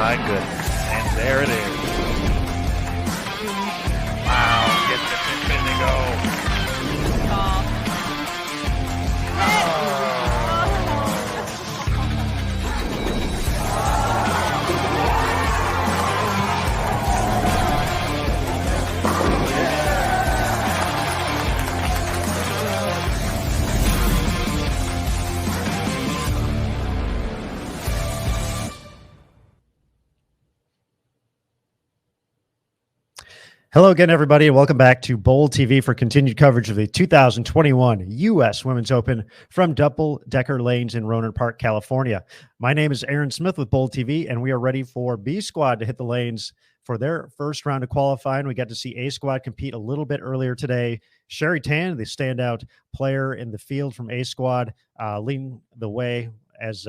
my goodness. And there it is. Wow, get the pin to go. Hello again, everybody, and welcome back to Bowl TV for continued coverage of the 2021 U.S. Women's Open from Double Decker Lanes in Rohnert Park, California. My name is Aaron Smith with Bowl TV, and we are ready for B Squad to hit the lanes for their first round of qualifying. We got to see A Squad compete a little bit earlier today. Sherry Tan, the standout player in the field from A Squad, leading the way as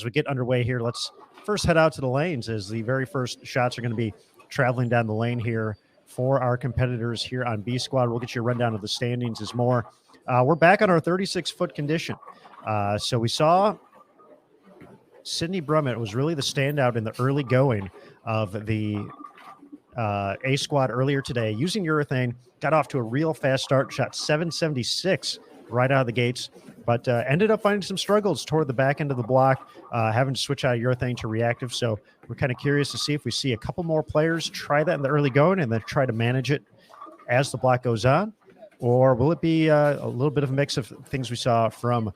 we get underway here. Let's first head out to the lanes as the very first shots are going to be traveling down the lane here for our competitors here on B Squad. We'll get you a rundown of the standings as more. We're back on our 36-foot condition. So we saw Sydney Brummett was really the standout in the early going of the A Squad earlier today. Using urethane, got off to a real fast start, shot 776 right out of the gates, but ended up finding some struggles toward the back end of the block, having to switch out of urethane to reactive. So we're kind of curious to see if we see a couple more players try that in the early going and then try to manage it as the block goes on, or will it be a little bit of a mix of things we saw from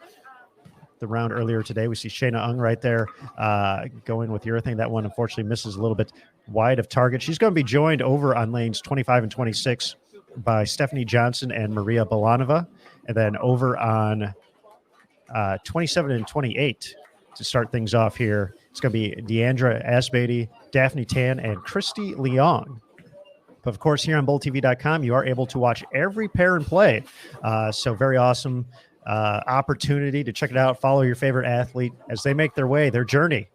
the round earlier today? We see Shayna Ung right there going with urethane. That one unfortunately misses a little bit wide of target. She's going to be joined over on lanes 25 and 26 by Stephanie Johnson and Maria Balanova, and then over on 27 and 28 to start things off here. It's going to be Deandra Asbady, Daphne Tan, and Christy Leong. But of course, here on BowlTV.com, you are able to watch every pair in play. So very awesome opportunity to check it out. Follow your favorite athlete as they make their way, their journey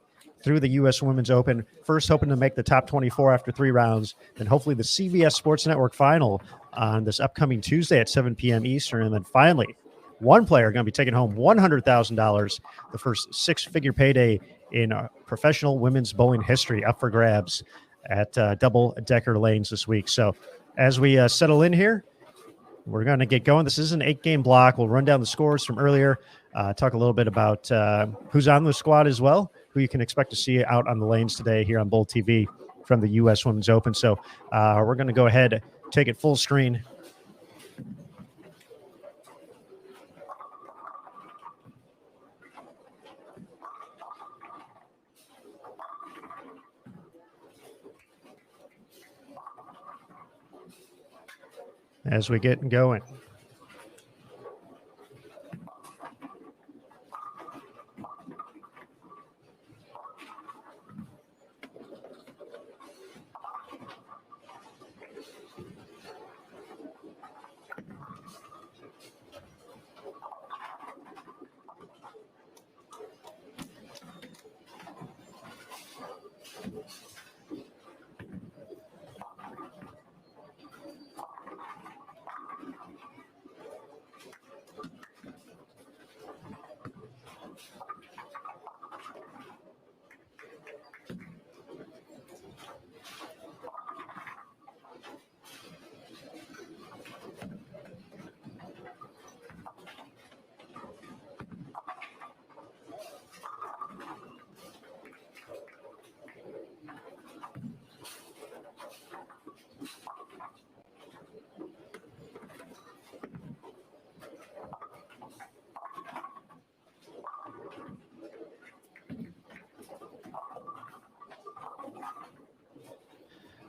through the U.S. Women's Open. First, hoping to make the top 24 after 3 rounds, and hopefully the CBS Sports Network final on this upcoming Tuesday at 7 p.m. Eastern. And then finally, one player going to be taking home $100,000, the first 6-figure payday in professional women's bowling history, up for grabs at Double Decker Lanes this week. So as we settle in here, we're going to get going. This is an 8-game block. We'll run down the scores from earlier, talk a little bit about who's on the squad as well, who you can expect to see out on the lanes today here on Bowl TV from the U.S. Women's Open. So we're going to go ahead, take it full screen. As we get going.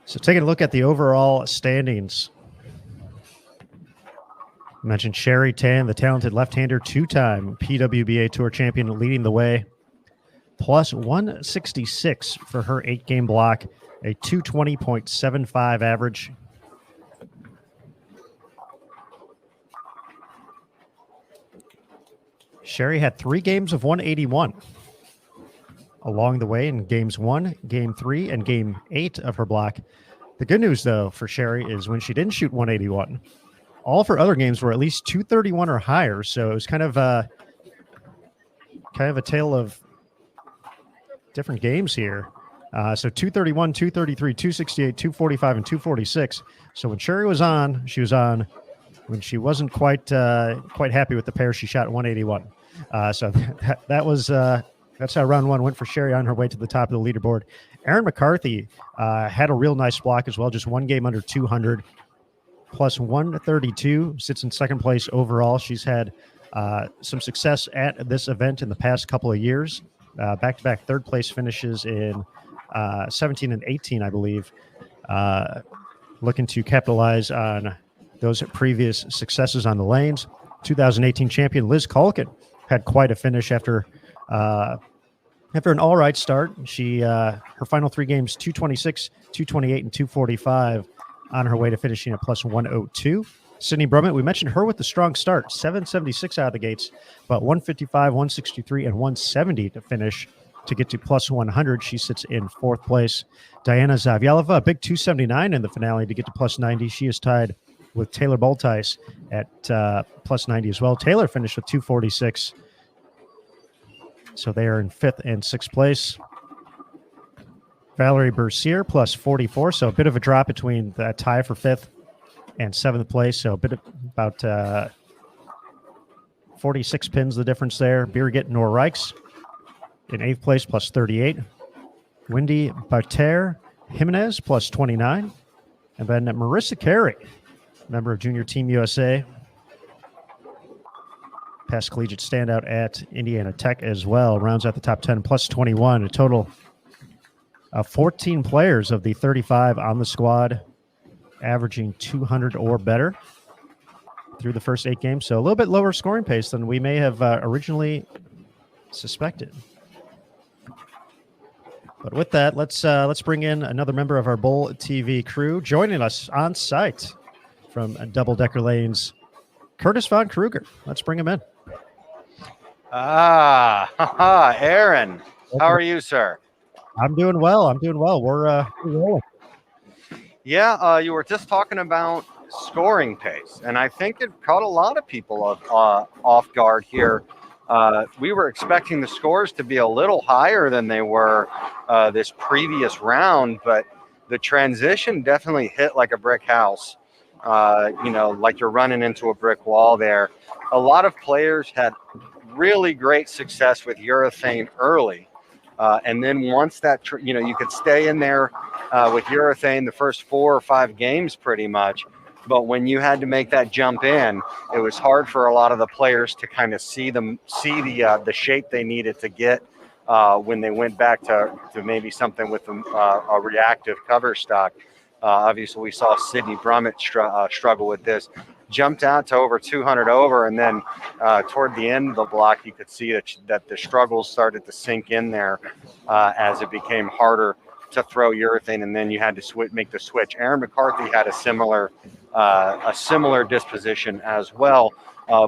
So taking a look at the overall standings. I mentioned Sherry Tan, the talented left-hander, 2-time PWBA Tour champion, leading the way. Plus 166 for her 8-game block, a 220.75 average. Sherry had 3 games of 181 along the way in games 1, game 3, and game 8 of her block. The good news, though, for Sherry is when she didn't shoot 181, all of her other games were at least 231 or higher. So it was kind of a tale of different games here. So 231, 233, 268, 245, and 246. So when Sherry was on, she was on. When she wasn't quite happy with the pair, she shot 181. So that's how round one went for Sherry on her way to the top of the leaderboard. Erin McCarthy had a real nice block as well, just one game under 200, plus 132, sits in second place overall. She's had some success at this event in the past couple of years, back-to-back third place finishes in 17 and 18, I believe, looking to capitalize on those previous successes on the lanes. 2018 champion Liz Culkin had quite a finish after an all right start. She her final three games, 226, 228, and 245, on her way to finishing at plus 102. Sydney Brummett, we mentioned her with the strong start, 776 out of the gates, but 155, 163, and 170 to finish to get to plus 100. She sits in fourth place. Diana Zavjalova, a big 279 in the finale to get to plus 90. She is tied with Taylor Boltice at plus 90 as well. Taylor finished with 246. So they are in fifth and sixth place. Valerie Bercier plus 44. So a bit of a drop between that tie for fifth and seventh place. So a bit of about 46 pins, the difference there. Birgit Norreichs in eighth place plus 38. Wendy Barter Jimenez plus 29. And then Marissa Carey, member of Junior Team USA, past collegiate standout at Indiana Tech as well, rounds out the top 10, plus 21. A total of 14 players of the 35 on the squad, averaging 200 or better through the first 8 games. So a little bit lower scoring pace than we may have originally suspected. But with that, let's bring in another member of our Bowl TV crew. Joining us on site from Double Decker Lanes, Curtis Von Kruger. Let's bring him in. Aaron, how are you, sir? I'm doing well. We're rolling. Yeah, you were just talking about scoring pace, and I think it caught a lot of people off guard here. We were expecting the scores to be a little higher than they were this previous round, but the transition definitely hit like a brick house. Like you're running into a brick wall there. A lot of players had really great success with urethane early. And then once that, you could stay in there with urethane the first 4 or 5 games pretty much. But when you had to make that jump in, it was hard for a lot of the players to kind of see the shape they needed to get when they went back to maybe something with a reactive cover stock. Obviously, we saw Sydney Brummett struggle with this. Jumped out to over 200 over, and then toward the end of the block, you could see that the struggles started to sink in there as it became harder to throw urethane, and then you had to make the switch. Erin McCarthy had a similar disposition as well.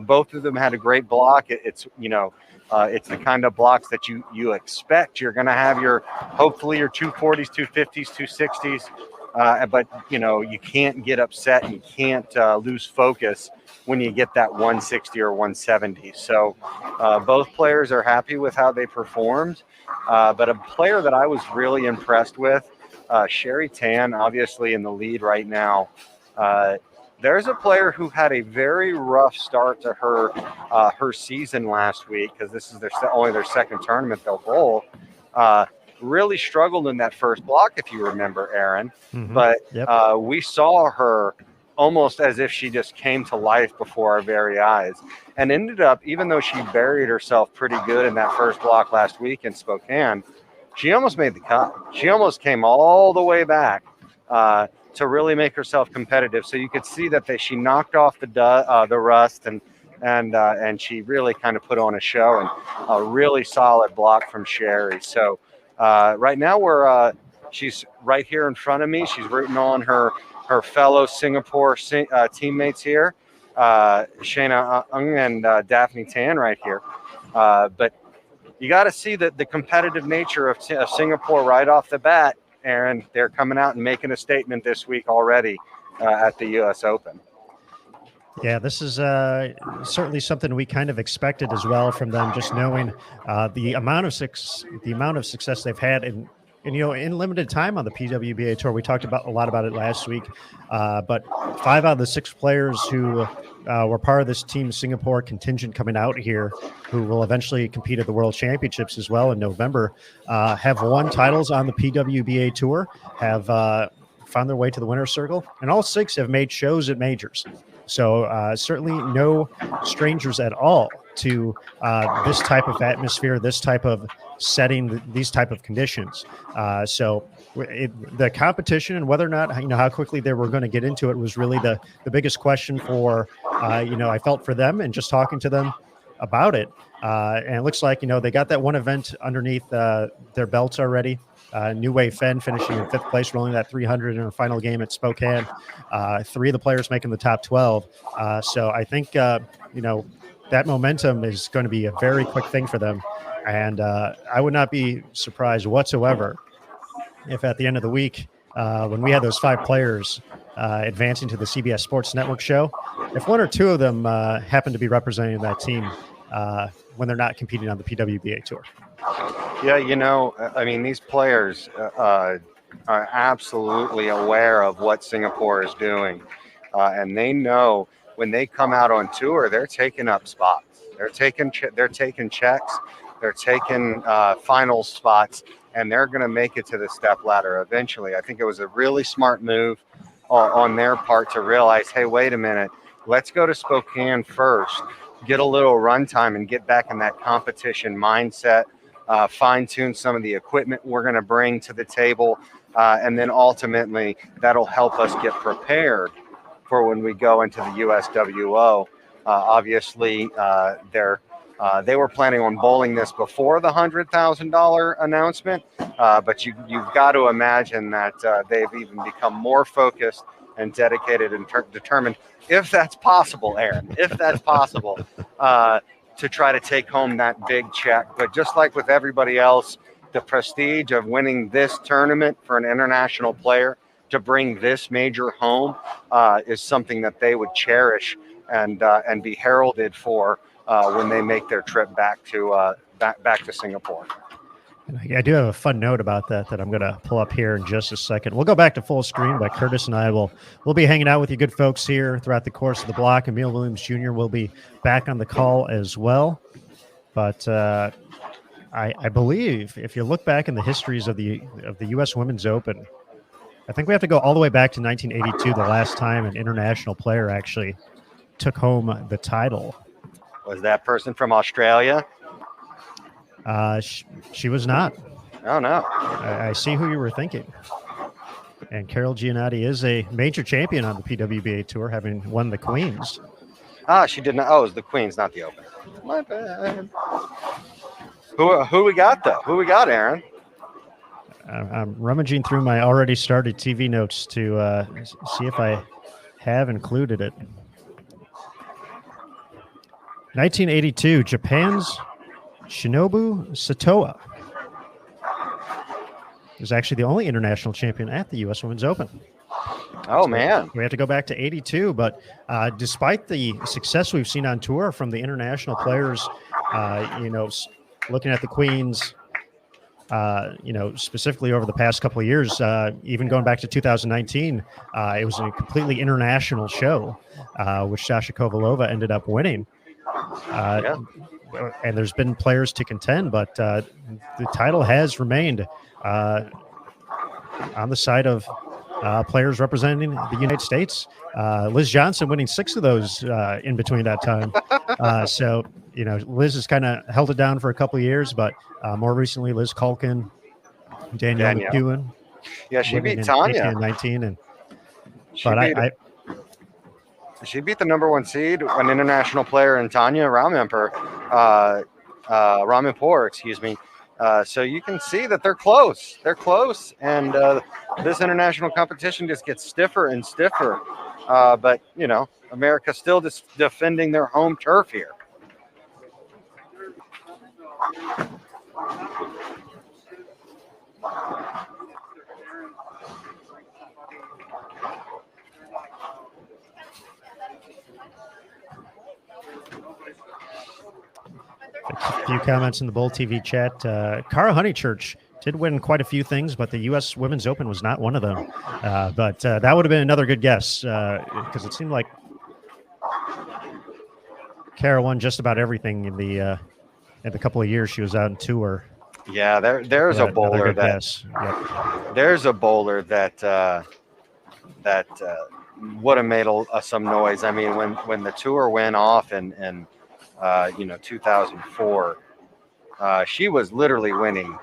Both of them had a great block. It's the kind of blocks that you expect. You're going to have hopefully your 240s, 250s, 260s. But you can't get upset and you can't lose focus when you get that 160 or 170. So both players are happy with how they performed. But a player that I was really impressed with, Sherry Tan, obviously in the lead right now. There's a player who had a very rough start to her season last week, because this is only their second tournament they'll bowl. Really struggled in that first block, if you remember, Aaron. Mm-hmm. But yep. We saw her almost as if she just came to life before our very eyes, and ended up, even though she buried herself pretty good in that first block last week in Spokane, she almost made the cut. She almost came all the way back to really make herself competitive. So you could see that she knocked off the rust, and she really kind of put on a show, and a really solid block from Sherry. So right now she's right here in front of me. She's rooting on her fellow Singapore teammates here, Shayna Ung and Daphne Tan right here. But you got to see the competitive nature of Singapore right off the bat, Aaron. They're coming out and making a statement this week already at the U.S. Open. Yeah, this is certainly something we kind of expected as well from them, just knowing the amount of success they've had in And, in limited time on the PWBA tour, we talked a lot about it last week, but 5 out of the 6 players who were part of this Team Singapore contingent coming out here, who will eventually compete at the World Championships as well in November, have won titles on the PWBA tour, have found their way to the winner's circle, and all 6 have made shows at majors. So certainly no strangers at all to this type of atmosphere, this type of setting, these type of conditions. So the competition and whether or not, how quickly they were going to get into it was really the biggest question for, I felt for them and just talking to them about it. And it looks like, they got that one event underneath their belts already. New Wave Fen finishing in 5th place, rolling that 300 in her final game at Spokane. 3 of the players making the top 12. So I think, that momentum is going to be a very quick thing for them. And I would not be surprised whatsoever if at the end of the week, when we had those 5 players advancing to the CBS Sports Network show, if 1 or 2 of them happen to be representing that team when they're not competing on the PWBA tour. Yeah, these players are absolutely aware of what Singapore is doing. And they know when they come out on tour, they're taking up spots. They're taking checks. They're taking final spots, and they're going to make it to the step ladder eventually. I think it was a really smart move on their part to realize, hey, wait a minute, let's go to Spokane first, get a little runtime, and get back in that competition mindset. Fine-tune some of the equipment we're going to bring to the table, and then ultimately that'll help us get prepared for when we go into the USWO. Obviously, they were planning on bowling this before the $100,000 announcement, but you've got to imagine that they've even become more focused and dedicated and determined, if that's possible, Aaron, if that's possible, to try to take home that big check. But just like with everybody else, the prestige of winning this tournament for an international player to bring this major home is something that they would cherish and be heralded for when they make their trip back to Singapore. I do have a fun note about that I'm going to pull up here in just a second. We'll go back to full screen, but Curtis and I we'll be hanging out with you good folks here throughout the course of the block. Emil Williams Jr. will be back on the call as well. But I believe if you look back in the histories of the U.S. Women's Open, I think we have to go all the way back to 1982, the last time an international player actually took home the title. Was that person from Australia? She was not. Oh, no. I see who you were thinking. And Carol Giannotti is a major champion on the PWBA tour, having won the Queens. She did not. Oh, it was the Queens, not the Open. My bad. Who we got, though? Who we got, Aaron? I'm rummaging through my already started TV notes to see if I have included it. 1982, Japan's Shinobu Satoa is actually the only international champion at the U.S. Women's Open. Oh, so man. We have to go back to 82, but despite the success we've seen on tour from the international players, looking at the Queens, specifically over the past couple of years, even going back to 2019, it was a completely international show, which Sasha Kovalova ended up winning. And there's been players to contend, but the title has remained on the side of players representing the United States. Liz Johnson winning 6 of those in between that time. So, Liz has kind of held it down for a couple of years, but more recently, Liz Culkin, Danielle McEwen. Yeah, she beat Tanya. 19, she beat the number 1 seed, an international player, and Tanya Ramanpour, excuse me. So you can see that they're close. They're close, and this international competition just gets stiffer and stiffer. But, America's still just defending their home turf here. A few comments in the Bowl TV chat. Cara Honeychurch did win quite a few things, but the U.S. Women's Open was not one of them. But that would have been another good guess because it seemed like Kara won just about everything in the couple of years she was out on tour. Yeah, there's a bowler that there's a bowler that would have made some noise. I mean, when the tour went off in 2004, she was literally winning.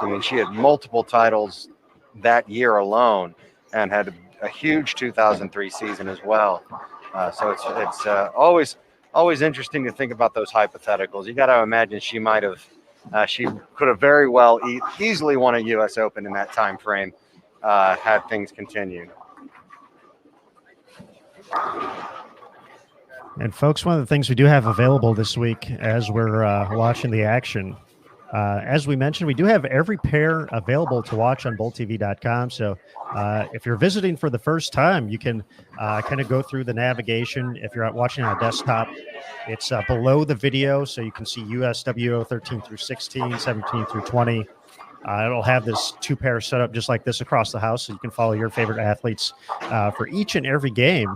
I mean, she had multiple titles that year alone, and had a huge 2003 season as well. So it's always interesting to think about those hypotheticals. You got to imagine she could have very well easily won a U.S. Open in that time frame had things continued. And folks, one of the things we do have available this week as we're watching the action, as we mentioned, we do have every pair available to watch on BowlTV.com. So if you're visiting for the first time, you can kind of go through the navigation. If you're watching on a desktop, it's below the video, so you can see USWO 13 through 16, 17 through 20. It'll have this two-pair setup just like this across the house, so you can follow your favorite athletes for each and every game.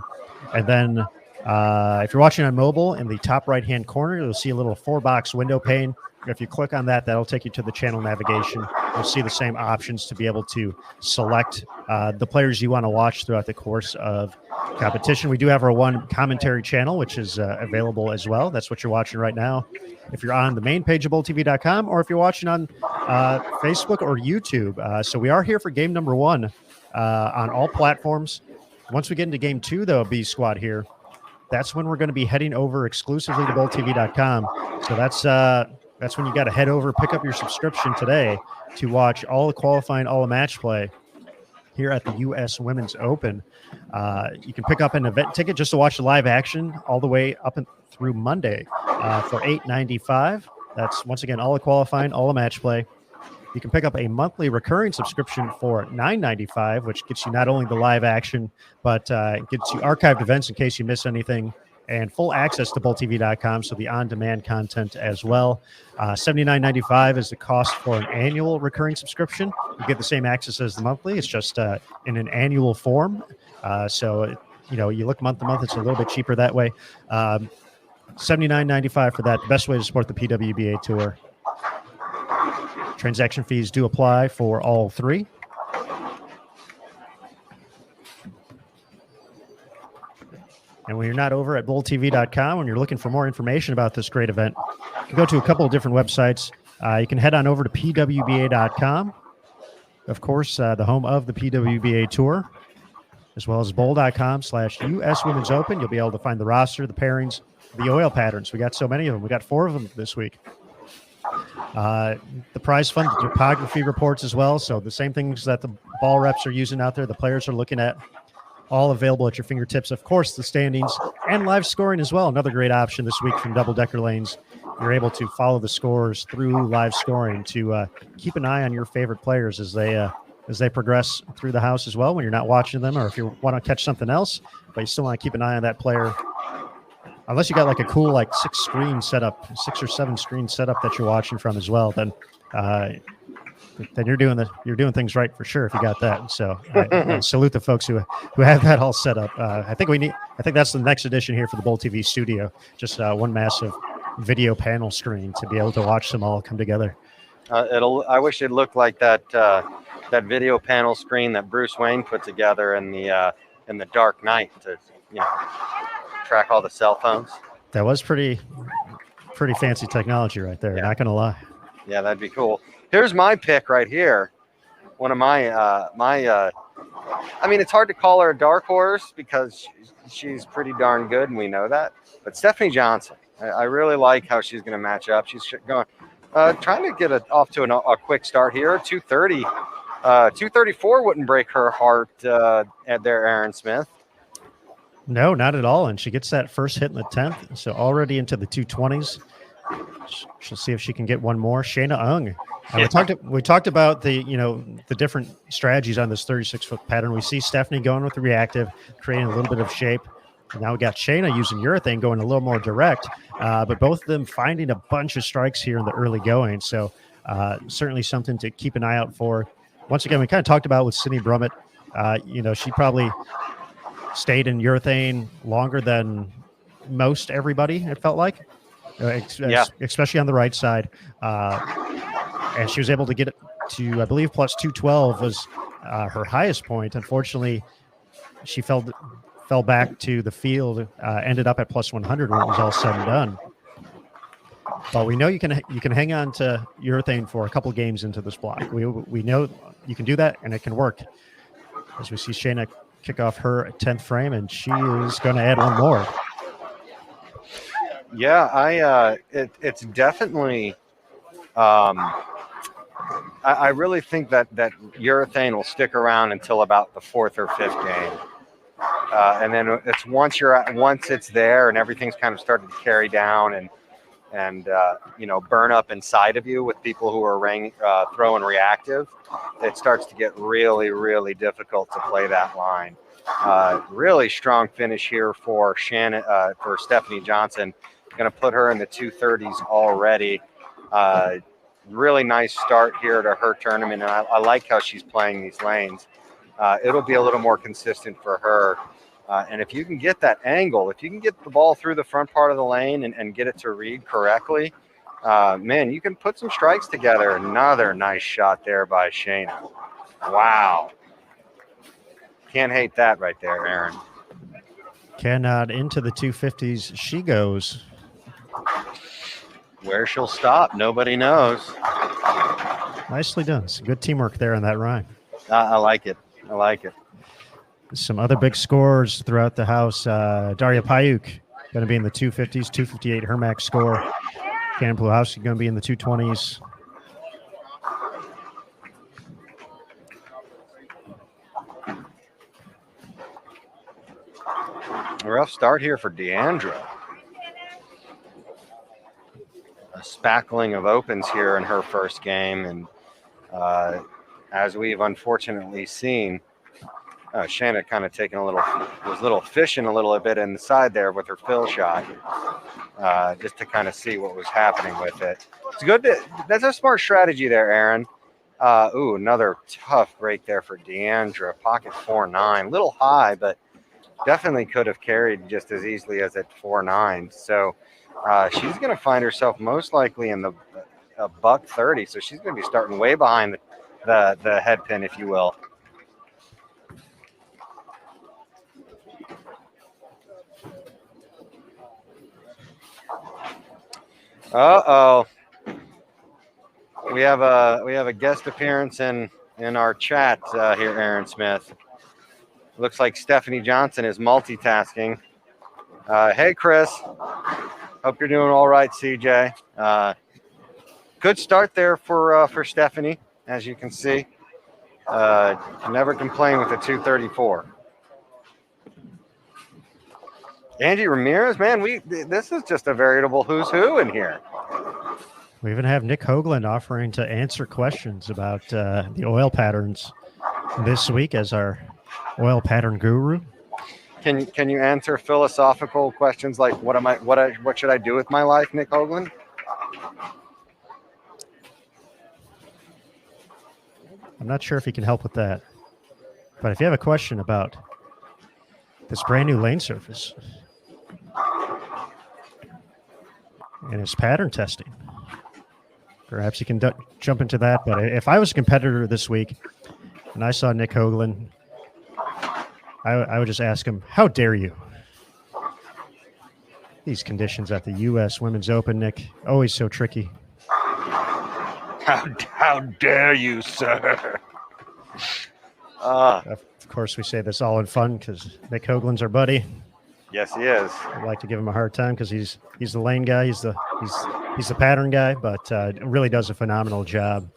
And then if you're watching on mobile, in the top right-hand corner, you'll see a little 4-box window pane. If you click on that, that'll take you to the channel navigation. You'll see the same options to be able to select the players you want to watch throughout the course of competition. We do have our one commentary channel, which is available as well. That's what you're watching right now. If you're on the main page of BowlTV.com, or if you're watching on Facebook or YouTube. So we are here for game number 1 on all platforms. Once we get into game 2, though, B Squad here, that's when we're going to be heading over exclusively to BowlTV.com. So that's when you got to head over, pick up your subscription today to watch all the qualifying, all the match play here at the U.S. Women's Open. You can pick up an event ticket just to watch the live action all the way up and through Monday for $8.95. That's, once again, all the qualifying, all the match play. You can pick up a monthly recurring subscription for $9.95, which gets you not only the live action, but gets you archived events in case you miss anything, and full access to BowlTV.com, so the on-demand content as well. $79.95 is the cost for an annual recurring subscription. You get the same access as the monthly. It's just in an annual form. So you look month to month, it's a little bit cheaper that way. $79.95 for that. The best way to support the PWBA Tour. Transaction fees do apply for all three. And when you're not over at BowlTV.com, when you're looking for more information about this great event, you can go to a couple of different websites. You can head on over to PWBA.com. Of course, the home of the PWBA Tour, as well as bowl.com/US Women's Open. You'll be able to find the roster, the pairings, the oil patterns. We got so many of them. We got 4 of them this week. The prize fund, the topography reports as well. So the same things that the ball reps are using out there, the players are looking at, all available at your fingertips. Of course, the standings and live scoring as well. Another great option this week from Double Decker Lanes. You're able to follow the scores through live scoring to keep an eye on your favorite players as they progress through the house as well when you're not watching them, or if you want to catch something else, but you still want to keep an eye on that player. Unless you got like a cool 6 or 7 screen setup that you're watching from as well, then you're doing things right for sure if you got that. So I salute the folks who have that all set up. I think that's the next edition here for the Bowl TV studio. Just one massive video panel screen to be able to watch them all come together. I wish it looked like that video panel screen that Bruce Wayne put together in the Dark Knight to track all the cell phones. That was pretty fancy technology right there. Yeah. Not gonna lie. Yeah, that'd be cool. Here's my pick right here. One of my I mean, it's hard to call her a dark horse because she's pretty darn good, and we know that. But Stephanie Johnson, I really like how she's going to match up. She's going trying to get off to a quick start here. 230, 234 wouldn't break her heart at there, Aaron Smith. No, not at all. And she gets that first hit in the 10th, so already into the 220s. She'll see if she can get one more. Shayna Ung. We talked about the different strategies on this 36-foot pattern. We see Stephanie going with the reactive, creating a little bit of shape. Now we got Shayna using urethane, going a little more direct, but both of them finding a bunch of strikes here in the early going. So Certainly something to keep an eye out for. Once again, we kind of talked about with Sydney Brummett. She probably stayed in urethane longer than most everybody, it felt like, especially on the right side. And she was able to get it to, I believe, plus 212 was her highest point. Unfortunately, she fell back to the field, ended up at plus 100 when it was all said and done. But we know you can hang on to urethane for a couple games into this block. We know you can do that, and it can work. As we see Shayna kick off her 10th frame, and she is going to add one more. Yeah, it's definitely. I really think that urethane will stick around until about the 4th or 5th game, and then it's once it's there and everything's kind of started to carry down and burn up inside of you with people who are throwing reactive, it starts to get really, really difficult to play that line. Really strong finish here for Stephanie Johnson. Going to put her in the 230s already. Really nice start here to her tournament, and I like how she's playing these lanes. It'll be a little more consistent for her. And if you can get that angle, if you can get the ball through the front part of the lane and get it to read correctly, man, you can put some strikes together. Another nice shot there by Shayna. Wow. Can't hate that right there, Aaron. Cannot into the 250s. She goes. Where she'll stop, nobody knows. Nicely done. Some good teamwork there on that rhyme. I like it. Some other big scores throughout the house. Daria Payuk going to be in the 250s, 258 her max score. Cannon Pluhowski going to be in the 220s. A rough start here for Deandra. A spackling of opens here in her first game, and as we've unfortunately seen, Shayna kind of was fishing a little bit inside there with her fill shot, just to kind of see what was happening with it. It's good. That's a smart strategy there, Aaron. Another tough break there for Deandra. Pocket 4.9, little high, but definitely could have carried just as easily as at 4.9. So she's going to find herself most likely in the buck 30. So she's going to be starting way behind the head pin, if you will. Uh-oh. We have a guest appearance in our chat here, Aaron Smith. Looks like Stephanie Johnson is multitasking. Hey, Chris. Hope you're doing all right, CJ. Good start there for Stephanie, as you can see. Can never complain with a 234. Angie Ramirez, man, this is just a veritable who's who in here. We even have Nick Hoagland offering to answer questions about the oil patterns this week as our oil pattern guru. Can you answer philosophical questions like what should I do with my life, Nick Hoagland? I'm not sure if he can help with that, but if you have a question about this brand new lane surface and its pattern testing, perhaps you can jump into that. But if I was a competitor this week and I saw Nick Hoagland, I would just ask him, how dare you? These conditions at the U.S. Women's Open, Nick, always so tricky. How dare you, sir? Of course, we say this all in fun because Nick Hoagland's our buddy. Yes, he is. I'd like to give him a hard time because he's the lane guy, he's the pattern guy, but really does a phenomenal job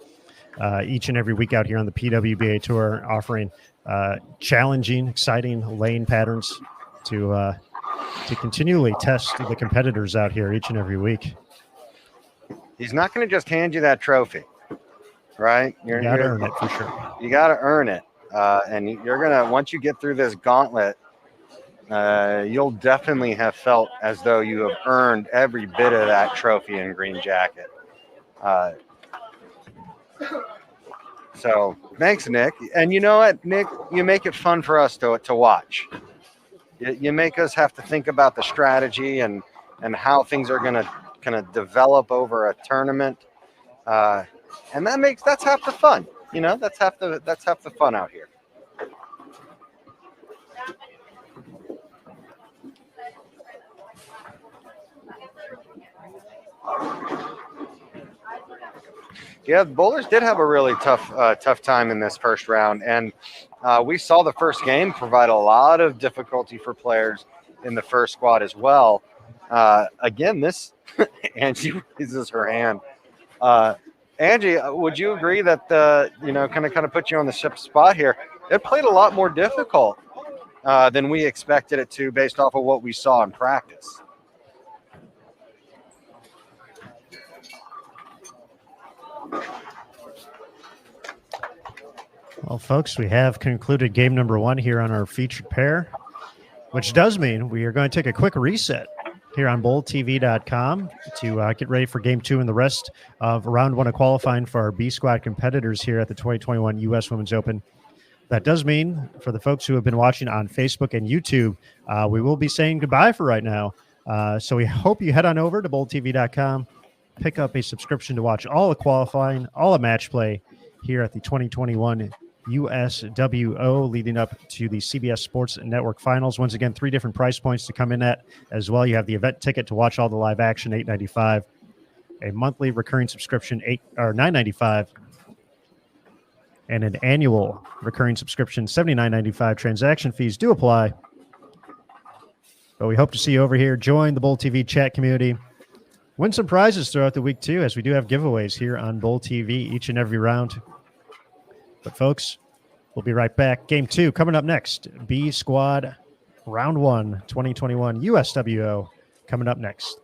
each and every week out here on the PWBA tour, offering challenging, exciting lane patterns to continually test the competitors out here each and every week. He's not going to just hand you that trophy, right? You got to earn it for sure. You got to earn it, and you're gonna once you get through this gauntlet. You'll definitely have felt as though you have earned every bit of that trophy and green jacket. So thanks, Nick. And you know what, Nick, you make it fun for us to watch. You make us have to think about the strategy and how things are going to kind of develop over a tournament, uh, and that's half the fun. You know, that's half the fun out here. Yeah, the Bowlers did have a really tough time in this first round, and we saw the first game provide a lot of difficulty for players in the first squad as well. Again, this Angie raises her hand. Uh, Angie, would you agree that kind of put you on the ship spot here? It played a lot more difficult than we expected it to, based off of what we saw in practice. Well, folks, we have concluded game number 1 here on our featured pair, which does mean we are going to take a quick reset here on bowltv.com to get ready for game 2 and the rest of round 1 of qualifying for our B squad competitors here at the 2021 U.S. Women's Open. That does mean for the folks who have been watching on Facebook and YouTube, we will be saying goodbye for right now. So we hope you head on over to bowltv.com, pick up a subscription to watch all the qualifying, all the match play here at the 2021 USWO leading up to the CBS Sports Network Finals. Once again, 3 different price points to come in at as well. You have the event ticket to watch all the live action, $8.95, a monthly recurring subscription, $9.95, and an annual recurring subscription, $79.95. Transaction fees do apply. But we hope to see you over here. Join the Bowl TV chat community. Win some prizes throughout the week, too, as we do have giveaways here on Bowl TV each and every round. But, folks, we'll be right back. Game 2 coming up next. B Squad Round 1, 2021 USWO coming up next.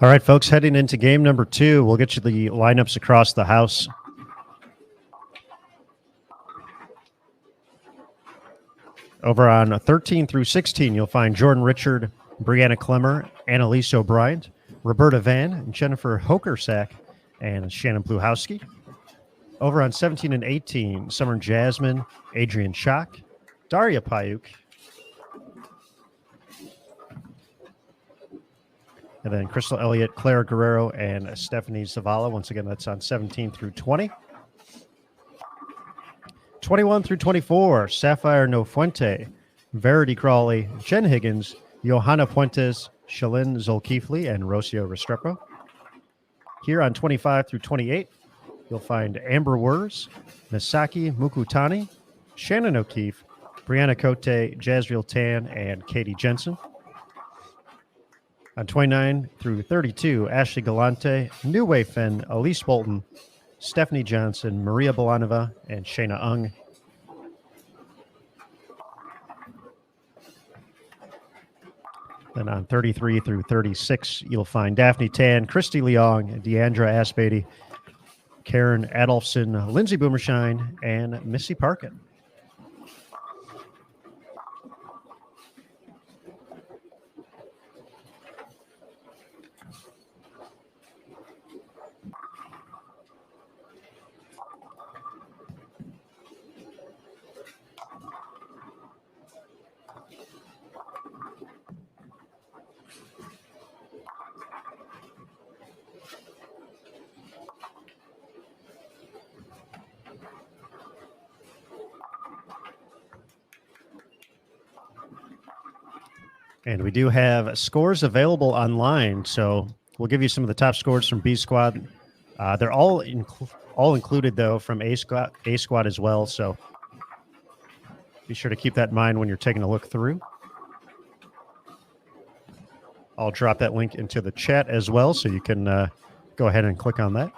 All right, folks, heading into game number 2, we'll get you the lineups across the house. Over on 13 through 16, you'll find Jordan Richard, Brianna Clemmer, Annalise O'Brien, Roberta Van, Jennifer Hokersack, and Shannon Pluhowski. Over on 17 and 18, Summer Jasmine, Adrian Schock, Daria Payuk, and then Crystal Elliott, Clara Guerrero, and Stephanie Zavala. Once again, that's on 17 through 20. 21 through 24, Sapphire Nofuente, Verity Crawley, Jen Higgins, Johanna Puentes, Shalyn Zolkifli, and Rocio Restrepo. Here on 25 through 28, you'll find Amber Wurs, Misaki Mukutani, Shannon O'Keefe, Brianna Cote, Jazriel Tan, and Katie Jensen. On 29 through 32, Ashley Galante, New Wei Finn, Elise Bolton, Stephanie Johnson, Maria Bolanova, and Shayna Ung. Then on 33 through 36, you'll find Daphne Tan, Christy Leong, Deandra Asbeatty, Karen Adolfson, Lindsay Boomershine, and Missy Parkin. And we do have scores available online, so we'll give you some of the top scores from B Squad. They're all included, though, from A Squad as well, so be sure to keep that in mind when you're taking a look through. I'll drop that link into the chat as well, so you can go ahead and click on that.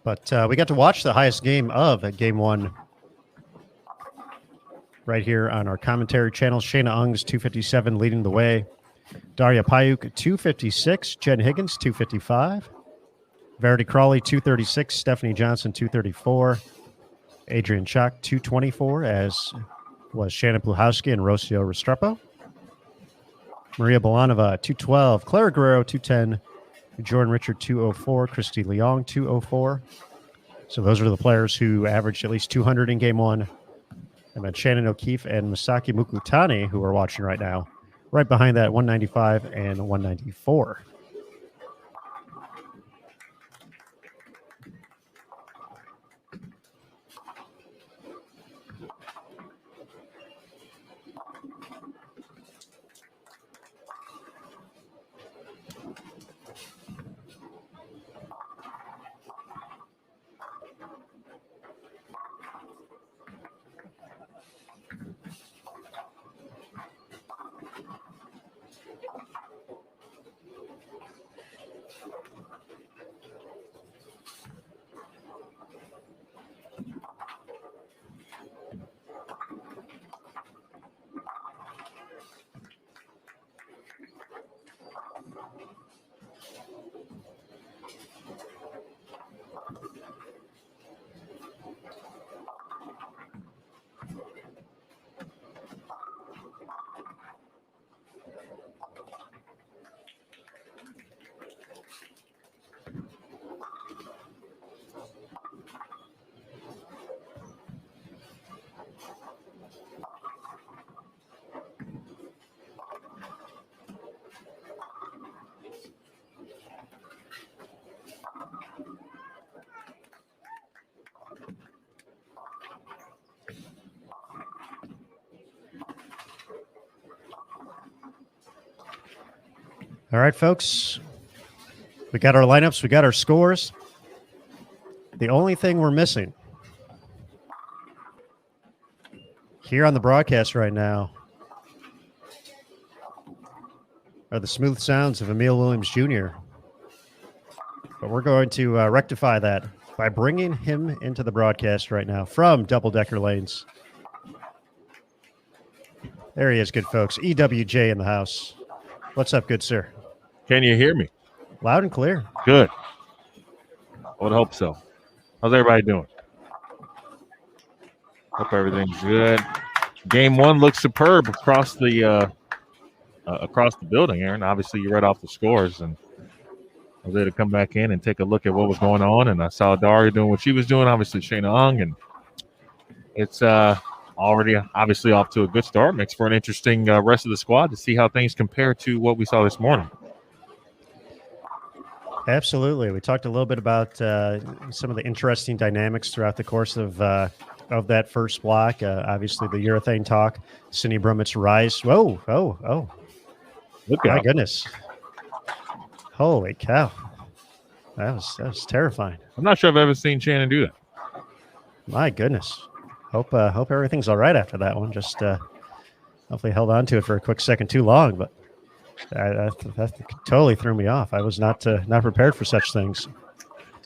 But we got to watch the highest game of Game 1 right here on our commentary channel. Shayna Ung's 257 leading the way. Daria Payuk, 256. Jen Higgins, 255. Verity Crawley, 236. Stephanie Johnson, 234. Adrian Schock, 224, as was Shannon Pluhowski and Rocio Restrepo. Maria Bolanova, 212. Clara Guerrero, 210. Jordan Richard, 204. Christy Leong, 204. So those are the players who averaged at least 200 in Game 1. And then Shannon O'Keefe and Misaki Mukutani, who we're watching right now, right behind that, 195 and 194. All right, folks, we got our lineups, we got our scores. The only thing we're missing here on the broadcast right now are the smooth sounds of Emil Williams Jr. But we're going to rectify that by bringing him into the broadcast right now from Double Decker Lanes. There he is, good folks. EWJ in the house. What's up, good sir? Can you hear me? Loud and clear. Good. I would hope so. How's everybody doing? Hope everything's good. Game one looks superb across the building, Aaron. Obviously, you read off the scores, and I was able to come back in and take a look at what was going on. And I saw Daria doing what she was doing, obviously Shayna Ung, and it's already obviously off to a good start. Makes for an interesting rest of the squad to see how things compare to what we saw this morning. Absolutely. We talked a little bit about some of the interesting dynamics throughout the course of that first block. Obviously, the urethane talk, Cindy Brummett's rise. Whoa, oh. Look My out. goodness. Holy cow. That was terrifying. I'm not sure I've ever seen Shannon do that. My goodness. Hope everything's all right after that one. Just hopefully held on to it for a quick second too long, but that totally threw me off. I was not prepared for such things.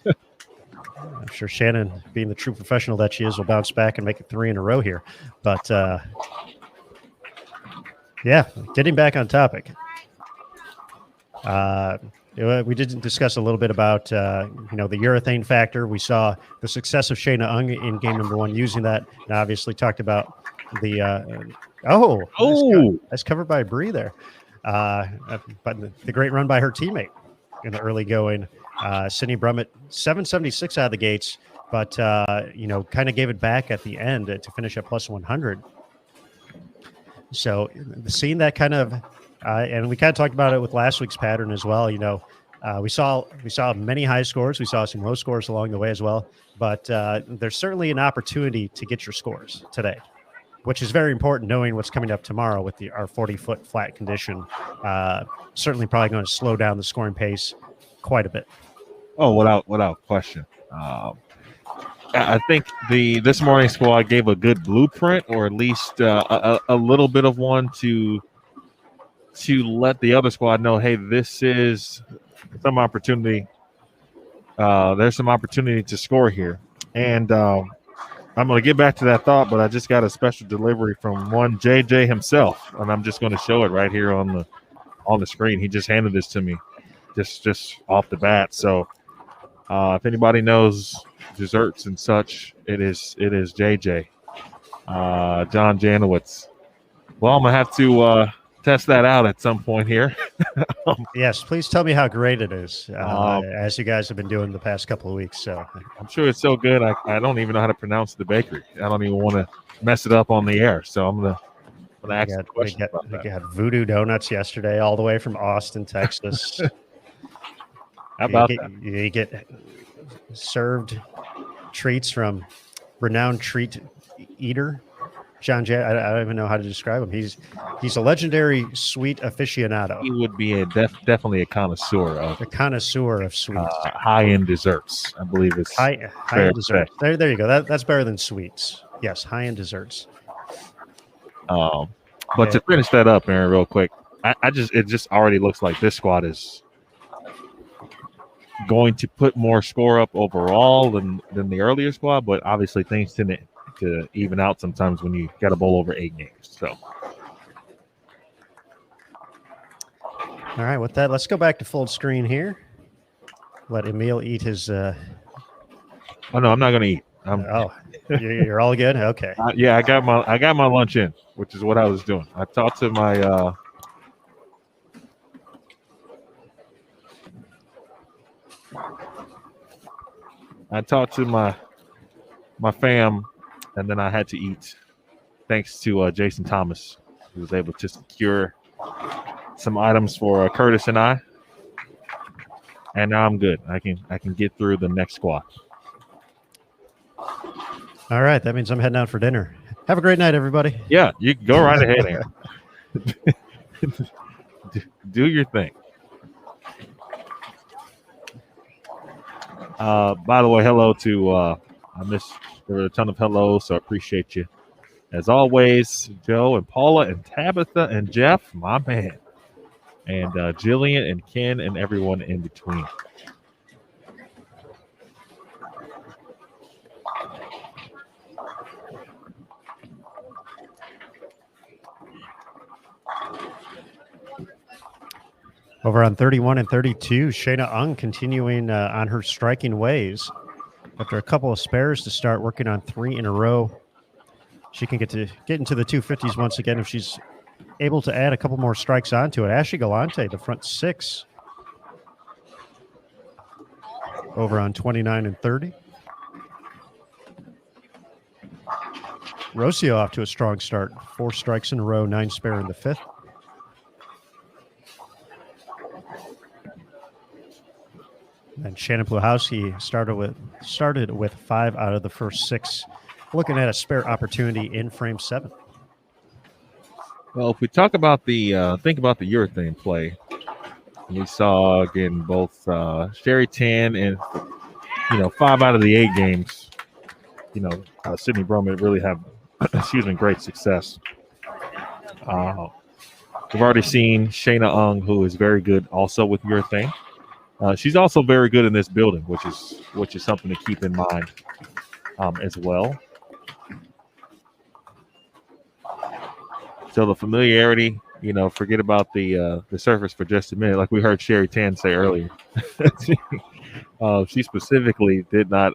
I'm sure Shannon, being the true professional that she is, will bounce back and make it 3 in a row here. But yeah, getting back on topic. We did discuss a little bit about the urethane factor. We saw the success of Shayna Ung in game number 1 using that, and obviously talked about the that's covered by Bree there. But the great run by her teammate in the early going. Sydney Brummett, 776 out of the gates, but kind of gave it back at the end to finish at plus 100. So seeing that kind of, and we kind of talked about it with last week's pattern as well. We saw many high scores. We saw some low scores along the way as well. But there's certainly an opportunity to get your scores today, which is very important, knowing what's coming up tomorrow with our 40-foot flat condition. Certainly probably going to slow down the scoring pace quite a bit. Oh, without question. I think this morning's squad gave a good blueprint, or at least a little bit of one to let the other squad know, hey, this is some opportunity. There's some opportunity to score here. And I'm going to get back to that thought, but I just got a special delivery from one JJ himself, and I'm just going to show it right here on the screen. He just handed this to me just off the bat. So if anybody knows desserts and such, it is JJ, John Janowitz. Well, I'm going to have to test that out at some point here. Yes, please tell me how great it is, as you guys have been doing the past couple of weeks. So I'm sure it's so good. I don't even know how to pronounce the bakery. I don't even want to mess it up on the air. So I'm gonna ask a question about that. We got Voodoo Donuts yesterday, all the way from Austin, Texas. How about that? You get served treats from renowned treat eater John J. I don't even know how to describe him. He's a legendary sweet aficionado. He would be definitely a connoisseur of sweets, high-end desserts. I believe it's high-end desserts. There you go. That's better than sweets. Yes, high-end desserts. But to finish that up, Aaron, real quick, it just already looks like this squad is going to put more score up overall than the earlier squad, but obviously things tend to even out sometimes when you got to bowl over 8 games. So, all right, with that, let's go back to full screen here. Let Emil eat his. Oh no, I'm not going to eat. You're all good. Okay. Yeah, I got my lunch in, which is what I was doing. I talked to my. I talked to my fam, and then I had to eat, thanks to Jason Thomas, who was able to secure some items for Curtis and I. And now I'm good. I can get through the next squad. All right, that means I'm heading out for dinner. Have a great night, everybody. Yeah, you can go right ahead, Aaron. Do your thing. By the way, hello to I missed there were a ton of hellos, so I appreciate you. As always, Joe and Paula and Tabitha and Jeff, my man. And Jillian and Ken and everyone in between. Over on 31 and 32, Shayna Ung continuing on her striking ways. After a couple of spares to start working on 3 in a row, she can get into the 250s once again if she's able to add a couple more strikes onto it. Ashley Galante, the front 6. Over on 29 and 30. Rocio off to a strong start. 4 strikes in a row, 9 spare in the 5th. And Shannon Pluhowski started with 5 out of the first 6. Looking at a spare opportunity in frame 7. Well, if we talk about think about the urethane play, we saw again both Sherry Tan and 5 out of the 8 games. Sydney Broman really have great success. We've already seen Shayna Ung, who is very good also with urethane. She's also very good in this building, which is something to keep in mind as well. So the familiarity, forget about the surface for just a minute. Like we heard Sherry Tan say earlier, she specifically did not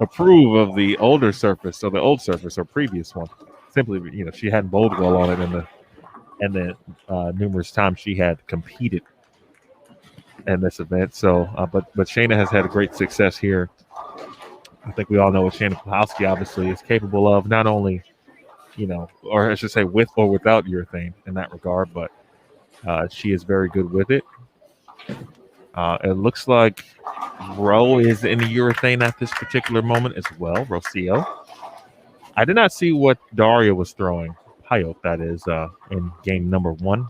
approve of the older surface, or the old surface, or previous one. Simply, she hadn't bowled well on it in the numerous times she had competed in this event. So, but Shayna has had a great success here. I think we all know what Shannon Pluhowski obviously is capable of, not only, or I should say with or without urethane in that regard, but she is very good with it. It looks like Ro is in the urethane at this particular moment as well, Rocio. I did not see what Daria was throwing, Hayok that is, in game number 1.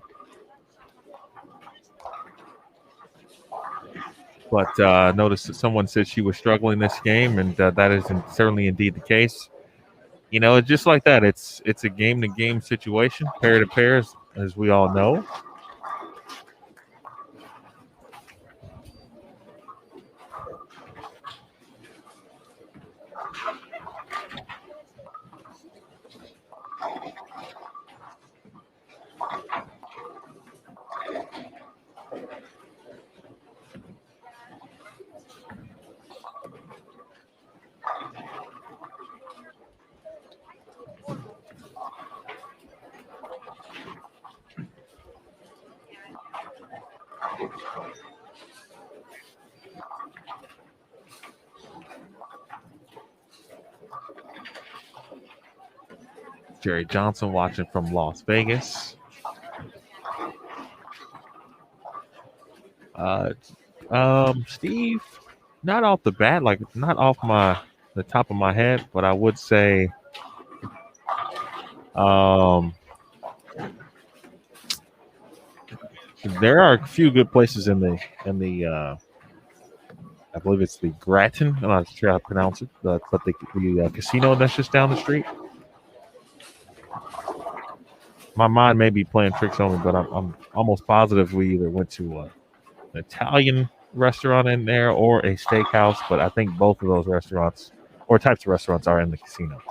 But noticed that someone said she was struggling this game, and that is certainly indeed the case. It's just like that. It's a game-to-game situation, pair-to-pair, as we all know. Jerry Johnson watching from Las Vegas. Steve, not off the bat, like not off the top of my head, but I would say there are a few good places in the I believe it's the Grattan. I'm not sure how to pronounce it, but the casino that's just down the street. My mind may be playing tricks on me, but I'm almost positive we either went to an Italian restaurant in there or a steakhouse. But I think both of those restaurants or types of restaurants are in the casino.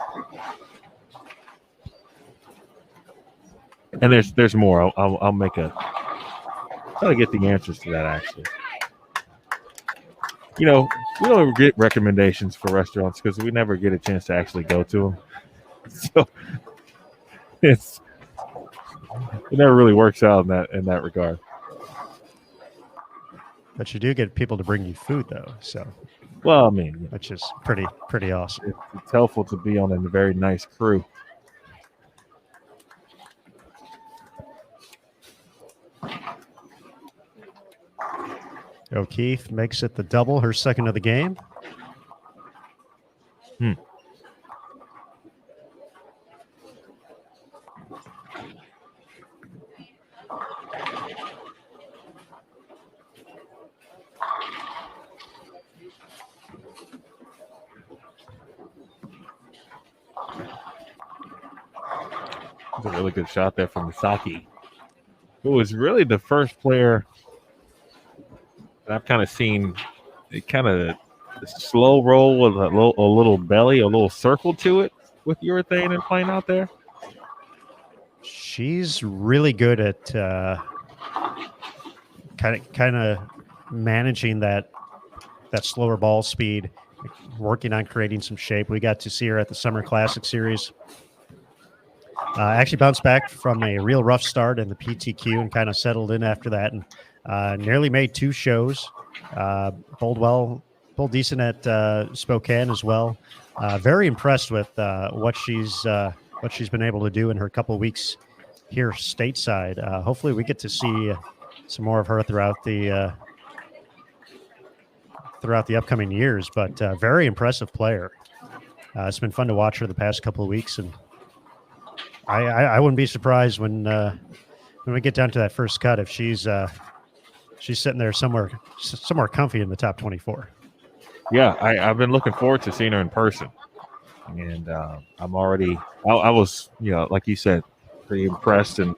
And there's more. I'll make try to get the answers to that actually. We don't get recommendations for restaurants because we never get a chance to actually go to them. So it never really works out in that regard. But you do get people to bring you food, though. So, well, I mean, which is pretty awesome. It's helpful to be on a very nice crew. O'Keefe makes it the double, her second of the game. That's a really good shot there from Misaki, who was really the first player that I've kind of seen it kind of slow roll with a little belly, a little circle to it with urethane and playing out there. She's really good at kind of managing that slower ball speed, working on creating some shape. We got to see her at the Summer Classic Series. Actually bounced back from a real rough start in the PTQ and kind of settled in after that, and nearly made 2 shows. Bowled decent at Spokane as well. Very impressed with what she's been able to do in her couple weeks here stateside. Hopefully we get to see some more of her throughout the upcoming years, but very impressive player. It's been fun to watch her the past couple of weeks, and I wouldn't be surprised when we get down to that first cut if she's sitting there somewhere comfy in the top 24. Yeah, I've been looking forward to seeing her in person, and I'm already. I was, like you said, pretty impressed and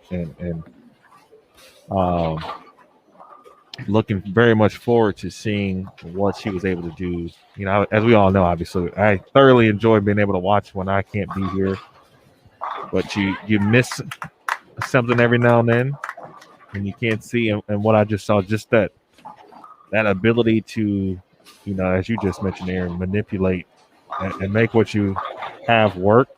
looking very much forward to seeing what she was able to do. As we all know, obviously, I thoroughly enjoy being able to watch when I can't be here. But you miss something every now and then, and you can't see. And what I just saw, just that ability to, as you just mentioned, Aaron, manipulate and make what you have work.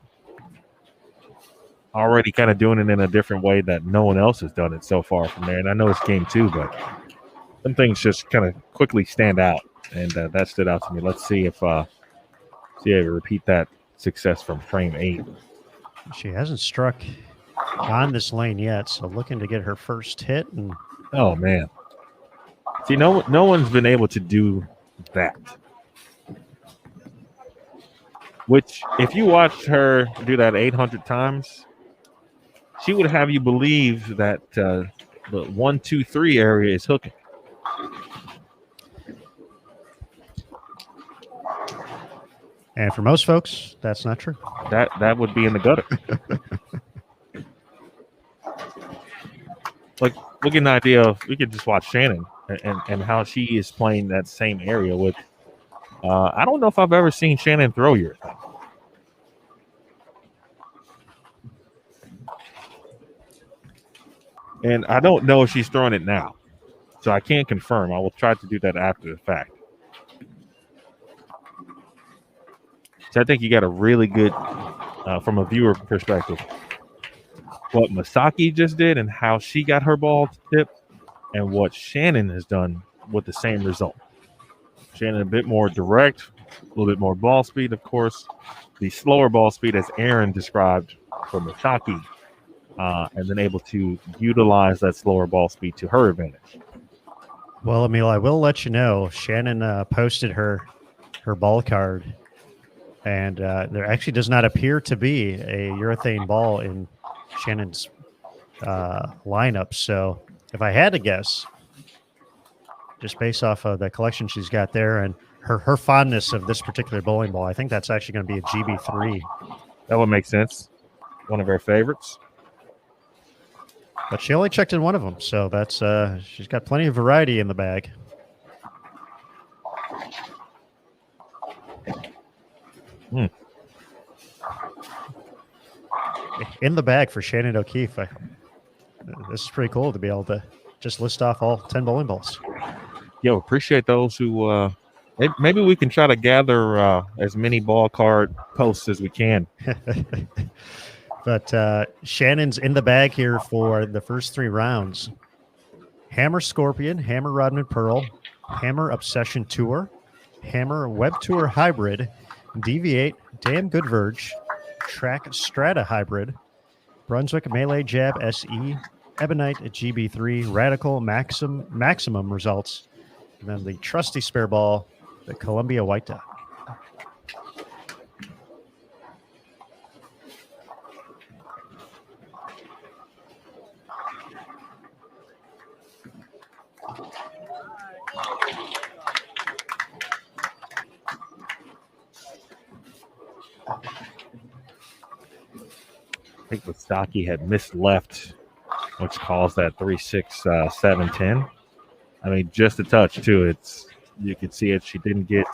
Already kind of doing it in a different way that no one else has done it so far from there. And I know it's game 2, but some things just kind of quickly stand out, and that stood out to me. Let's see if repeat that success from frame 8. She hasn't struck on this lane yet, so looking to get her first hit. And oh man, see, no one's been able to do that. Which, if you watched her do that 800 times, she would have you believe that the 1, 2, 3 area is hooking. And for most folks, that's not true. That would be in the gutter. Like, we'll get an idea of, we could just watch Shannon and how she is playing that same area with. I don't know if I've ever seen Shannon throw your thing. And I don't know if she's throwing it now. So I can't confirm. I will try to do that after the fact. So I think you got a really good, from a viewer perspective, what Masaki just did and how she got her ball tipped, and what Shannon has done with the same result. Shannon a bit more direct, a little bit more ball speed, of course. The slower ball speed, as Aaron described for Masaki, and then able to utilize that slower ball speed to her advantage. Well, Emil, I will let you know, Shannon posted her ball card, and there actually does not appear to be a urethane ball in Shannon's lineup. So if I had to guess, just based off of the collection she's got there and her fondness of this particular bowling ball, I think that's actually going to be a GB3. That would make sense. One of her favorites. But she only checked in one of them, so that's she's got plenty of variety in the bag. In the bag for Shannon O'Keefe. This is pretty cool to be able to just list off all 10 bowling balls. Yo, appreciate those who maybe we can try to gather as many ball card posts as we can. But Shannon's in the bag here for the first 3 rounds. Hammer Scorpion, Hammer Rodman Pearl, Hammer Obsession Tour, Hammer Web Tour Hybrid, Deviate, Damn Good Verge, Track Strata Hybrid, Brunswick Melee Jab SE, Ebonite GB3, Radical Maximum results, and then the trusty spare ball, the Columbia White Dot. I think Wistaki had missed left, which caused that 3-6, 7-10. I mean, just a touch too. You could see it. She didn't get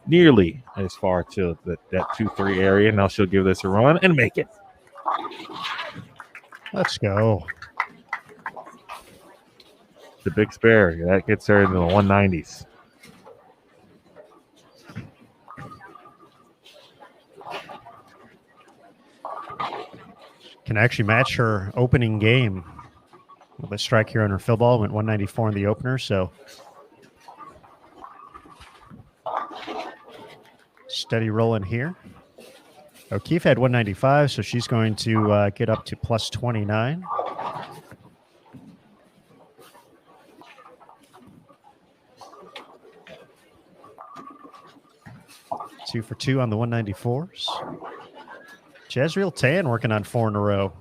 nearly as far to that 2-3 area. Now she'll give this a run and make it. Let's go. The Big Spare. That gets her in the 190s. Can actually match her opening game with a strike here on her fill ball. Went 194 in the opener, so steady rolling here. O'Keefe had 195, so she's going to get up to plus 29. Two for two on the 194s. Jazriel Tan working on 4 in a row.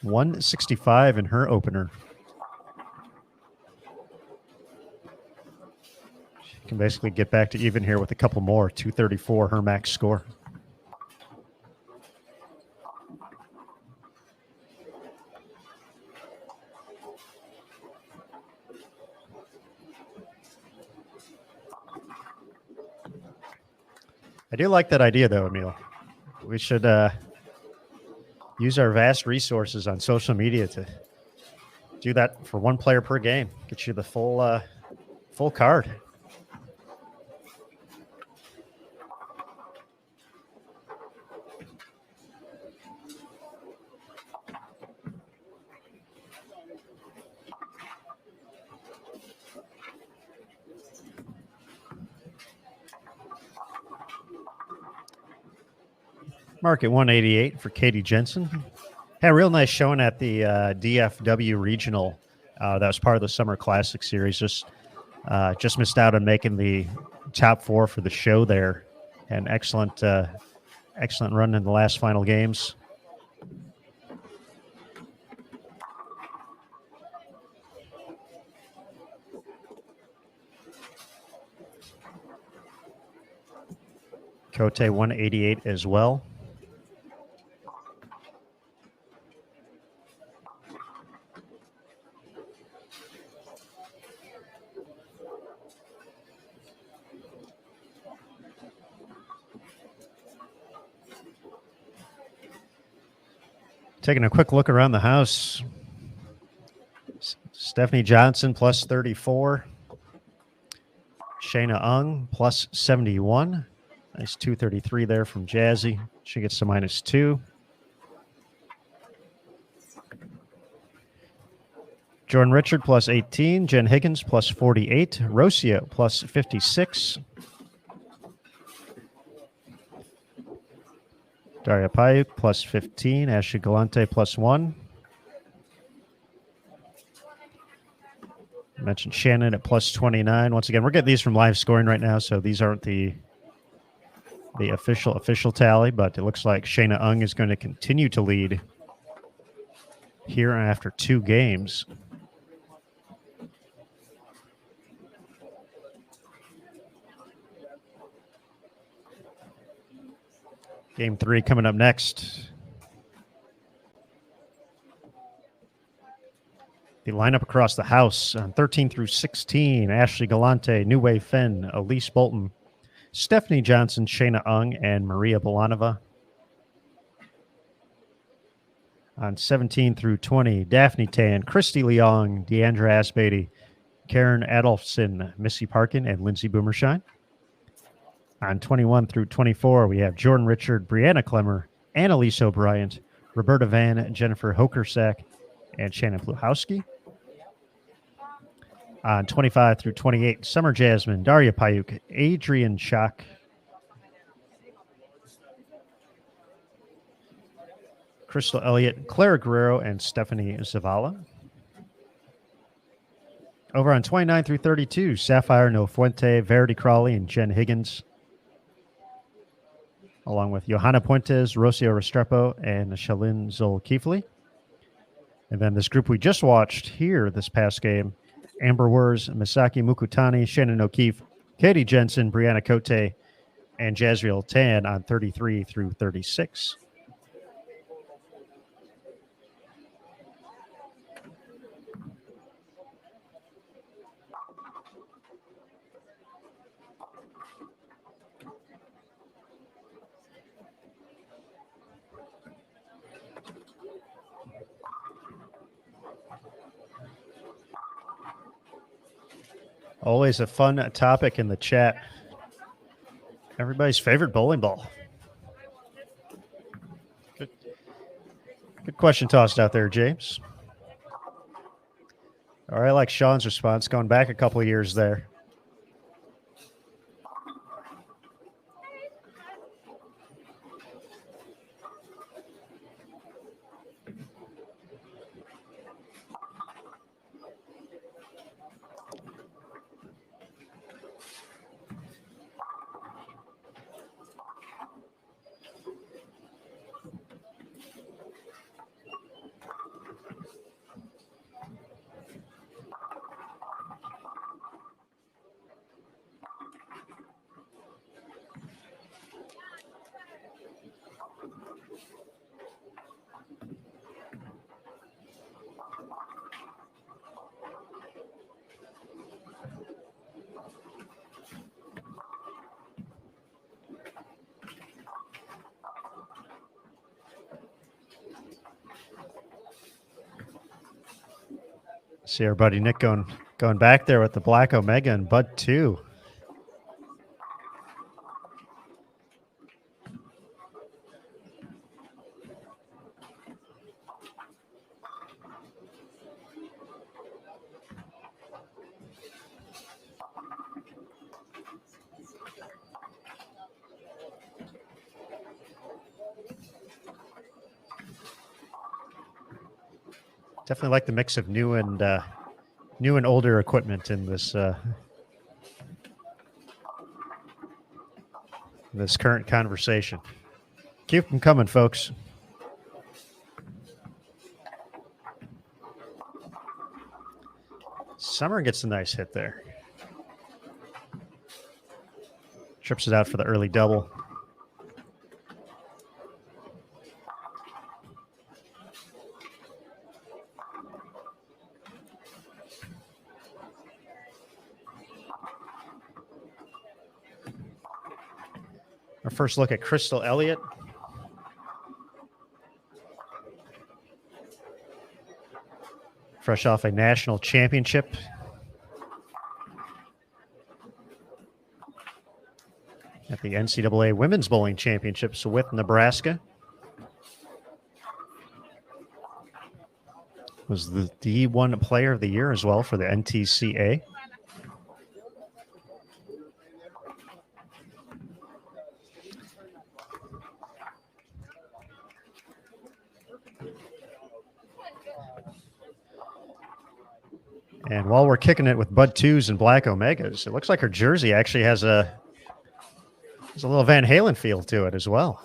$165 in her opener. She can basically get back to even here with a couple more. 234 her max score. I do like that idea, though, Emil. We should use our vast resources on social media to do that for one player per game. Get you the full card. Market 188 for Katie Jensen. Had a real nice showing at the DFW Regional. That was part of the Summer Classic Series. Just missed out on making the top 4 for the show there. An excellent run in the last final games. Cote 188 as well. Taking a quick look around the house. Stephanie Johnson plus 34. Shayna Ung plus 71. Nice 233 there from Jazzy. She gets to -2. Jordan Richard plus 18. Jen Higgins plus 48. Rocio plus 56. Daria Payuk plus 15. Ashley Galante plus 1. I mentioned Shannon at plus 29. Once again, we're getting these from live scoring right now, so these aren't the official tally, but it looks like Shayna Ung is going to continue to lead here after 2 games. Game 3 coming up next. The lineup across the house on 13 through 16. Ashley Galante, New Wave Finn, Elise Bolton, Stephanie Johnson, Shayna Ung, and Maria Bolanova. On 17 through 20, Daphne Tan, Christy Leong, Deandra Asbeatty, Karen Adolfson, Missy Parkin, and Lindsay Boomershine. On 21 through 24, we have Jordan Richard, Brianna Clemmer, Annalise O'Brien, Roberta Van, Jennifer Hokersack, and Shannon Pluhowski. On 25 through 28, Summer Jasmine, Daria Payuk, Adrian Schock, Crystal Elliott, Clara Guerrero, and Stephanie Zavala. Over on 29 through 32, Sapphire No Fuente, Verity Crawley, and Jen Higgins, along with Johanna Puentes, Rocio Restrepo, and Shalyn Zol-Keefley. And then this group we just watched here this past game, Amber Wurz, Misaki Mukutani, Shannon O'Keefe, Katie Jensen, Brianna Cote, and Jazriel Tan on 33 through 36. Always a fun topic in the chat. Everybody's favorite bowling ball. Good question tossed out there, James. All right, I like Sean's response, going back a couple of years there. See our buddy Nick going back there with the Black Omega and Bud 2. Definitely like the mix of new and older equipment in this this current conversation. Keep them coming, folks. Summer gets a nice hit there. Trips it out for the early double. Our first look at Crystal Elliott. Fresh off a national championship. At the NCAA Women's Bowling Championships with Nebraska. Was the D1 Player of the Year as well for the NTCA. And while we're kicking it with Bud 2s and Black Omegas, it looks like her jersey actually has a little Van Halen feel to it as well.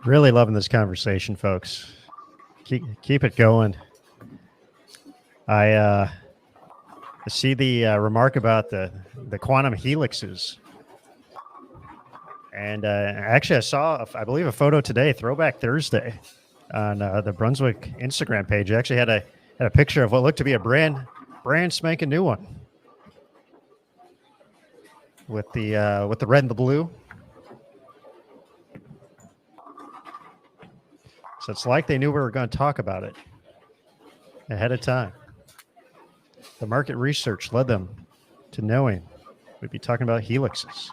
Really loving this conversation, folks. Keep it going. I see the remark about the quantum helixes. And actually, I saw, I believe, a photo today, Throwback Thursday, on the Brunswick Instagram page. It actually had a picture of what looked to be a brand spanking new one with the red and the blue. So it's like they knew we were going to talk about it ahead of time. The market research led them to knowing we'd be talking about helixes.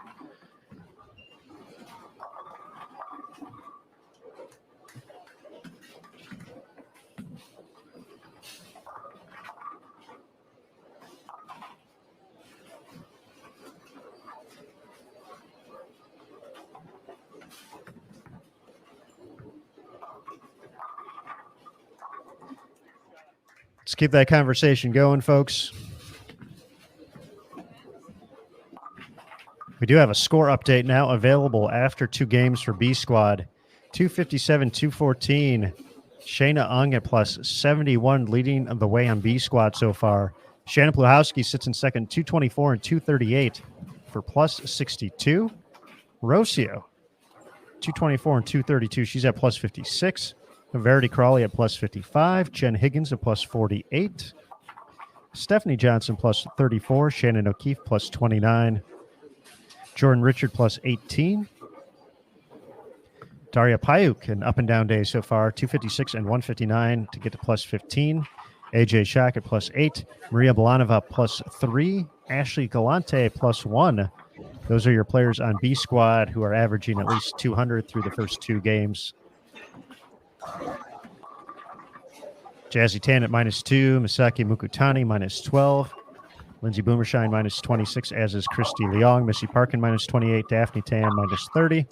Let's keep that conversation going, folks. We do have a score update now available after 2 games for B Squad. 257, 214. Shayna Ung at plus 71, leading the way on B Squad so far. Shannon Pluhowski sits in second, 224 and 238 for plus 62. Rocio, 224 and 232. She's at plus 56. Verity Crawley at plus 55. Jen Higgins at plus 48. Stephanie Johnson plus 34. Shannon O'Keefe plus 29. Jordan Richard plus 18. Daria Payuk, an up and down day so far, 256 and 159 to get to plus 15. AJ Shack at plus 8. Maria Belanova plus 3. Ashley Galante plus 1. Those are your players on B Squad who are averaging at least 200 through the first 2 games. Jazzy Tan at minus 2. Misaki Mukutani minus 12. Lindsay Boomershine minus 26, as is Christy Leong. Missy Parkin minus 28. Daphne Tan minus 30.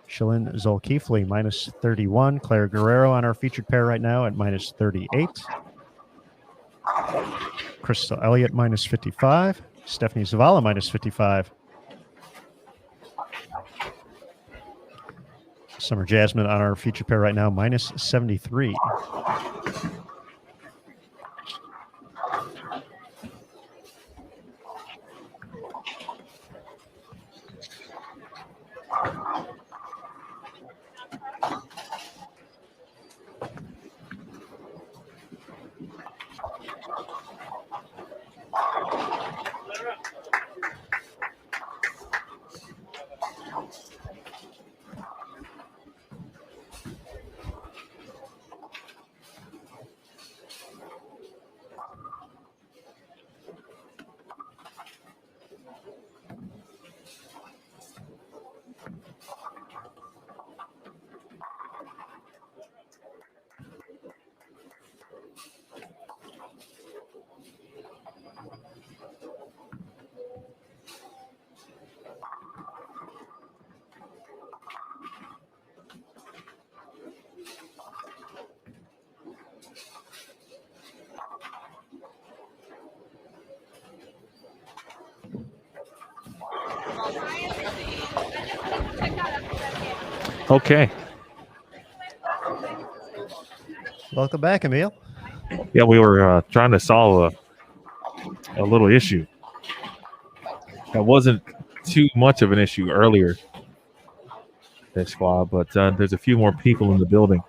Shalyn Zolkeefly minus 31. Claire Guerrero on our featured pair right now at minus 38. Crystal Elliott minus 55. Stephanie Zavala minus 55. Summer Jasmine on our featured pair right now minus 73. Okay. Welcome back, Emil. Yeah, we were trying to solve a little issue. That wasn't too much of an issue earlier this squad, but there's a few more people in the building.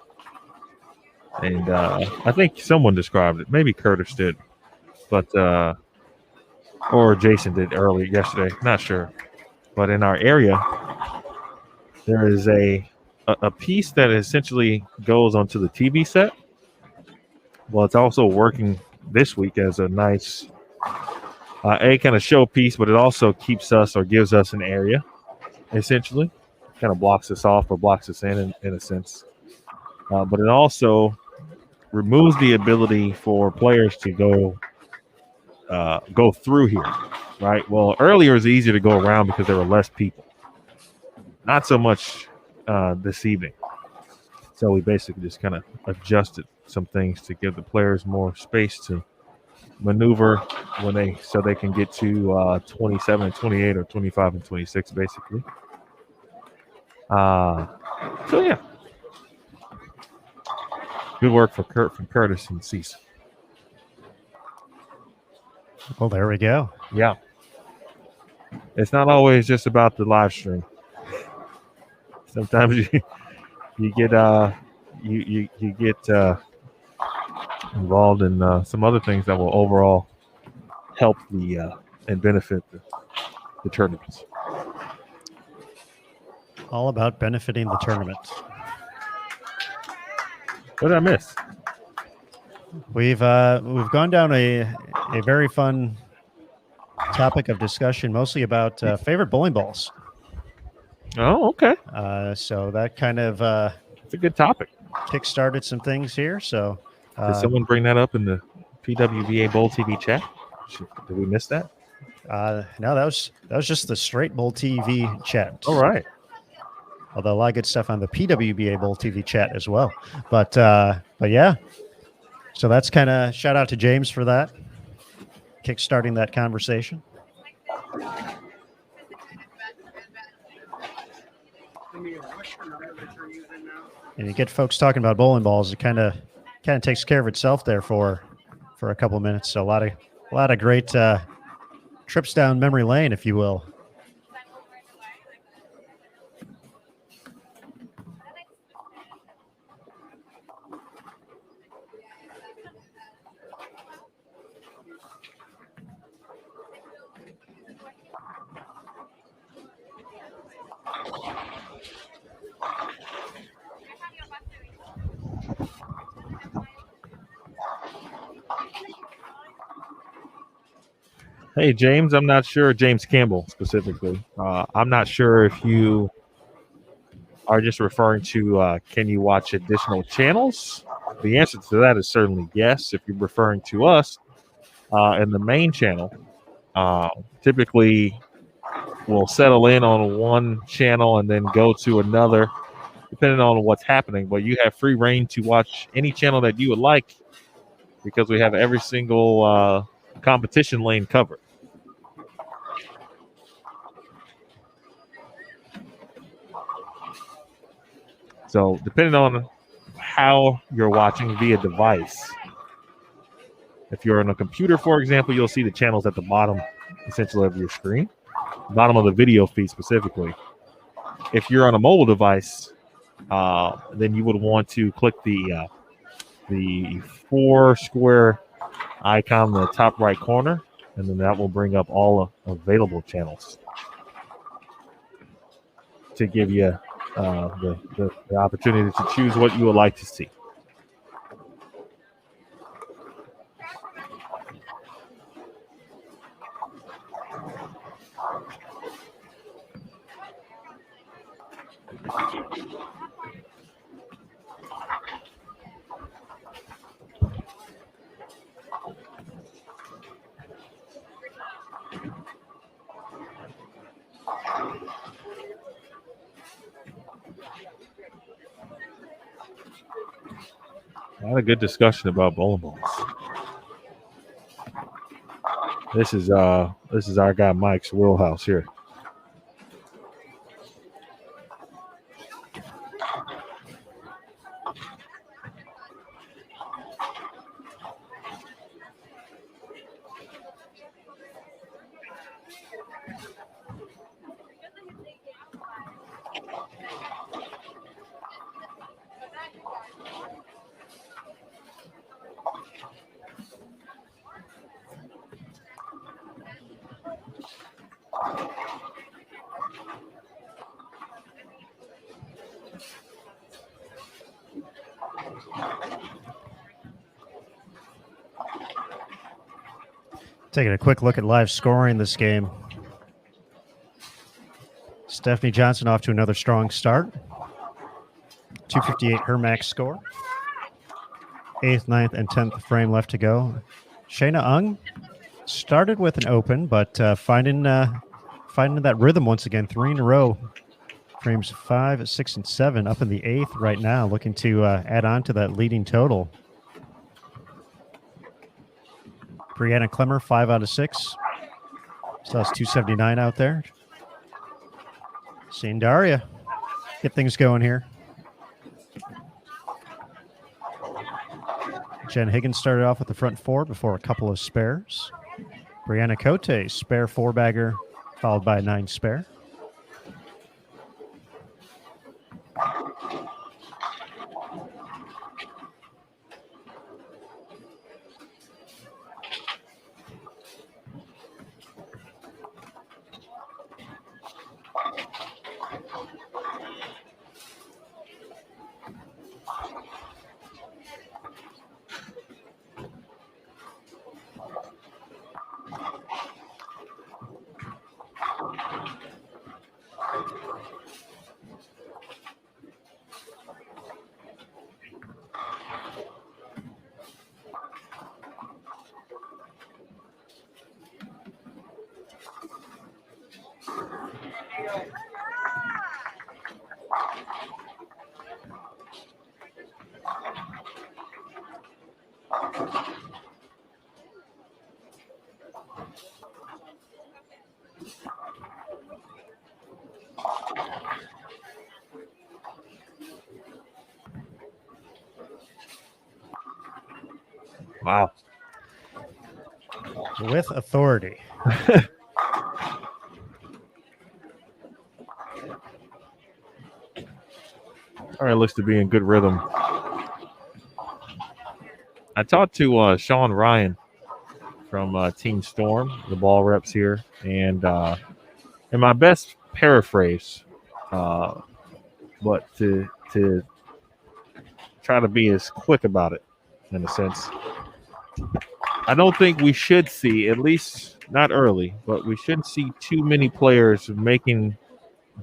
And I think someone described it. Maybe Curtis did. But or Jason did early yesterday. Not sure. But in our area, there is a piece that essentially goes onto the TV set. Well, it's also working this week as a nice kind of showpiece, but it also keeps us or gives us an area, essentially. Kind of blocks us off or blocks us in a sense. But it also removes the ability for players to go through here, right? Well, earlier it was easier to go around because there were less people. Not so much this evening. So we basically just kind of adjusted some things to give the players more space to maneuver so they can get to 27 and 28 or 25 and 26 basically. So yeah. Good work from Curtis and Cease. Well, there we go. Yeah. It's not always just about the live stream. Sometimes you get you get involved in some other things that will overall help and benefit the tournaments. All about benefiting the tournament. What did I miss? We've gone down a very fun topic of discussion, mostly about favorite bowling balls. Oh, okay. So that kind of It's a good topic. kick-started some things here. So Did someone bring that up in the PWBA Bowl TV chat? Did we miss that? no, that was just the straight Bowl TV chat. All right. Although a lot of good stuff on the PWBA Bowl TV chat as well. But yeah. So that's kind of shout out to James for that, kick-starting that conversation. And you get folks talking about bowling balls, it kind of takes care of itself there for a couple of minutes. So a lot of great trips down memory lane, if you will. Hey, James, I'm not sure, James Campbell specifically. I'm not sure if you are just referring to can you watch additional channels? The answer to that is certainly yes. If you're referring to us in the main channel, typically we'll settle in on one channel and then go to another, depending on what's happening. But you have free reign to watch any channel that you would like because we have every single competition lane covered. So depending on how you're watching via device, if you're on a computer, for example, you'll see the channels at the bottom, essentially, of your screen, bottom of the video feed specifically. If you're on a mobile device, then you would want to click the 4 square icon in the top right corner, and then that will bring up all available channels to give you the opportunity to choose what you would like to see. I had a good discussion about bowling balls. This is our guy Mike's wheelhouse here. Taking a quick look at live scoring this game. Stephanie Johnson off to another strong start. 258 her max score. 8th, 9th, and 10th frame left to go. Shayna Ung started with an open, but finding that rhythm once again. 3 in a row. Frames 5, 6, and 7 up in the 8th right now, looking to add on to that leading total. Brianna Clemmer, 5 out of 6. Still has 279 out there. Seeing Daria get things going here. Jen Higgins started off with the front 4 before a couple of spares. Brianna Cote, spare 4-bagger, followed by a 9 spare. Wow. With authority. All right, looks to be in good rhythm. I talked to Sean Ryan from Team Storm, the ball reps here, and in my best paraphrase, but to try to be as quick about it, in a sense, I don't think we should see, at least not early, but we shouldn't see too many players making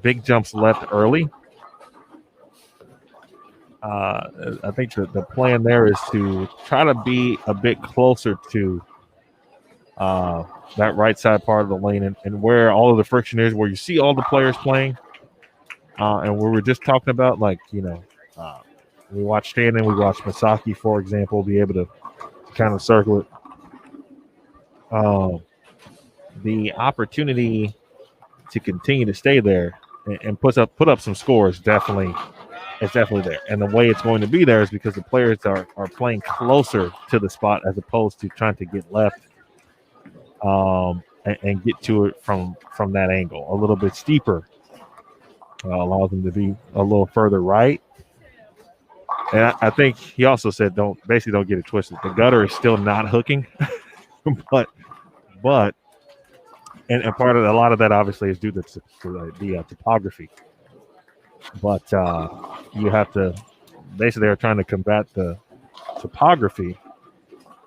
big jumps left early. I think the plan there is to try to be a bit closer to that right side part of the lane and where all of the friction is, where you see all the players playing. And we were just talking about, like, we watched Shannon, we watched Masaki, for example, be able to kind of circle it. The opportunity to continue to stay there and put up some scores definitely there. And the way it's going to be there is because the players are playing closer to the spot as opposed to trying to get left and get to it from that angle. A little bit steeper allows them to be a little further right. And I think he also said don't get it twisted. The gutter is still not hooking, but and part of a lot of that obviously is due to the topography. But you have to basically they're trying to combat the topography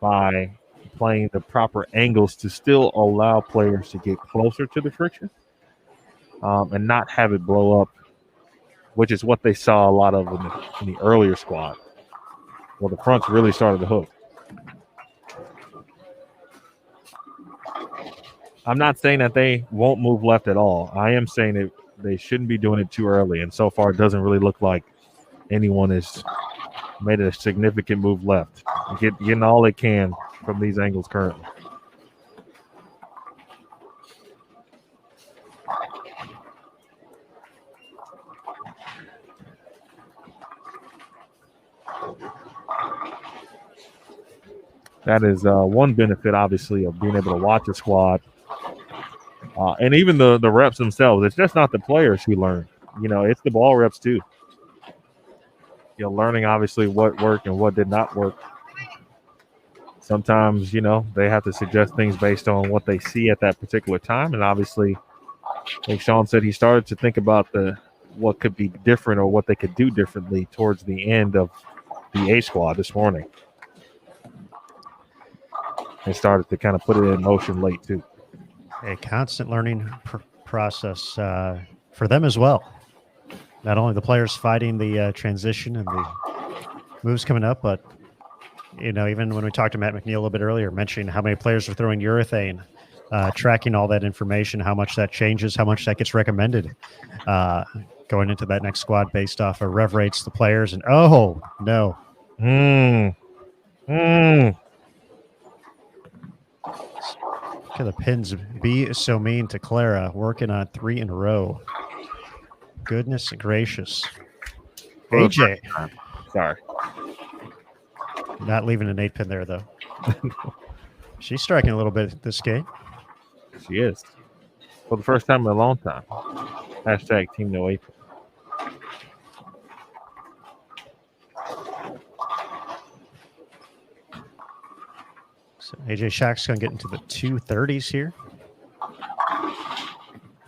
by playing the proper angles to still allow players to get closer to the friction and not have it blow up, which is what they saw a lot of in the earlier squad. Well, the fronts really started to hook. I'm not saying that they won't move left at all. I am saying that they shouldn't be doing it too early, and so far it doesn't really look like anyone has made a significant move left. Getting all they can from these angles currently. That is one benefit, obviously, of being able to watch a squad. And even the reps themselves. It's just not the players who learn. It's the ball reps too. Learning obviously what worked and what did not work. Sometimes, they have to suggest things based on what they see at that particular time. And obviously, like Sean said, he started to think about what could be different or what they could do differently towards the end of the A squad this morning. And started to kind of put it in motion late too. A constant learning process for them as well. Not only the players fighting the transition and the moves coming up, but even when we talked to Matt McNeil a little bit earlier, mentioning how many players are throwing urethane, tracking all that information, how much that changes, how much that gets recommended going into that next squad based off of rev rates, the players, and oh no. Look at the pins be so mean to Clara, working on 3 in a row. Goodness gracious. AJ. Sorry. Not leaving an 8-pin there, though. She's striking a little bit this game. She is. For the first time in a long time. Hashtag Team No April. So AJ Shack's going to get into the 230s here.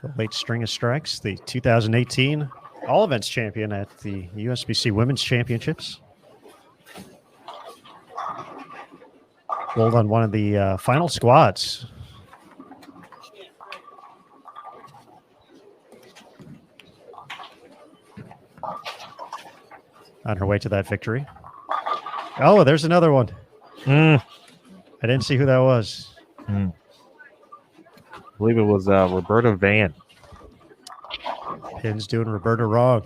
The late string of strikes, the 2018 all events champion at the USBC Women's Championships. Rolled on one of the final squads. On her way to that victory. Oh, there's another one. I didn't see who that was. I believe it was Roberta Van. Pin's doing Roberta wrong.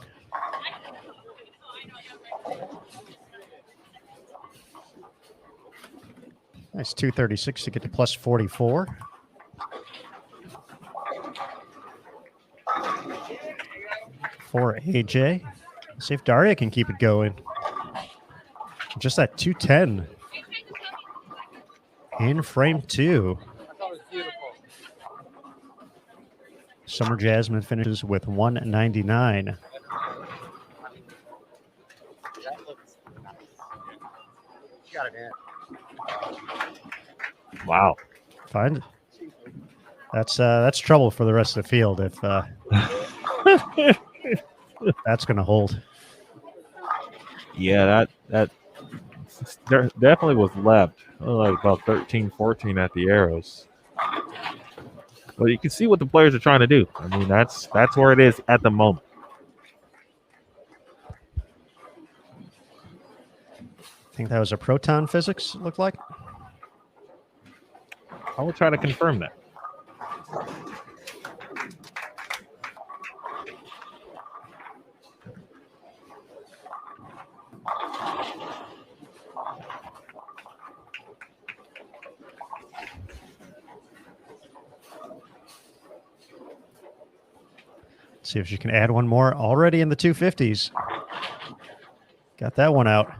Nice 236 to get to plus 44. For AJ. See if Daria can keep it going. Just that 210 in frame 2. Summer Jasmine finishes with 199. Wow. Fine. That's trouble for the rest of the field if that's going to hold. Yeah, that there definitely was left. Like about 13, 14 at the arrows. But you can see what the players are trying to do. I mean, that's where it is at the moment. I think that was a proton physics, it looked like. I will try to confirm that. See if she can add one more. Already in the 250s. Got that one out.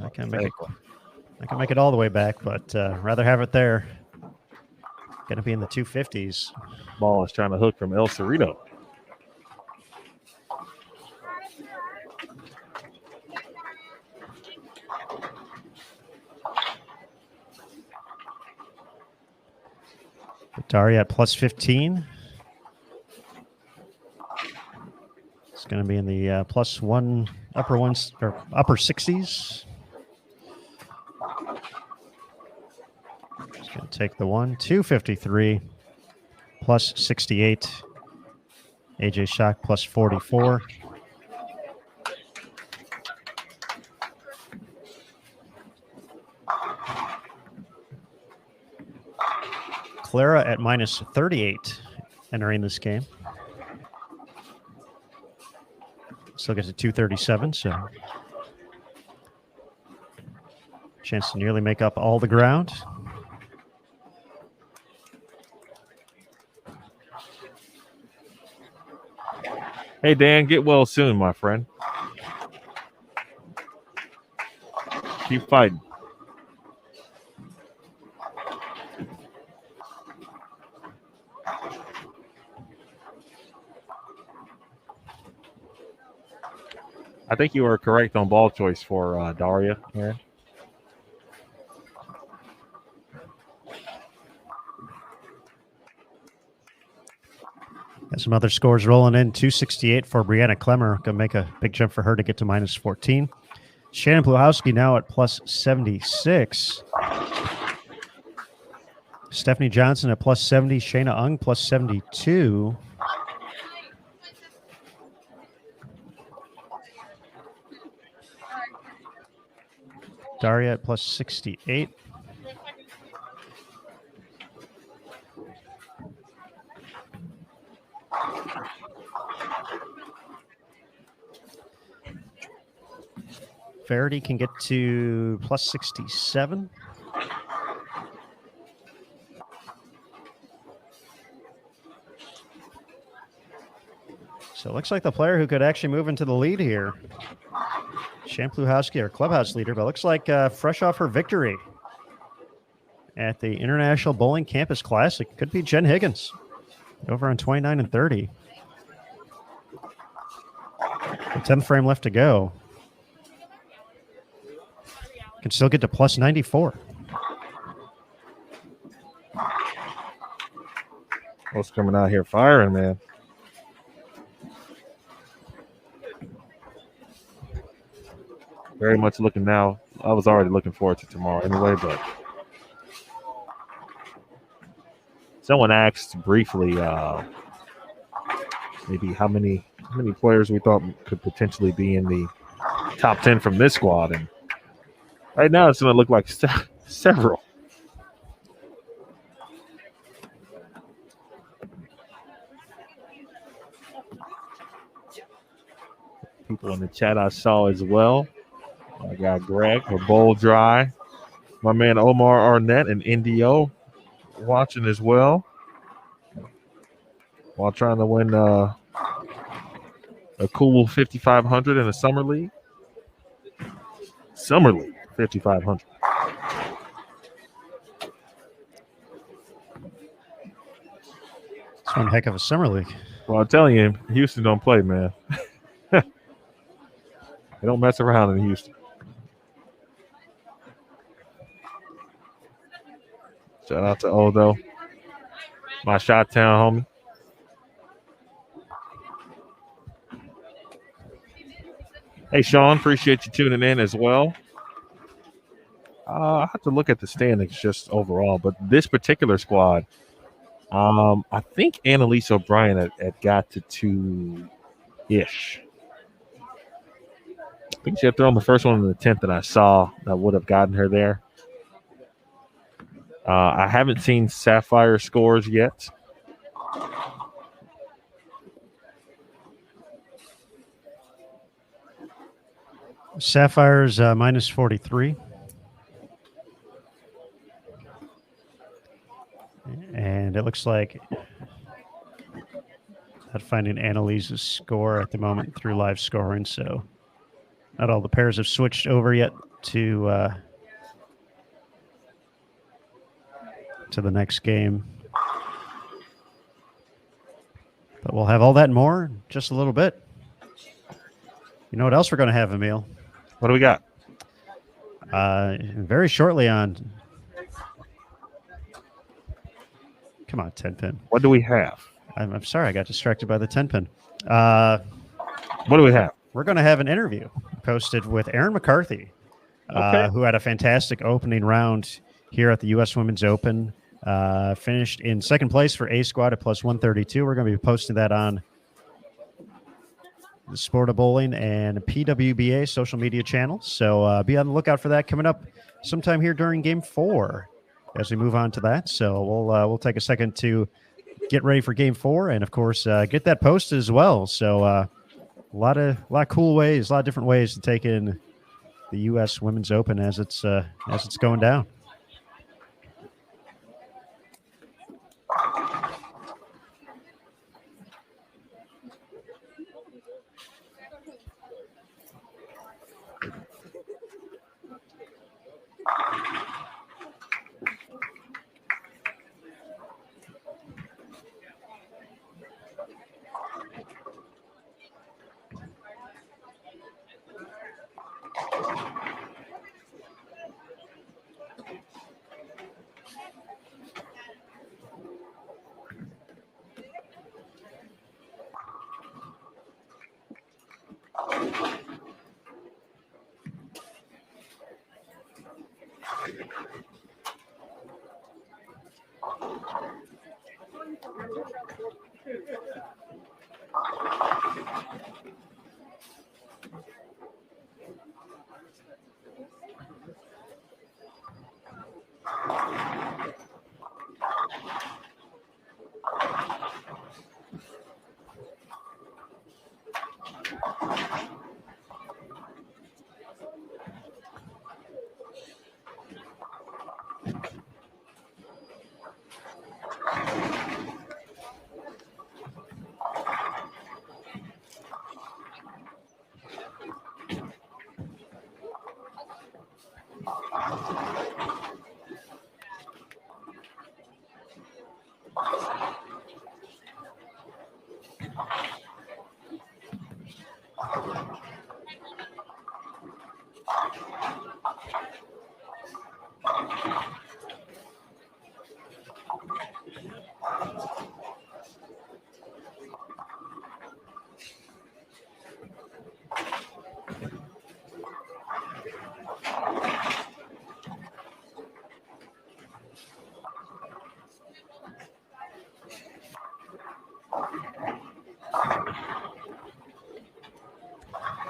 I can make it all the way back, but rather have it there. Going to be in the 250s. Ball is trying to hook from El Cerrito. Daria at plus 15. It's going to be in the plus one, upper 60s. Just going to take the 253 plus 68. AJ Shock plus 44. Clara at minus 38 entering this game. Still gets to 237, so chance to nearly make up all the ground. Hey, Dan, get well soon, my friend. Keep fighting. I think you were correct on ball choice for Daria. Yeah. Got some other scores rolling in. 268 for Brianna Klemmer. Going to make a big jump for her to get to minus 14. Shannon Pluhowski now at plus 76. Stephanie Johnson at plus 70. Shayna Ung plus 72. Daria at plus 68. Verity can get to plus 67. So it looks like the player who could actually move into the lead here. Shan Pluhowski, our clubhouse leader, but looks like fresh off her victory. at the International Bowling Campus Classic. Could be Jen Higgins over on 29 and 30. The 10th frame left to go. Can still get to plus 94. What's coming out here firing, man? Very much looking now. I was already looking forward to tomorrow anyway, but someone asked briefly maybe how many players we thought could potentially be in the top 10 from this squad, and right now it's going to look like several. People in the chat I saw as well. I got Greg for Bowl Dry. My man Omar Arnett and NDO watching as well while trying to win a cool 5,500 in a summer league. Summer league, 5,500. It's one heck of a summer league. Well, I'm telling you, Houston don't play, man. They don't mess around in Houston. Shout out to Odo, my Shot Town homie. Hey, Sean, appreciate you tuning in as well. I have to look at the standings just overall, but this particular squad, I think Annalise O'Brien had got to 2-ish. I think she had thrown the first one in the 10th that I saw that would have gotten her there. I haven't seen Sapphire scores yet. Sapphire's minus 43. And it looks like not finding Annalise's score at the moment through live scoring, so not all the pairs have switched over yet to the next game. But we'll have all that and more in just a little bit. You know what else we're going to have, Emil? What do we got? Very shortly on... Come on, 10-pin. What do we have? I'm sorry, I got distracted by the 10-pin. What do we have? We're going to have an interview posted with Aaron McCarthy, who had a fantastic opening round here at the U.S. Women's Open. Finished in second place for A Squad at plus 132. We're going to be posting that on the Sport of Bowling and PWBA social media channels. So be on the lookout for that coming up sometime here during Game 4 as we move on to that. So we'll take a second to get ready for Game 4 and, of course, get that posted as well. So a lot of cool ways, a lot of different ways to take in the U.S. Women's Open as it's going down.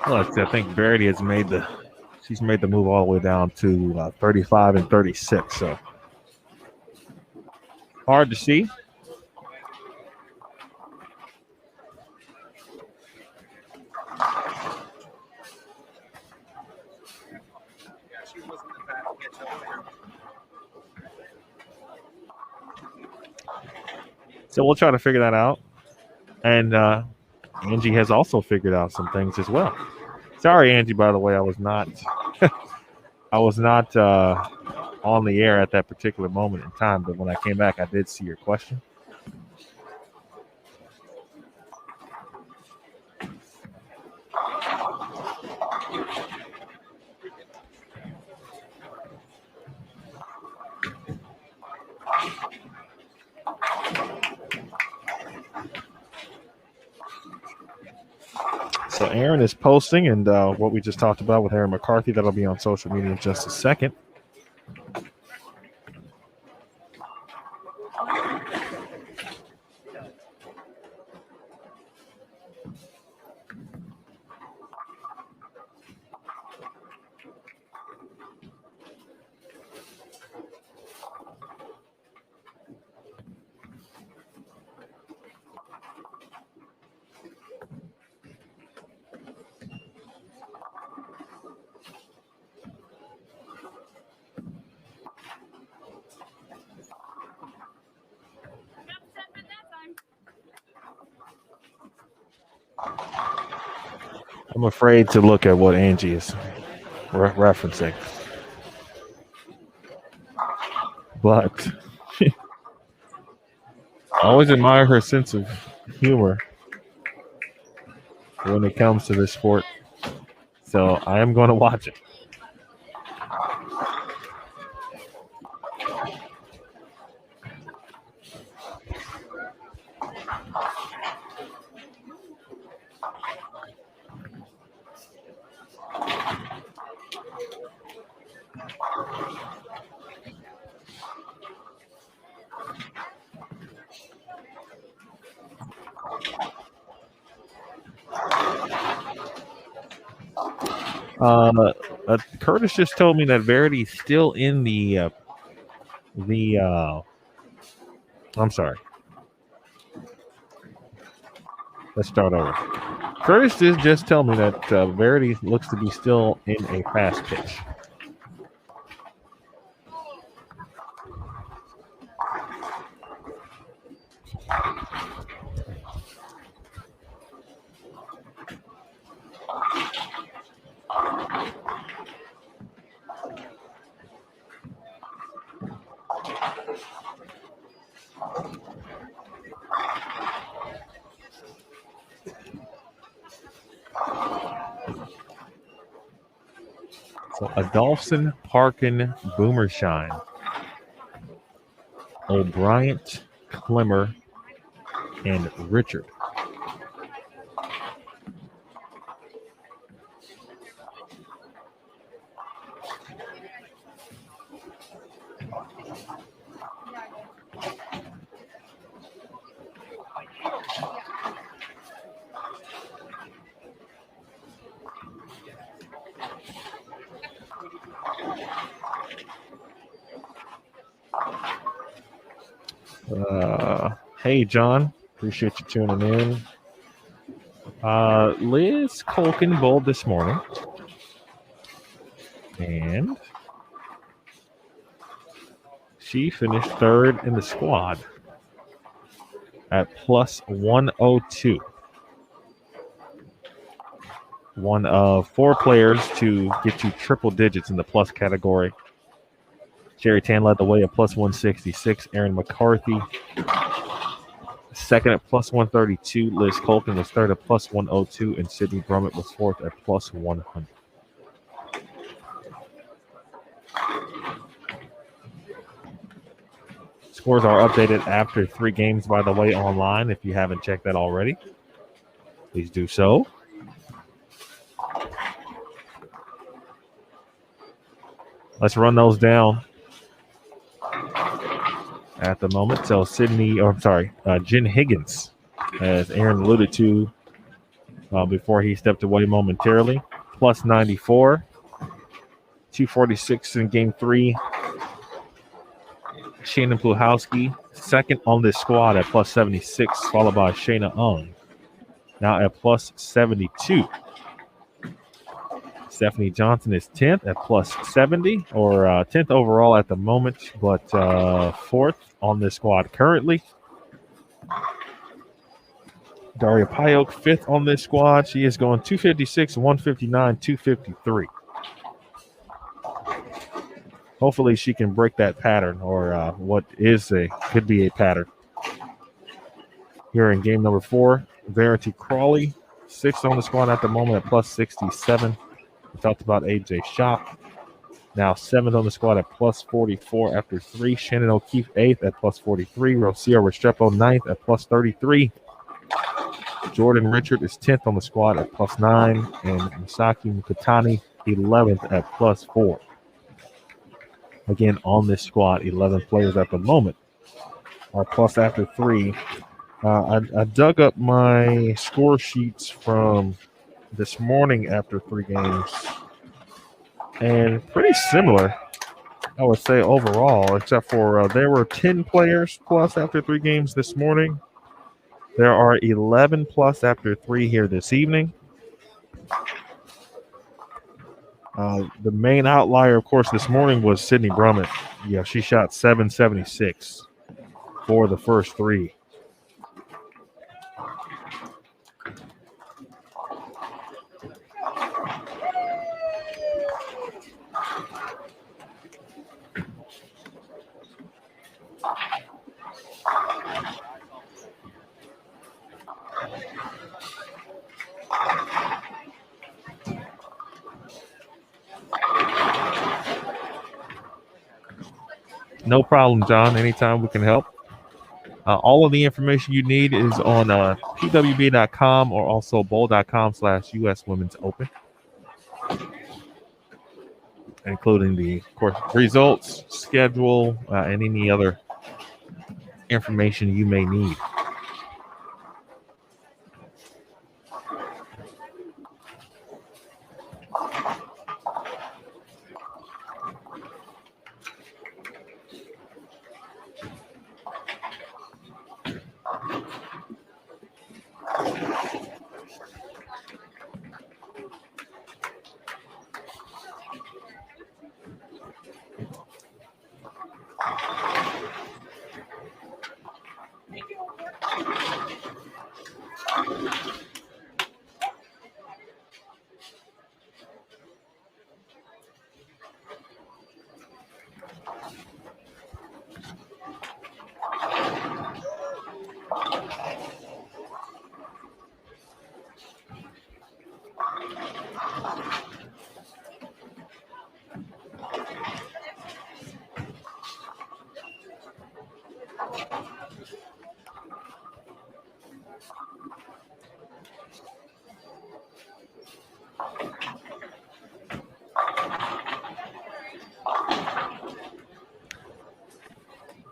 Look, I think Verity has made the move all the way down to 35 and 36. So hard to see. So we'll try to figure that out. And Angie has also figured out some things as well. Sorry, Angie, by the way, I was not on the air at that particular moment in time, but when I came back, I did see your question. So Aaron is posting, and what we just talked about with Aaron McCarthy, that'll be on social media in just a second. I'm afraid to look at what Angie is referencing. But I always admire her sense of humor when it comes to this sport. So I am going to watch it. Curtis just told me that Verity's still in the I'm sorry. Let's start over. Curtis did just tell me that Verity looks to be still in a fast pitch. So Adolphson, Parkin, Boomershine, O'Brien, Clemmer, and Richard. Hey, John. Appreciate you tuning in. Liz Colkin bowled this morning. And she finished third in the squad at plus 102. One of four players to get to triple digits in the plus category. Jerry Tan led the way at plus 166. Aaron McCarthy second at plus 132. Liz Colton was third at plus 102. And Sydney Brummett was fourth at plus 100. Scores are updated after 3 games, by the way, online. If you haven't checked that already, please do so. Let's run those down at the moment. So Jen Higgins, as Aaron alluded to before he stepped away momentarily, plus 94, 246 in game 3. Shannon Pluhowski, second on this squad at plus 76, followed by Shayna Ung, now at plus 72. Stephanie Johnson is 10th at plus 70, or 10th overall at the moment, but 4th on this squad currently. Daria Payok, 5th on this squad. She is going 256, 159, 253. Hopefully she can break that pattern, or could be a pattern. Here in game number 4, Verity Crawley, 6th on the squad at the moment at plus 67. We talked about AJ Shop, now 7th on the squad at plus 44 after 3. Shannon O'Keefe, 8th at plus 43. Rocio Restrepo, 9th at plus 33. Jordan Richard is 10th on the squad at plus 9. And Misaki Mukatani, 11th at plus 4. Again, on this squad, 11 players at the moment are plus after 3. I dug up my score sheets from this morning after 3 games, and pretty similar, I would say, overall, except for there were 10 players plus after 3 games this morning. There are 11 plus after 3 here this evening. The main outlier, of course, this morning was Sydney Brummett. Yeah, she shot 776 for the first 3. No problem, John. Anytime we can help. All of the information you need is on PWBA.com or also bowl.com/US Women's Open, including the, of course, results, schedule, and any other information you may need.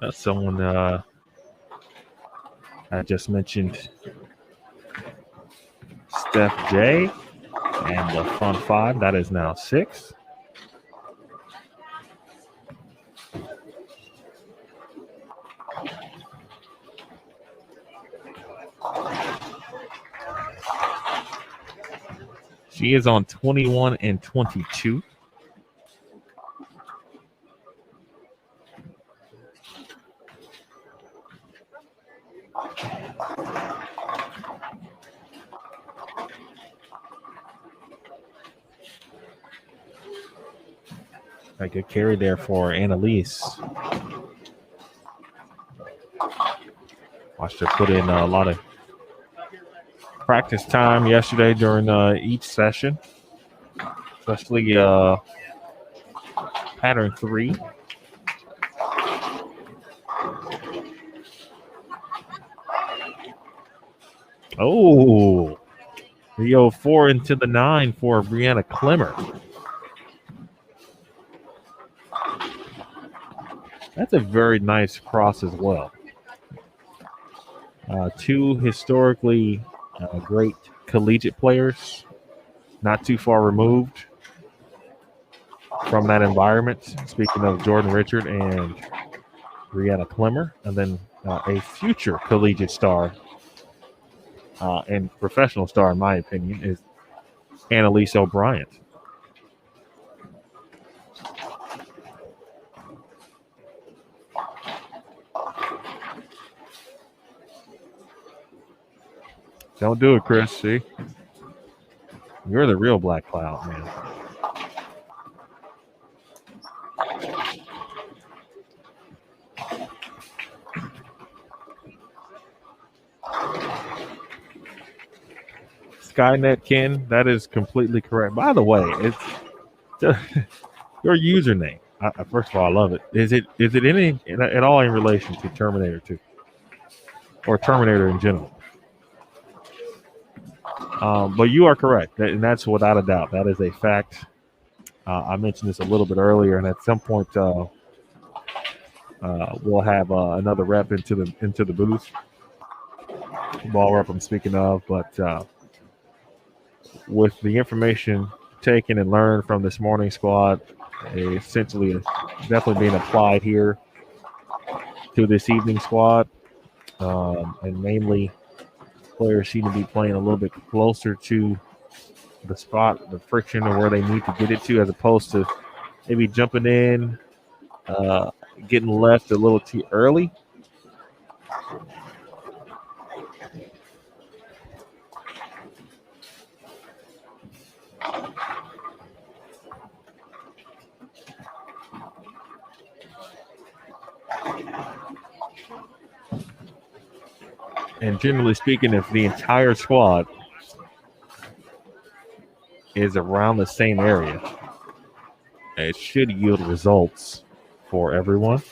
That's someone I just mentioned, Steph J, and the front 5. That is now 6. She is on 21 and 22. A good carry there for Annalise. Watched her put in a lot of practice time yesterday during each session, especially pattern 3. Oh, the 04 into the 9 for Brianna Clemmer. That's a very nice cross as well. Two historically great collegiate players, not too far removed from that environment. Speaking of Jordan Richard and Brianna Clemmer, and then a future collegiate star and professional star, in my opinion, is Annalise O'Brien. Don't do it, Chris. See? You're the real Black Cloud, man. Skynet Ken, that is completely correct. By the way, it's your username. First of all, I love it. Is it any at all in relation to Terminator 2 or Terminator in general? But you are correct, and that's without a doubt. That is a fact. I mentioned this a little bit earlier, and at some point we'll have another rep into the booth. Ball rep I'm speaking of, but with the information taken and learned from this morning squad, essentially definitely being applied here to this evening squad, and mainly players seem to be playing a little bit closer to the spot, the friction, or where they need to get it to, as opposed to maybe jumping in, getting left a little too early. And generally speaking, if the entire squad is around the same area, it should yield results for everyone.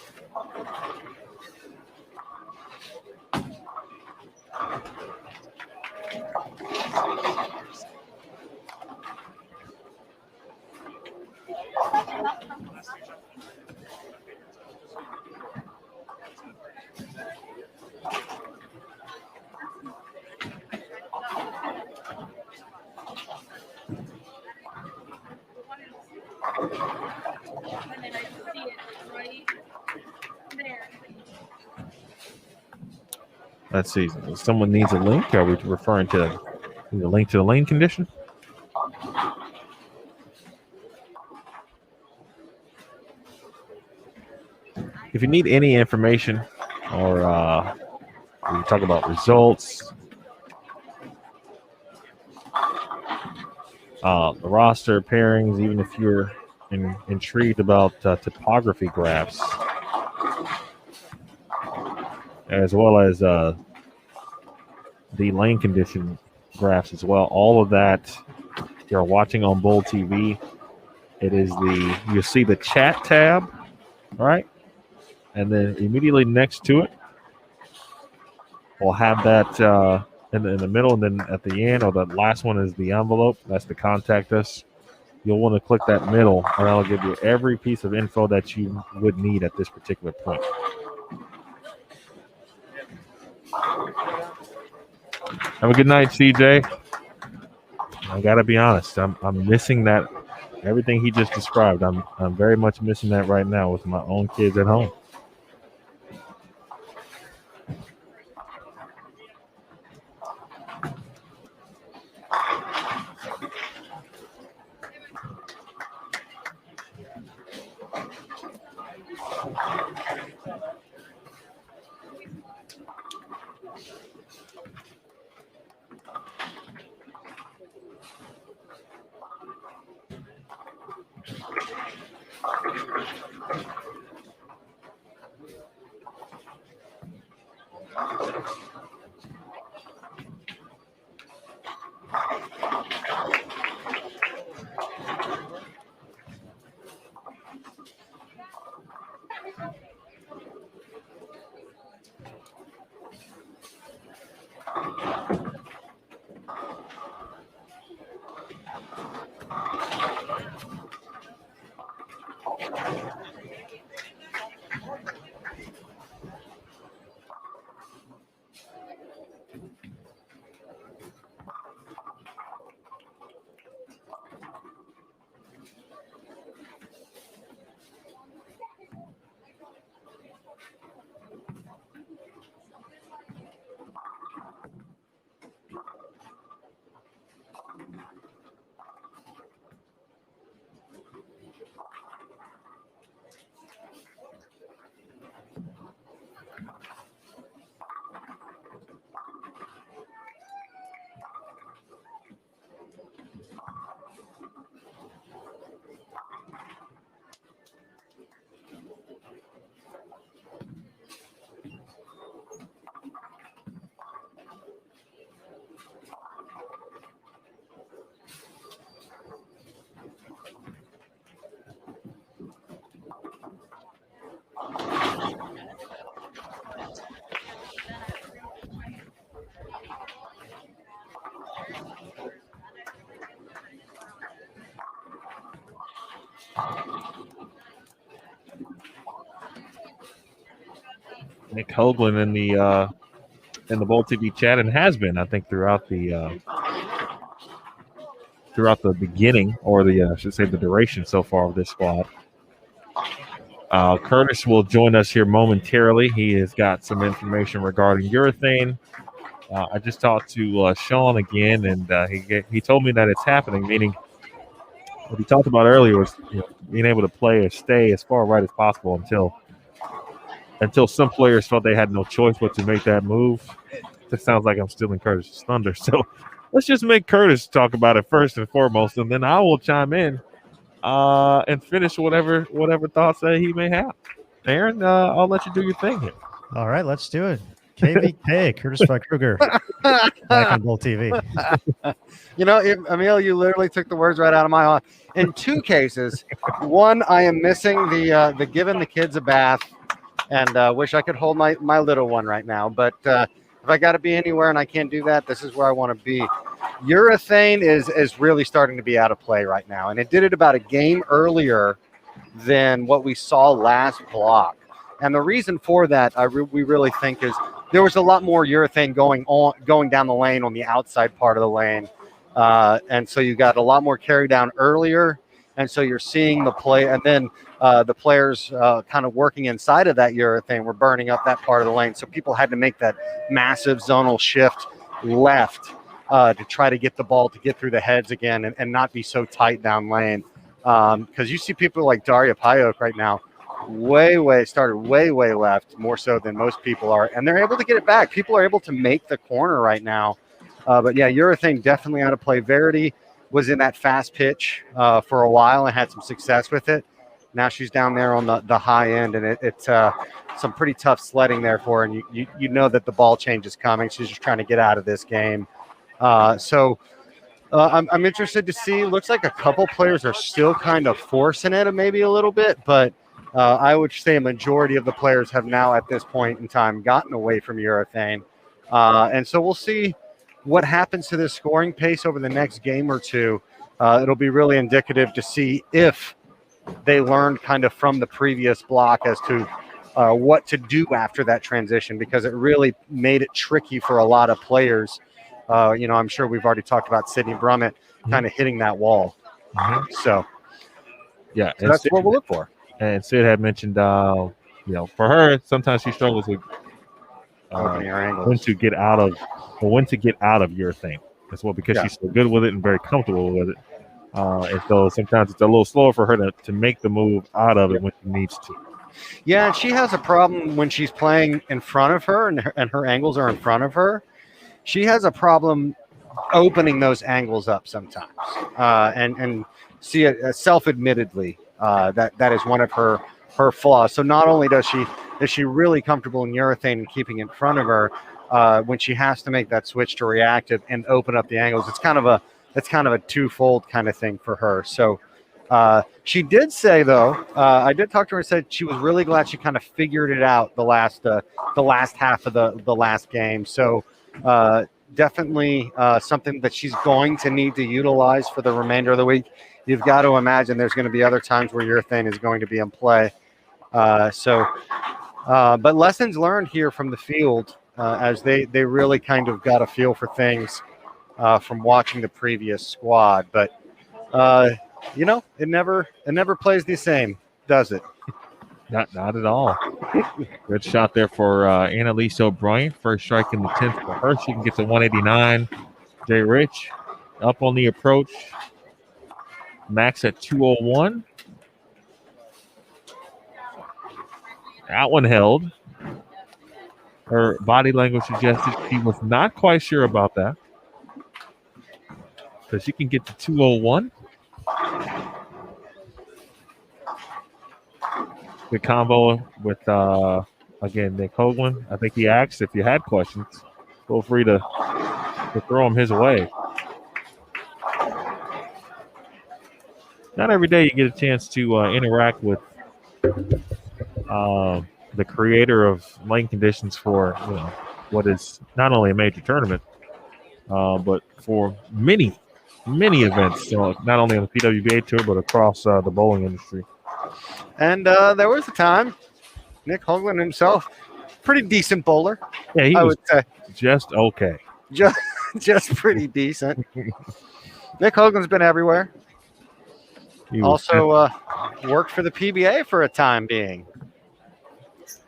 Let's see. Someone needs a link. Are we referring to the link to the lane condition? If you need any information, or we talk about results, the roster pairings, even if you're intrigued about topography graphs, as well as the lane condition graphs as well. All of that you're watching on Bowl TV. It is you'll see the chat tab, right? And then immediately next to it, we'll have that in the middle, and then at the end, or the last one is the envelope. That's to contact us. You'll want to click that middle, and that'll give you every piece of info that you would need at this particular point. Have a good night, CJ. I gotta be honest. I'm missing that. Everything he just described. I'm very much missing that right now with my own kids at home. Nick Hoagland in the Bowl TV chat, and has been, I think, throughout the beginning, or I should say the duration so far of this squad. Curtis will join us here momentarily. He has got some information regarding urethane. I just talked to Sean again, and he told me that it's happening, meaning what he talked about earlier was being able to play or stay as far right as possible until some players felt they had no choice but to make that move. That sounds like I'm stealing Curtis's thunder. So let's just make Curtis talk about it first and foremost, and then I will chime in and finish whatever thoughts that he may have. Aaron, I'll let you do your thing here. All right, let's do it. KVK, Curtis Kruger, back on Bowl TV. Emil, you literally took the words right out of my mouth. In two cases, one, I am missing the giving the kids a bath, and wish I could hold my little one right now. But if I got to be anywhere and I can't do that, this is where I want to be. Urethane is really starting to be out of play right now, and it did it about a game earlier than what we saw last block. And the reason for that, we really think, is there was a lot more urethane going down the lane on the outside part of the lane, and so you got a lot more carry down earlier, and so you're seeing the play, and then the players kind of working inside of that urethane were burning up that part of the lane, so people had to make that massive zonal shift left to try to get the ball to get through the heads again and not be so tight down lane, because you see people like Daria Payok right now started way left, more so than most people are, and they're able to get it back. People are able to make the corner right now, but yeah, urethane definitely out of play. Verity was in that fast pitch for a while and had some success with it. Now she's down there on the high end, and it's some pretty tough sledding there for her, and you know that the ball change is coming. She's just trying to get out of this game. So I'm interested to see. Looks like a couple players are still kind of forcing it maybe a little bit, but I would say a majority of the players have now at this point in time gotten away from urethane. And so we'll see what happens to this scoring pace over the next game or two. It'll be really indicative to see if they learned kind of from the previous block as to what to do after that transition, because it really made it tricky for a lot of players. I'm sure we've already talked about Sydney Brummett kind of hitting that wall. Mm-hmm. So that's what we'll look for. And Sid had mentioned, for her, sometimes she struggles with when to get out of urethane as well, because she's so good with it and very comfortable with it. And so sometimes it's a little slower for her to make the move out of it when she needs to. Yeah, and she has a problem when she's playing in front of her and her angles are in front of her. She has a problem opening those angles up sometimes, and see it self-admittedly. That is one of her flaws. So not only is she really comfortable in urethane and keeping in front of her, when she has to make that switch to reactive and open up the angles, it's kind of a twofold kind of thing for her. So she did say, though, I did talk to her and said she was really glad she kind of figured it out the last half of the last game. So definitely something that she's going to need to utilize for the remainder of the week. you've got to imagine there's going to be other times where urethane is going to be in play. But lessons learned here from the field as they really kind of got a feel for things from watching the previous squad. But it never plays the same, does it? Not at all. Good shot there for Annalise O'Brien. First strike in the 10th for her. She can get to 189. Jay Rich up on the approach. Max at 201. That one held. Her body language suggested she was not quite sure about that. So she can get to 201. Good combo with, again, Nick Hoagland. I think he asked if you had questions. Feel free to throw them his way. Not every day you get a chance to interact with the creator of lane conditions for what is not only a major tournament, but for many events. Not only on the PWBA tour, but across the bowling industry. And there was a time, Nick Hoagland himself, pretty decent bowler. Yeah, he was would say just okay. Just pretty decent. Nick Hoagland's been everywhere. He was Also worked for the PBA for a time being.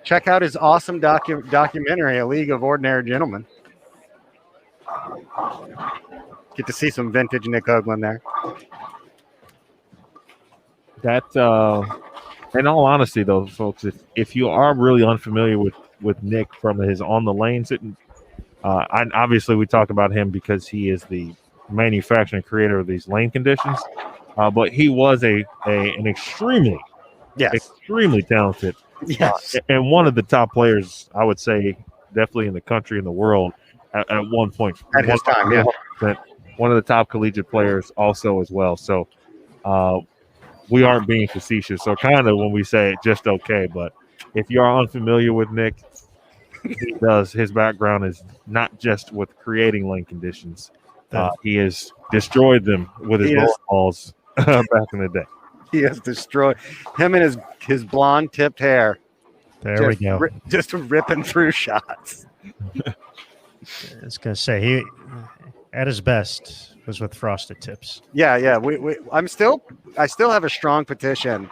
Check out his awesome documentary, A League of Ordinary Gentlemen. Get to see some vintage Nick Hoagland there. That, in all honesty, though, folks, if you are really unfamiliar with Nick from his on the lanes, obviously we talk about him because he is the manufacturer and creator of these lane conditions. But he was an extremely talented, and one of the top players, I would say, definitely in the country and the world at one point. At his time, yeah. One of the top collegiate players also as well. So we aren't being facetious. So kind of when we say it, just okay. But if you are unfamiliar with Nick, his background is not just with creating lane conditions. He has destroyed them with his bowling balls back in the day. He has destroyed him and his blonde tipped hair. There we go. Just ripping through shots. I was gonna say he, at his best, was with frosted tips. Yeah. I still have a strong petition,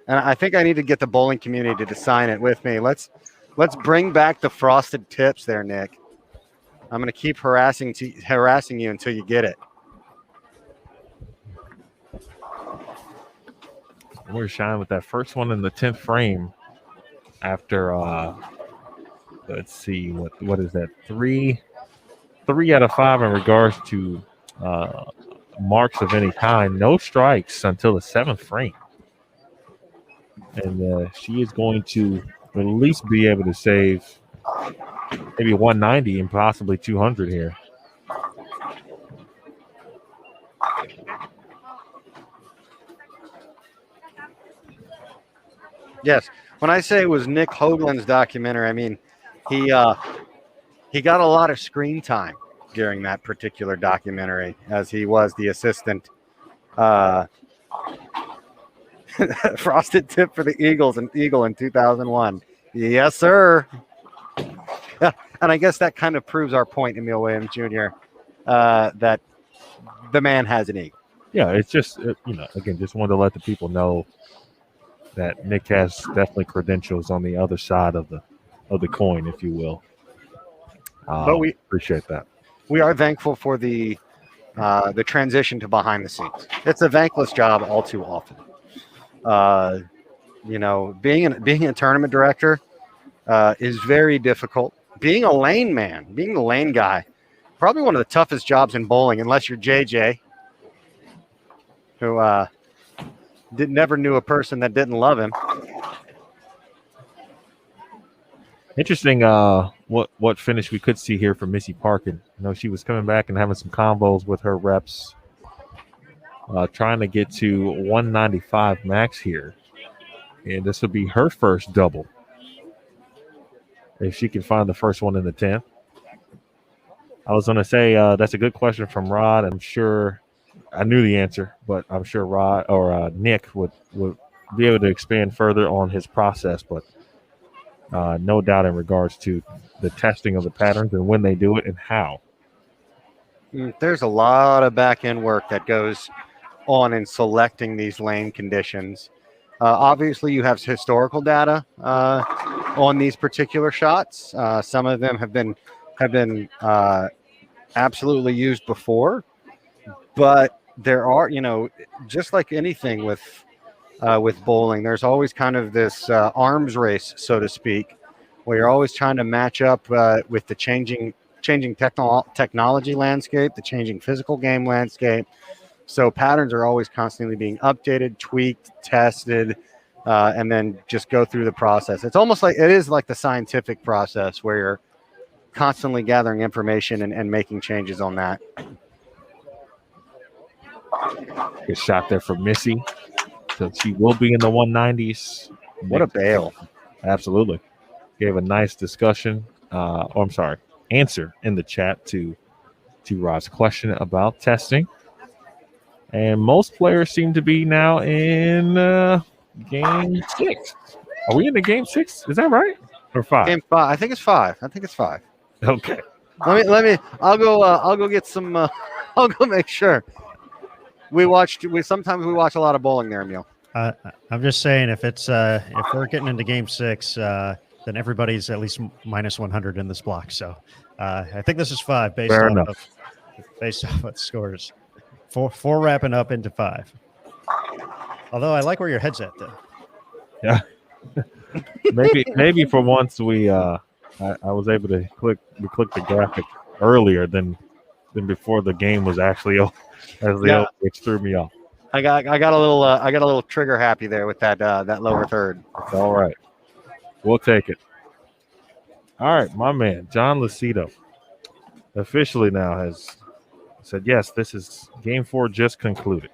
and I think I need to get the bowling community to sign it with me. Let's bring back the frosted tips, there, Nick. I'm gonna keep harassing you until you get it. We're shining with that first one in the 10th frame after let's see what is that, three out of 5 in regards to marks of any kind. No strikes until the 7th frame, and she is going to at least be able to save maybe 190 and possibly 200 here. Yes. When I say it was Nick Hoagland's documentary, I mean he got a lot of screen time during that particular documentary, as he was the assistant frosted tip for the Eagle in 2001. Yes, sir. Yeah, and I guess that kind of proves our point, Emil Williams Jr., that the man has an eagle. Yeah, it's just again, just wanted to let the people know that Nick has definitely credentials on the other side of the coin, if you will. But we appreciate that. We are thankful for the transition to behind the scenes. It's a thankless job all too often. Being a tournament director is very difficult. Being a lane man, being the lane guy, probably one of the toughest jobs in bowling, unless you're JJ, who never knew a person that didn't love him. Interesting what finish we could see here from Missy Parkin. She was coming back and having some combos with her reps, trying to get to 195 max here. And this will be her first double, if she can find the first one in the 10th. I was going to say that's a good question from Rod. I'm sure I knew the answer, but I'm sure Rod or Nick would be able to expand further on his process. But no doubt in regards to the testing of the patterns and when they do it and how. There's a lot of back end work that goes on in selecting these lane conditions. Obviously, you have historical data on these particular shots. Some of them have been absolutely used before, but there are, just like anything with bowling, there's always kind of this arms race, so to speak, where you're always trying to match up with the changing technology landscape, the changing physical game landscape. So patterns are always constantly being updated, tweaked, tested, and then just go through the process. It's almost like it is like the scientific process where you're constantly gathering information and making changes on that. Good shot there for Missy. So she will be in the 190s. What a bail. Absolutely. Gave a nice discussion. Answer in the chat to Rod's question about testing. And most players seem to be now in game 6. Are we in the game 6? Is that right? Or 5? Game 5. I think it's 5. Okay. Let me. I'll go get some. I'll go make sure. Sometimes we watch a lot of bowling there, Emil. I'm just saying if we're getting into game 6, then everybody's at least minus 100 in this block. So I think this is 5 based off what scores. Four wrapping up into 5. Although I like where your head's at, though. Yeah. maybe for once I was able to click the graphic earlier than before the game was actually over, which threw me off. I got a little trigger happy there with that lower third. It's all right. We'll take it. All right, my man John Lucido officially now has said yes. This is game 4 just concluded.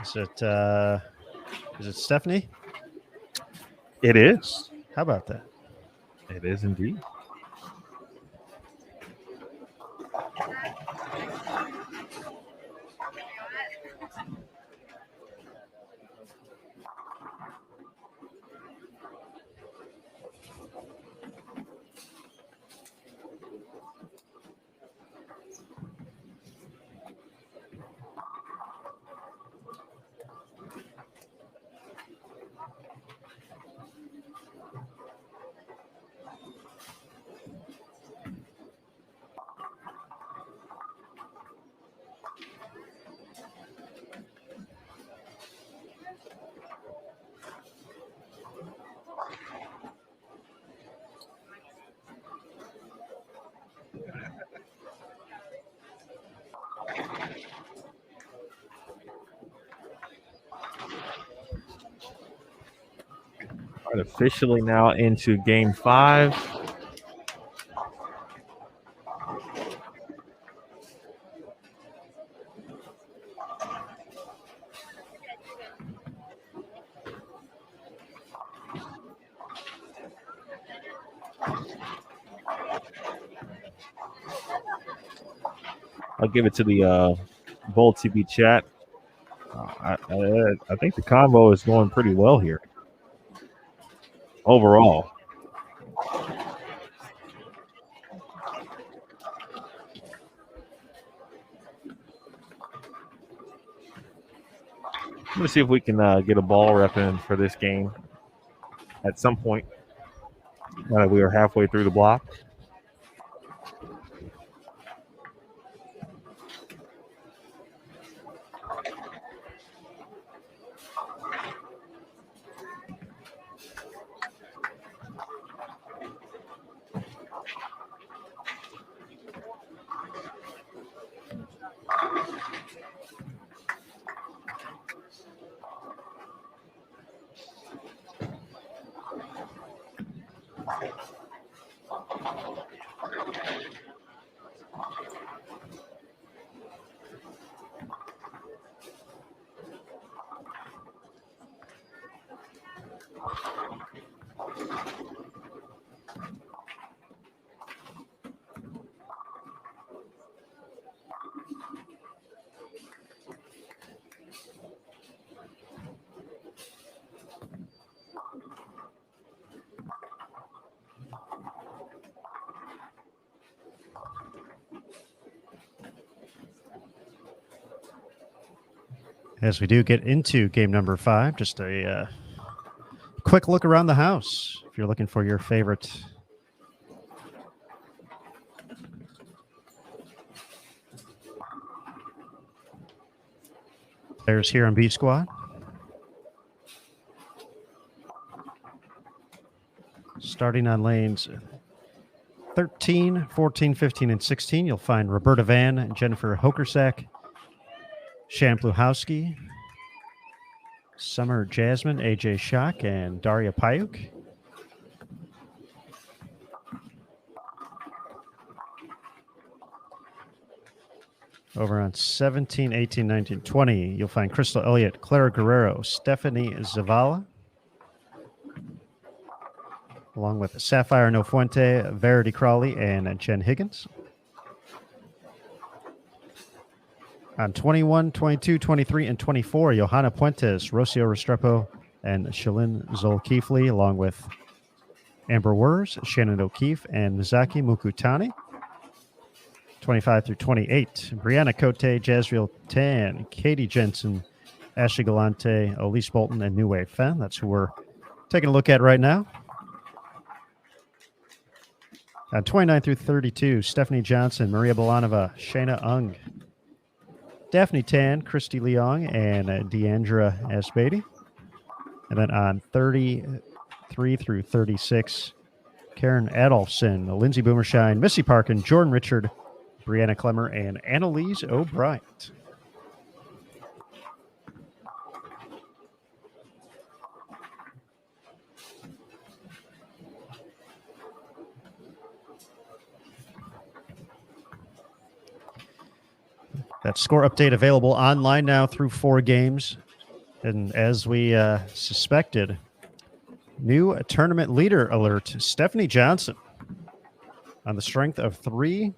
Is it Stephanie? It is. How about that? It is indeed. Officially now into game 5. I'll give it to the Bowl TV chat. I think the combo is going pretty well here. Overall. Let's see if we can get a ball rep in for this game at some point. Now that we are halfway through the block. As we do get into game number 5, just a quick look around the house. If you're looking for your favorite players here on B Squad. Starting on lanes 13, 14, 15, and 16, you'll find Roberta Van, Jennifer Hokersack, Shannon Pluhowski, Summer Jasmine, AJ Schock, and Daria Payuk. Over on 17, 18, 19, 20, you'll find Crystal Elliott, Clara Guerrero, Stephanie Zavala, along with Sapphire Nofuente, Verity Crawley, and Jen Higgins. On 21, 22, 23, and 24, Johanna Puentes, Rocio Restrepo, and Shalyn Zolkeefly, along with Amber Wurs, Shannon O'Keefe, and Mizaki Mukutani. 25 through 28, Brianna Cote, Jazriel Tan, Katie Jensen, Ashley Galante, Elise Bolton, and New Wave Fen. That's who we're taking a look at right now. On 29 through 32, Stephanie Johnson, Maria Bolanova, Shayna Ung, Daphne Tan, Christy Leong, and Deandra Asbady. And then on 33 through 36, Karen Adolfson, Lindsay Boomershine, Missy Parkin, Jordan Richard, Brianna Clemmer, and Annalise O'Brien. That score update available online now through 4 games. And as we suspected, new tournament leader alert, Stephanie Johnson, on the strength of 3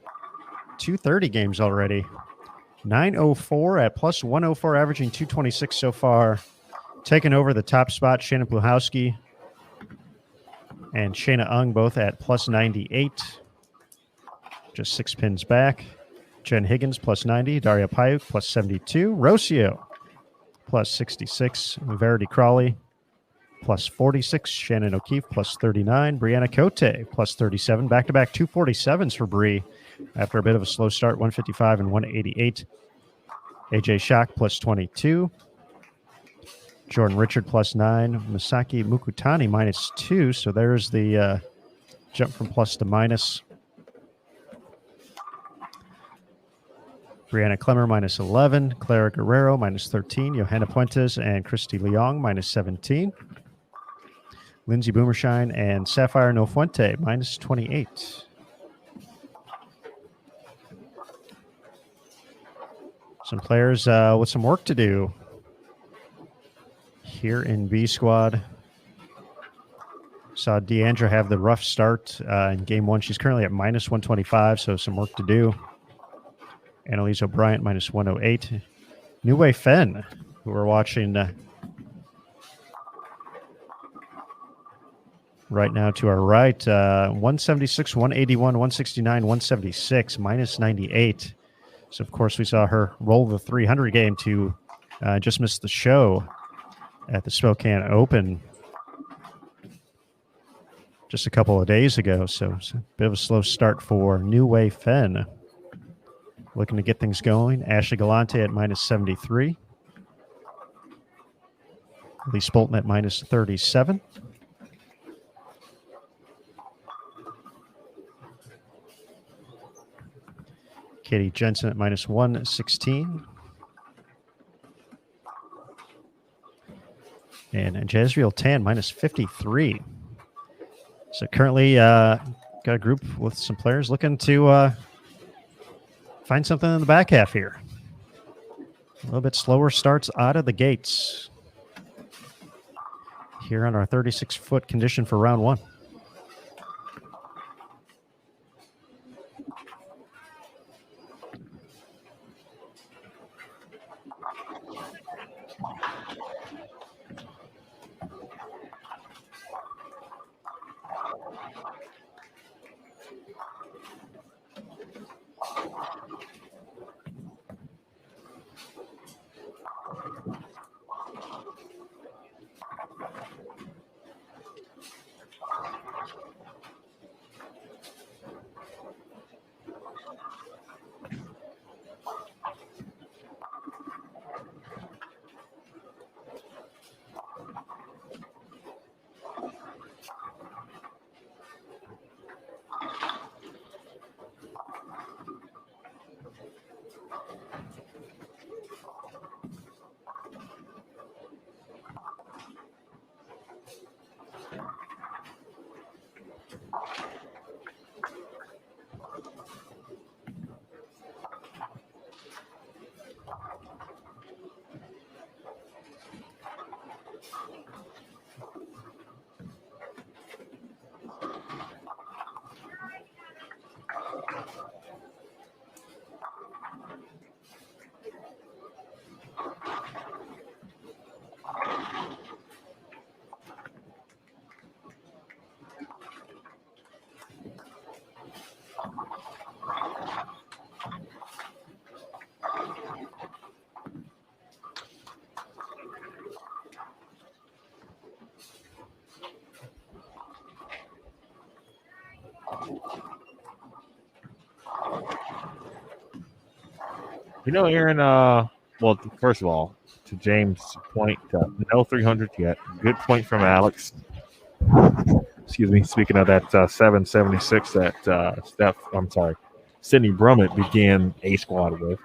230 games already. 904 at plus 104, averaging 226 so far. Taking over the top spot, Shannon Pluhowski and Shayna Ung both at plus 98. Just 6 pins back. Jen Higgins plus 90, Daria Payuk plus 72, Rocio plus 66, Verity Crawley plus 46, Shannon O'Keefe plus 39, Brianna Cote plus 37. Back-to-back 247s for Bree after a bit of a slow start, 155 and 188. AJ Schock plus 22, Jordan Richard plus 9, Misaki Mukutani minus 2. So there's the jump from plus to minus. Brianna Clemmer minus 11, Clara Guerrero minus 13, Johanna Puentes and Christy Leong minus 17, Lindsay Boomershine and Sapphire Nofuente minus 28. Some players with some work to do here in B Squad. Saw Deandra have the rough start in game 1. She's currently at minus 125, so some work to do. Annalise O'Brien minus 108. New Wave Fen, who we're watching right now to our right. 176, 181, 169, 176, minus 98. So, of course, we saw her roll the 300 game to just miss the show at the Spokane Open just a couple of days ago. So, it's a bit of a slow start for New Wave Fen. Looking to get things going. Ashley Galante at minus 73. Elise Bolton at minus 37. Katie Jensen at minus 116. And Jazriel Tan minus 53. So currently got a group with some players looking to find something in the back half here. A little bit slower starts out of the gates here on our 36-foot condition for round 1. You know, Aaron, well, first of all, to James' point, no 300 yet. Good point from Alex. Excuse me. Speaking of that 776 that Sydney Brummett began A squad with.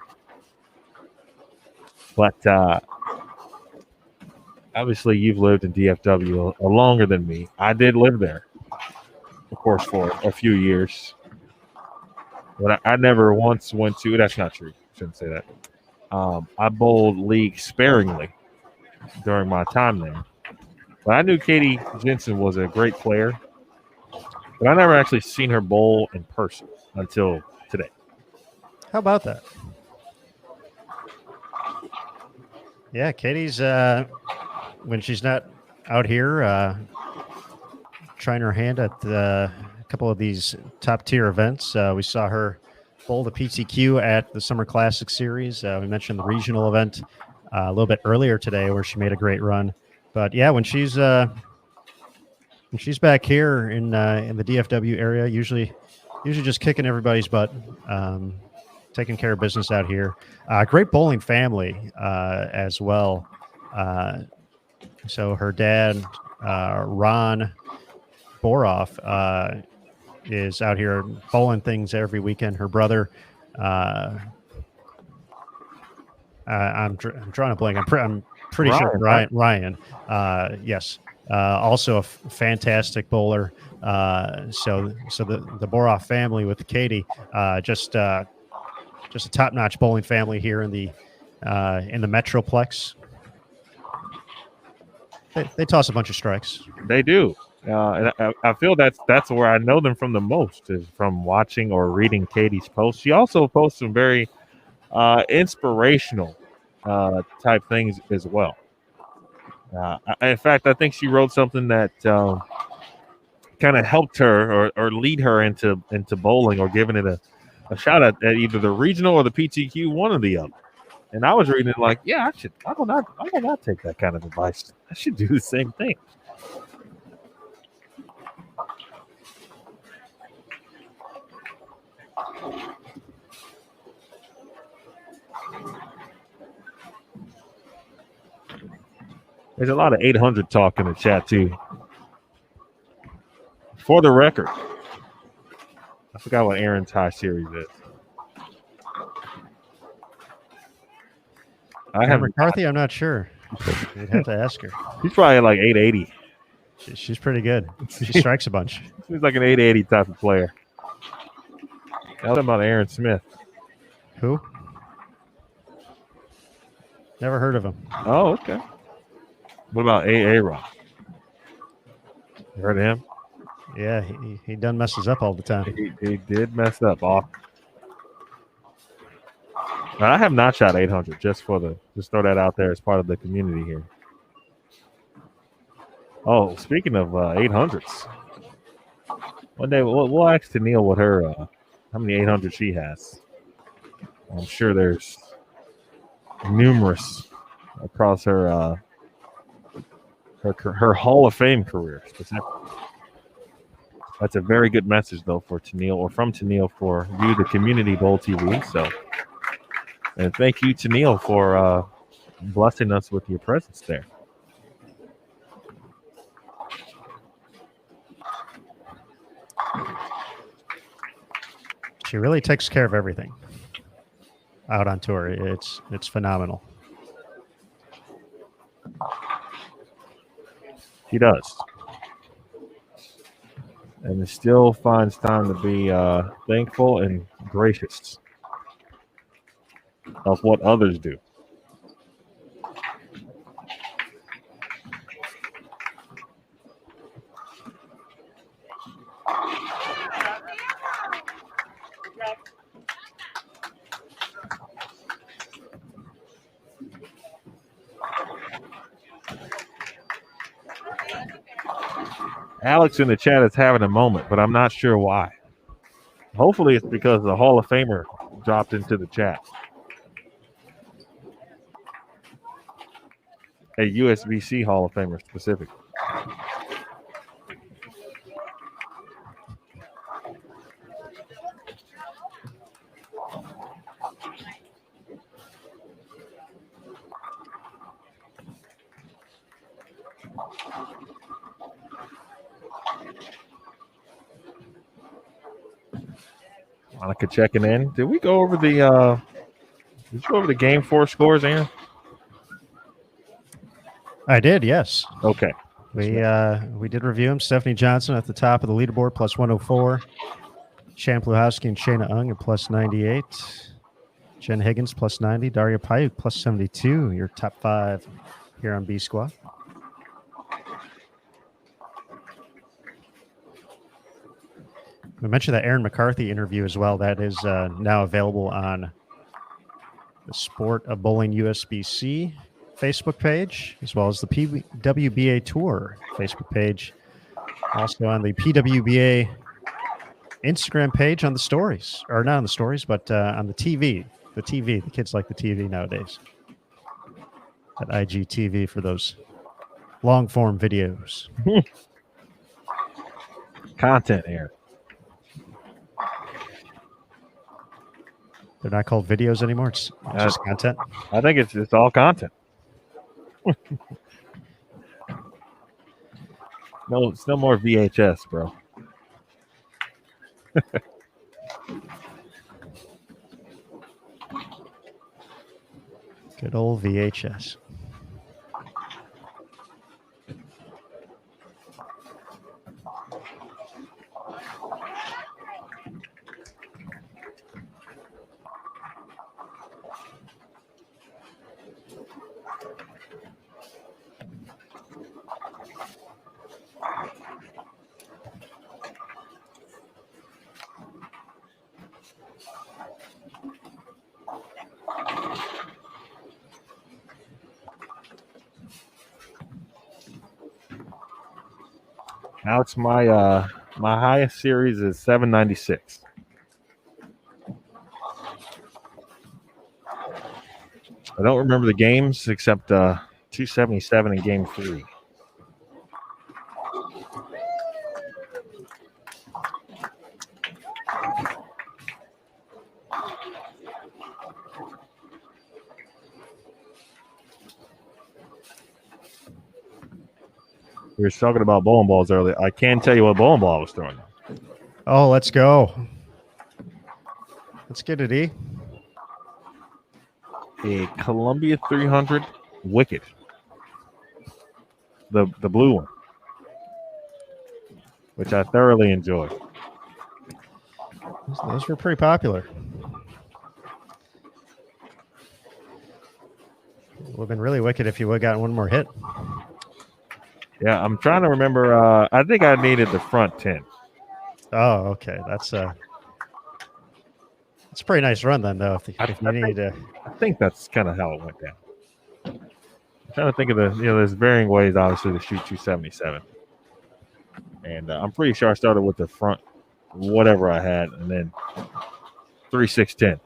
But obviously, you've lived in DFW longer than me. I did live there, of course, for a few years. But I never once went to. That's not true. Shouldn't say that. I bowled league sparingly during my time there. But I knew Katie Jensen was a great player. But I never actually seen her bowl in person until today. How about that? Yeah, Katie's when she's not out here trying her hand at a couple of these top tier events. We saw her bowl the PTQ at the Summer Classic Series. We mentioned the regional event a little bit earlier today, where she made a great run. But yeah, when she's back here in the DFW area, usually just kicking everybody's butt, taking care of business out here. Great bowling family as well. So her dad, Ron Boroff, is out here bowling things every weekend. Her brother, I'm drawing a blank. I'm pretty sure Ryan. Yes. Also a fantastic bowler. So the Boroff family with Katie, just a top-notch bowling family here in the Metroplex. They toss a bunch of strikes. They do. And I feel that's where I know them from the most, is from watching or reading Katie's posts. She also posts some very inspirational type things as well. In fact, I think she wrote something that kind of helped her or lead her into bowling, or giving it a shot at either the regional or the PTQ, one or the other. And I was reading it like, yeah, I will not take that kind of advice. I should do the same thing. There's a lot of 800 talk in the chat, too. For the record, I forgot what Aaron's high series is. McCarthy, I'm not sure. You'd have to ask her. He's probably like 880. She's pretty good. She strikes a bunch. He's like an 880 type of player. Tell them about Aaron Smith. Who? Never heard of him. Oh, okay. What about A.A. Rock? You heard of him? Yeah, he done messes up all the time. He did mess up. I have not shot 800, just throw that out there as part of the community here. Oh, speaking of 800s, one day we'll ask Tennille what her how many 800s she has. I'm sure there's numerous across her Hall of Fame career specifically. That's a very good message, though, for Tennille, or from Tennille, for you, the community, Bowl TV. So, and thank you, Tennille, for blessing us with your presence there. She really takes care of everything out on tour. It's phenomenal. She does. And it still finds time to be thankful and gracious of what others do. Alex in the chat is having a moment, but I'm not sure why. Hopefully, it's because the Hall of Famer dropped into the chat. A USBC Hall of Famer specifically. Monica checking in. Did we go over the game 4 scores, Aaron? I did, yes. Okay. We did review him. Stephanie Johnson at the top of the leaderboard, plus 104. Shan Pluhowski and Shayna Ung at plus 98. Jen Higgins, plus 90. Daria Payuk, plus 72. Your top 5 here on B Squad. We mentioned that Aaron McCarthy interview as well. That is now available on the Sport of Bowling USBC Facebook page, as well as the PWBA Tour Facebook page. Also on the PWBA Instagram page on the stories, or not on the stories, but on the TV. The TV. The kids like the TV nowadays. That IGTV for those long form videos. Content, Aaron. They're not called videos anymore. It's just content. I think it's all content. No, it's no more VHS, bro. Good old VHS. Alex, my highest series is 796. I don't remember the games except 277 in game 3. We were talking about bowling balls earlier. I can tell you what bowling ball I was throwing. Oh, let's go. Let's get it, E. A Columbia 300 Wicked. The blue one. Which I thoroughly enjoy. Those were pretty popular. It would have been really wicked if you would have gotten one more hit. Yeah, I'm trying to remember. I think I needed the front 10. Oh, okay. That's a pretty nice run then, though. If you need to, I think that's kind of how it went down. I'm trying to think of there's varying ways, obviously, to shoot 277. And I'm pretty sure I started with the front, whatever I had, and then 3-6-10.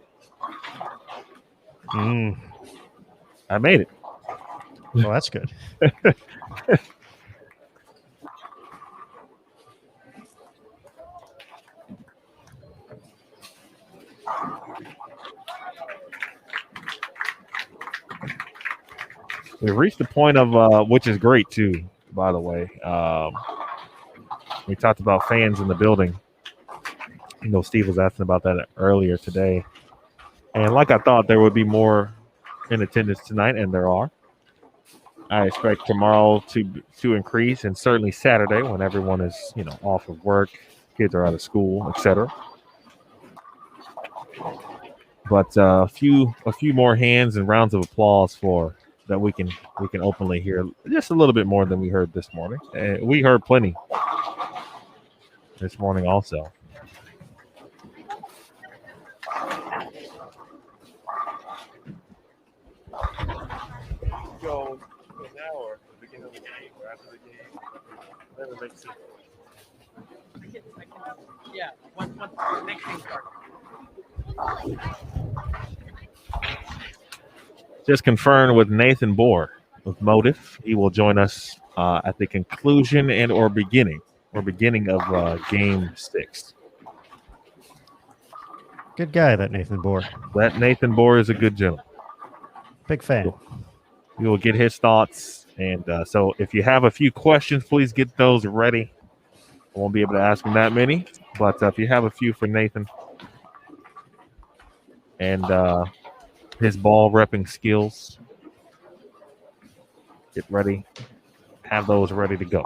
I made it. Well, that's good. We've reached the point of which is great too, by the way. We talked about fans in the building. Steve was asking about that earlier today. And like I thought, there would be more in attendance tonight, and there are. I expect tomorrow to increase, and certainly Saturday when everyone is, off of work, kids are out of school, etc. But a few more hands and rounds of applause for that we can openly hear just a little bit more than we heard this morning. And we heard plenty this morning also. Go now or the beginning of the game or after the game. Whatever makes sense. Yeah, once next thing starts. Just confirmed with Nathan Bohr of Motive. He will join us at the conclusion and or beginning of Game 6. Good guy, that Nathan Bohr. That Nathan Bohr is a good gentleman. Big fan. We will get his thoughts. And so if you have a few questions, please get those ready. I won't be able to ask him that many, but if you have a few for Nathan and his ball repping skills, get ready. Have those ready to go.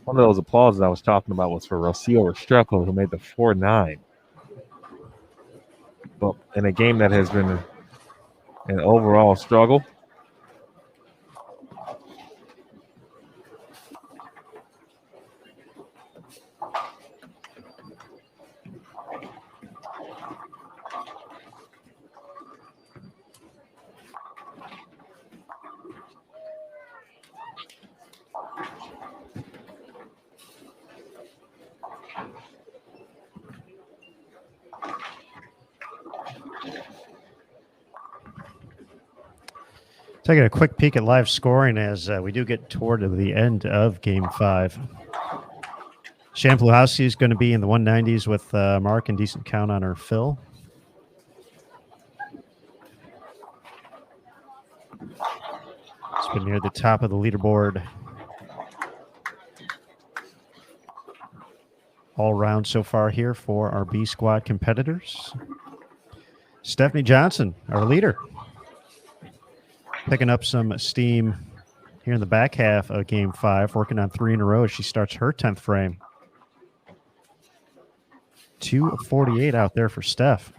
One of those applauses I was talking about was for Rocio Restrepo, who made the 4-9. But in a game that has been an overall struggle. Taking a quick peek at live scoring as we do get toward the end of Game 5. Shampluhowski is going to be in the 190s with Mark and decent count on her Phil. It's been near the top of the leaderboard all round so far here for our B squad competitors. Stephanie Johnson, our leader, picking up some steam here in the back half of Game 5, working on 3 in a row as she starts her 10th frame. 2:48 out there for Steph.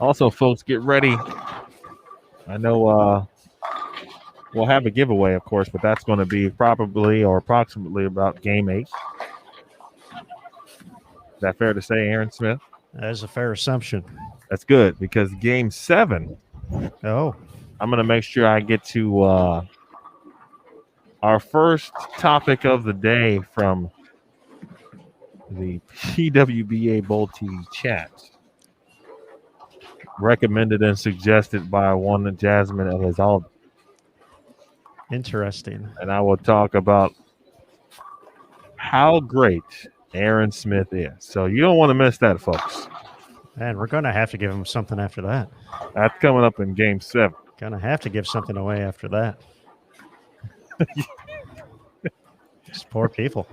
Also, folks, get ready. I know we'll have a giveaway, of course, but that's going to be probably or approximately about Game 8. Is that fair to say, Aaron Smith? That is a fair assumption. That's good because Game 7, Oh, I'm going to make sure I get to our first topic of the day from the PWBA Bowl TV chat. Recommended and suggested by one Jasmine Elizalde. interesting. And I will talk about how great Aaron Smith is. So you don't want to miss that, folks. Man, we're going to have to give him something after that. That's coming up in Game 7. Going to have to give something away after that. These poor people.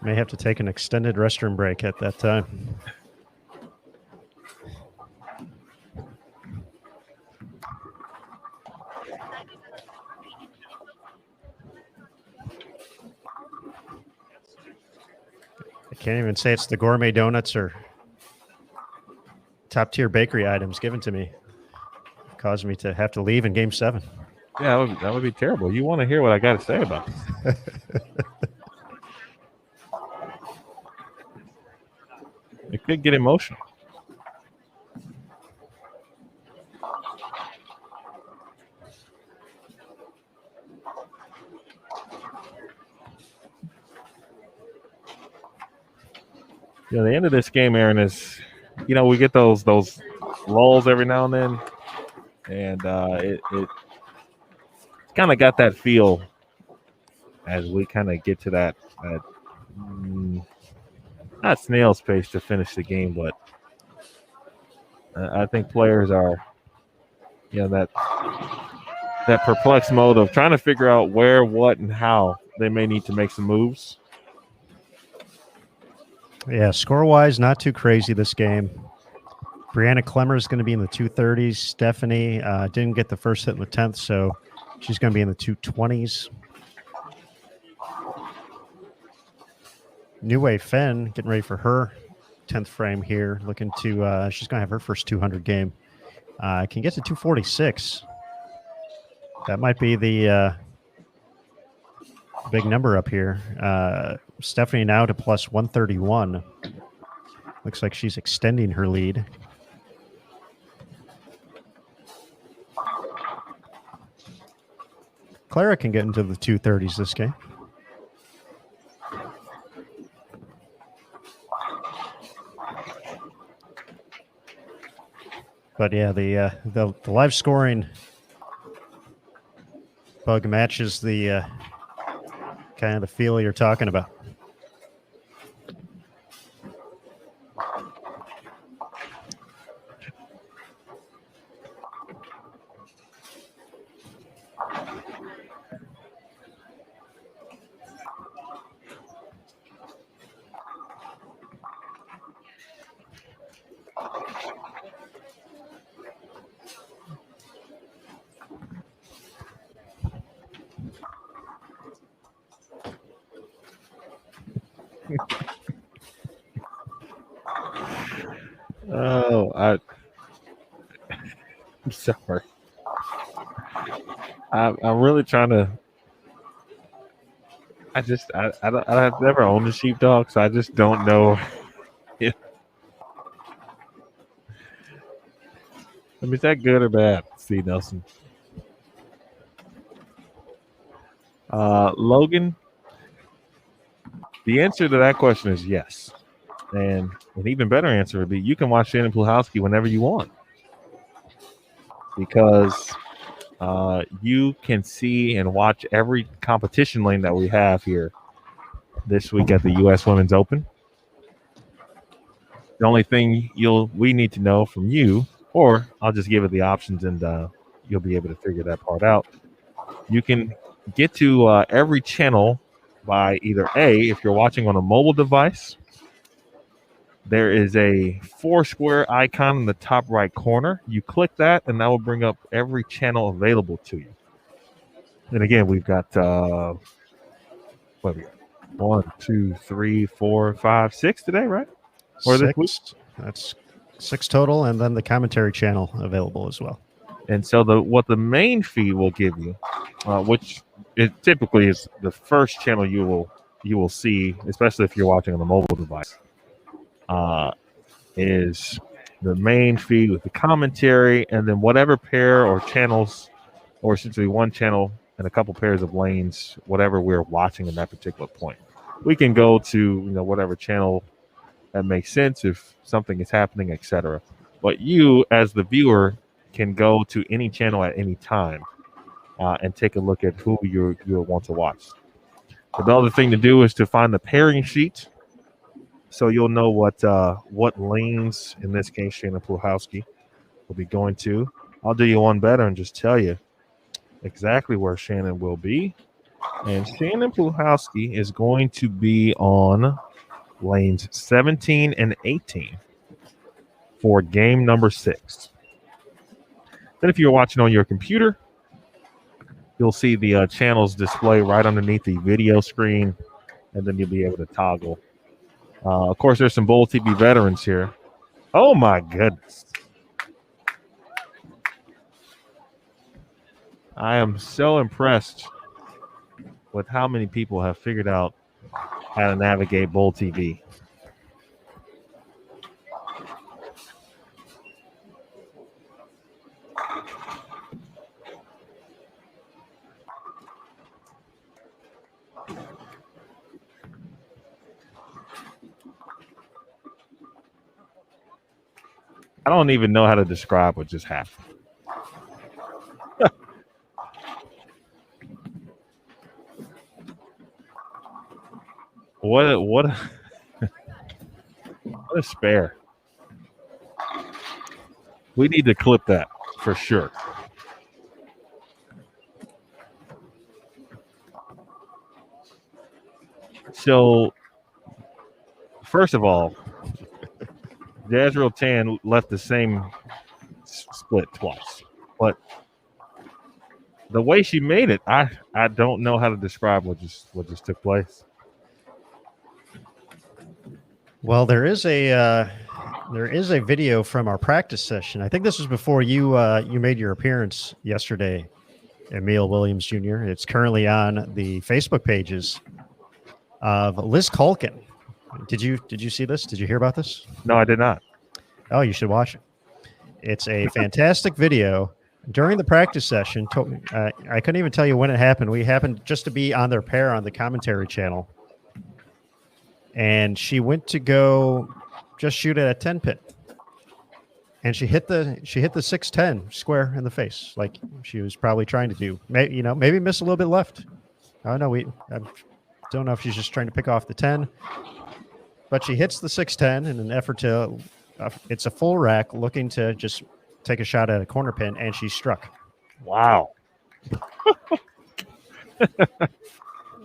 May have to take an extended restroom break at that time. I can't even say it's the gourmet donuts or top tier bakery items given to me. Caused me to have to leave in Game 7. Yeah, that would be terrible. You want to hear what I got to say about this. It could get emotional. Yeah, the end of this game, Aaron, is, we get those lulls every now and then, and it kind of got that feel as we kind of get to that not snail's pace to finish the game, but I think players are, that that perplexed mode of trying to figure out where, what, and how they may need to make some moves. Yeah, score-wise, not too crazy this game. Brianna Clemmer is going to be in the 230s. Stephanie didn't get the first hit in the 10th, so she's going to be in the 220s. New Wave Fenn getting ready for her 10th frame here. Looking to, she's going to have her first 200 game. Can get to 246. That might be the big number up here. Stephanie now to plus 131. Looks like she's extending her lead. Clara can get into the 230s this game. But yeah, the live scoring bug matches the kind of the feel you're talking about. Oh, I'm sorry. I'm really trying to. I've never owned a sheepdog, so I just don't know. I mean, is that good or bad? See, Nelson. Logan, the answer to that question is yes. And an even better answer would be you can watch Shannon Pluhowski whenever you want. Because you can see and watch every competition lane that we have here this week at the U.S. Women's Open. The only thing we need to know from you, or I'll just give it the options and you'll be able to figure that part out. You can get to every channel by either A, if you're watching on a mobile device, there is a 4 square icon in the top right corner. You click that, and that will bring up every channel available to you. And again, we've got what have we got? 1, 2, 3, 4, 5, 6 today, right? Or this week? That's 6 total, and then the commentary channel available as well. And so what the main feed will give you, which it typically is the first channel you will see, especially if you're watching on the mobile device, is the main feed with the commentary, and then whatever pair or channels, or essentially one channel and a couple pairs of lanes, whatever we're watching in that particular point. We can go to whatever channel that makes sense if something is happening, etc. But you, as the viewer, can go to any channel at any time and take a look at who you want to watch. But the other thing to do is to find the pairing sheet, so you'll know what lanes, in this case, Shannon Pluhowski will be going to. I'll do you one better and just tell you exactly where Shannon will be. And Shannon Pluhowski is going to be on lanes 17 and 18 for game number 6. Then if you're watching on your computer, you'll see the channels display right underneath the video screen, and then you'll be able to toggle. Of course, there's some Bowl TV veterans here. Oh, my goodness. I am so impressed with how many people have figured out how to navigate Bowl TV. I don't even know how to describe what just happened. What a spare. We need to clip that for sure. So, first of all, Jazrael Tan left the same split twice, but the way she made it, I don't know how to describe what just took place. Well, there is a video from our practice session. I think this was before you made your appearance yesterday, Emil Williams Jr. It's currently on the Facebook pages of Liz Culkin. Did you see this? Did you hear about this? No, I did not. Oh, you should watch it. It's a fantastic video. During the practice session, I couldn't even tell you when it happened. We happened just to be on their pair on the commentary channel. And she went to go just shoot at a 10 pin. And she hit the 610 square in the face, like she was probably trying to do. Maybe miss a little bit left. I don't know. I don't know if she's just trying to pick off the 10. But she hits the 610 in an effort to it's a full rack looking to just take a shot at a corner pin, and she struck. Wow.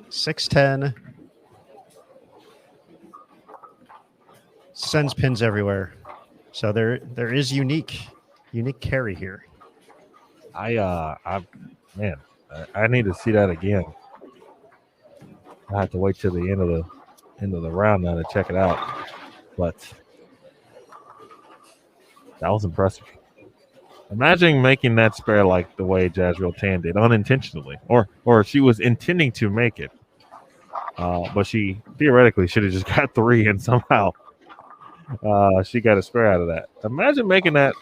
610 sends pins everywhere. So there is unique carry here. I need to see that again. I have to wait till the end of the round now to check it out. But that was impressive. Imagine making that spare like the way Jazrael Tan did, unintentionally, or she was intending to make it, but she theoretically should have just got 3, and somehow she got a spare out of that. Imagine making that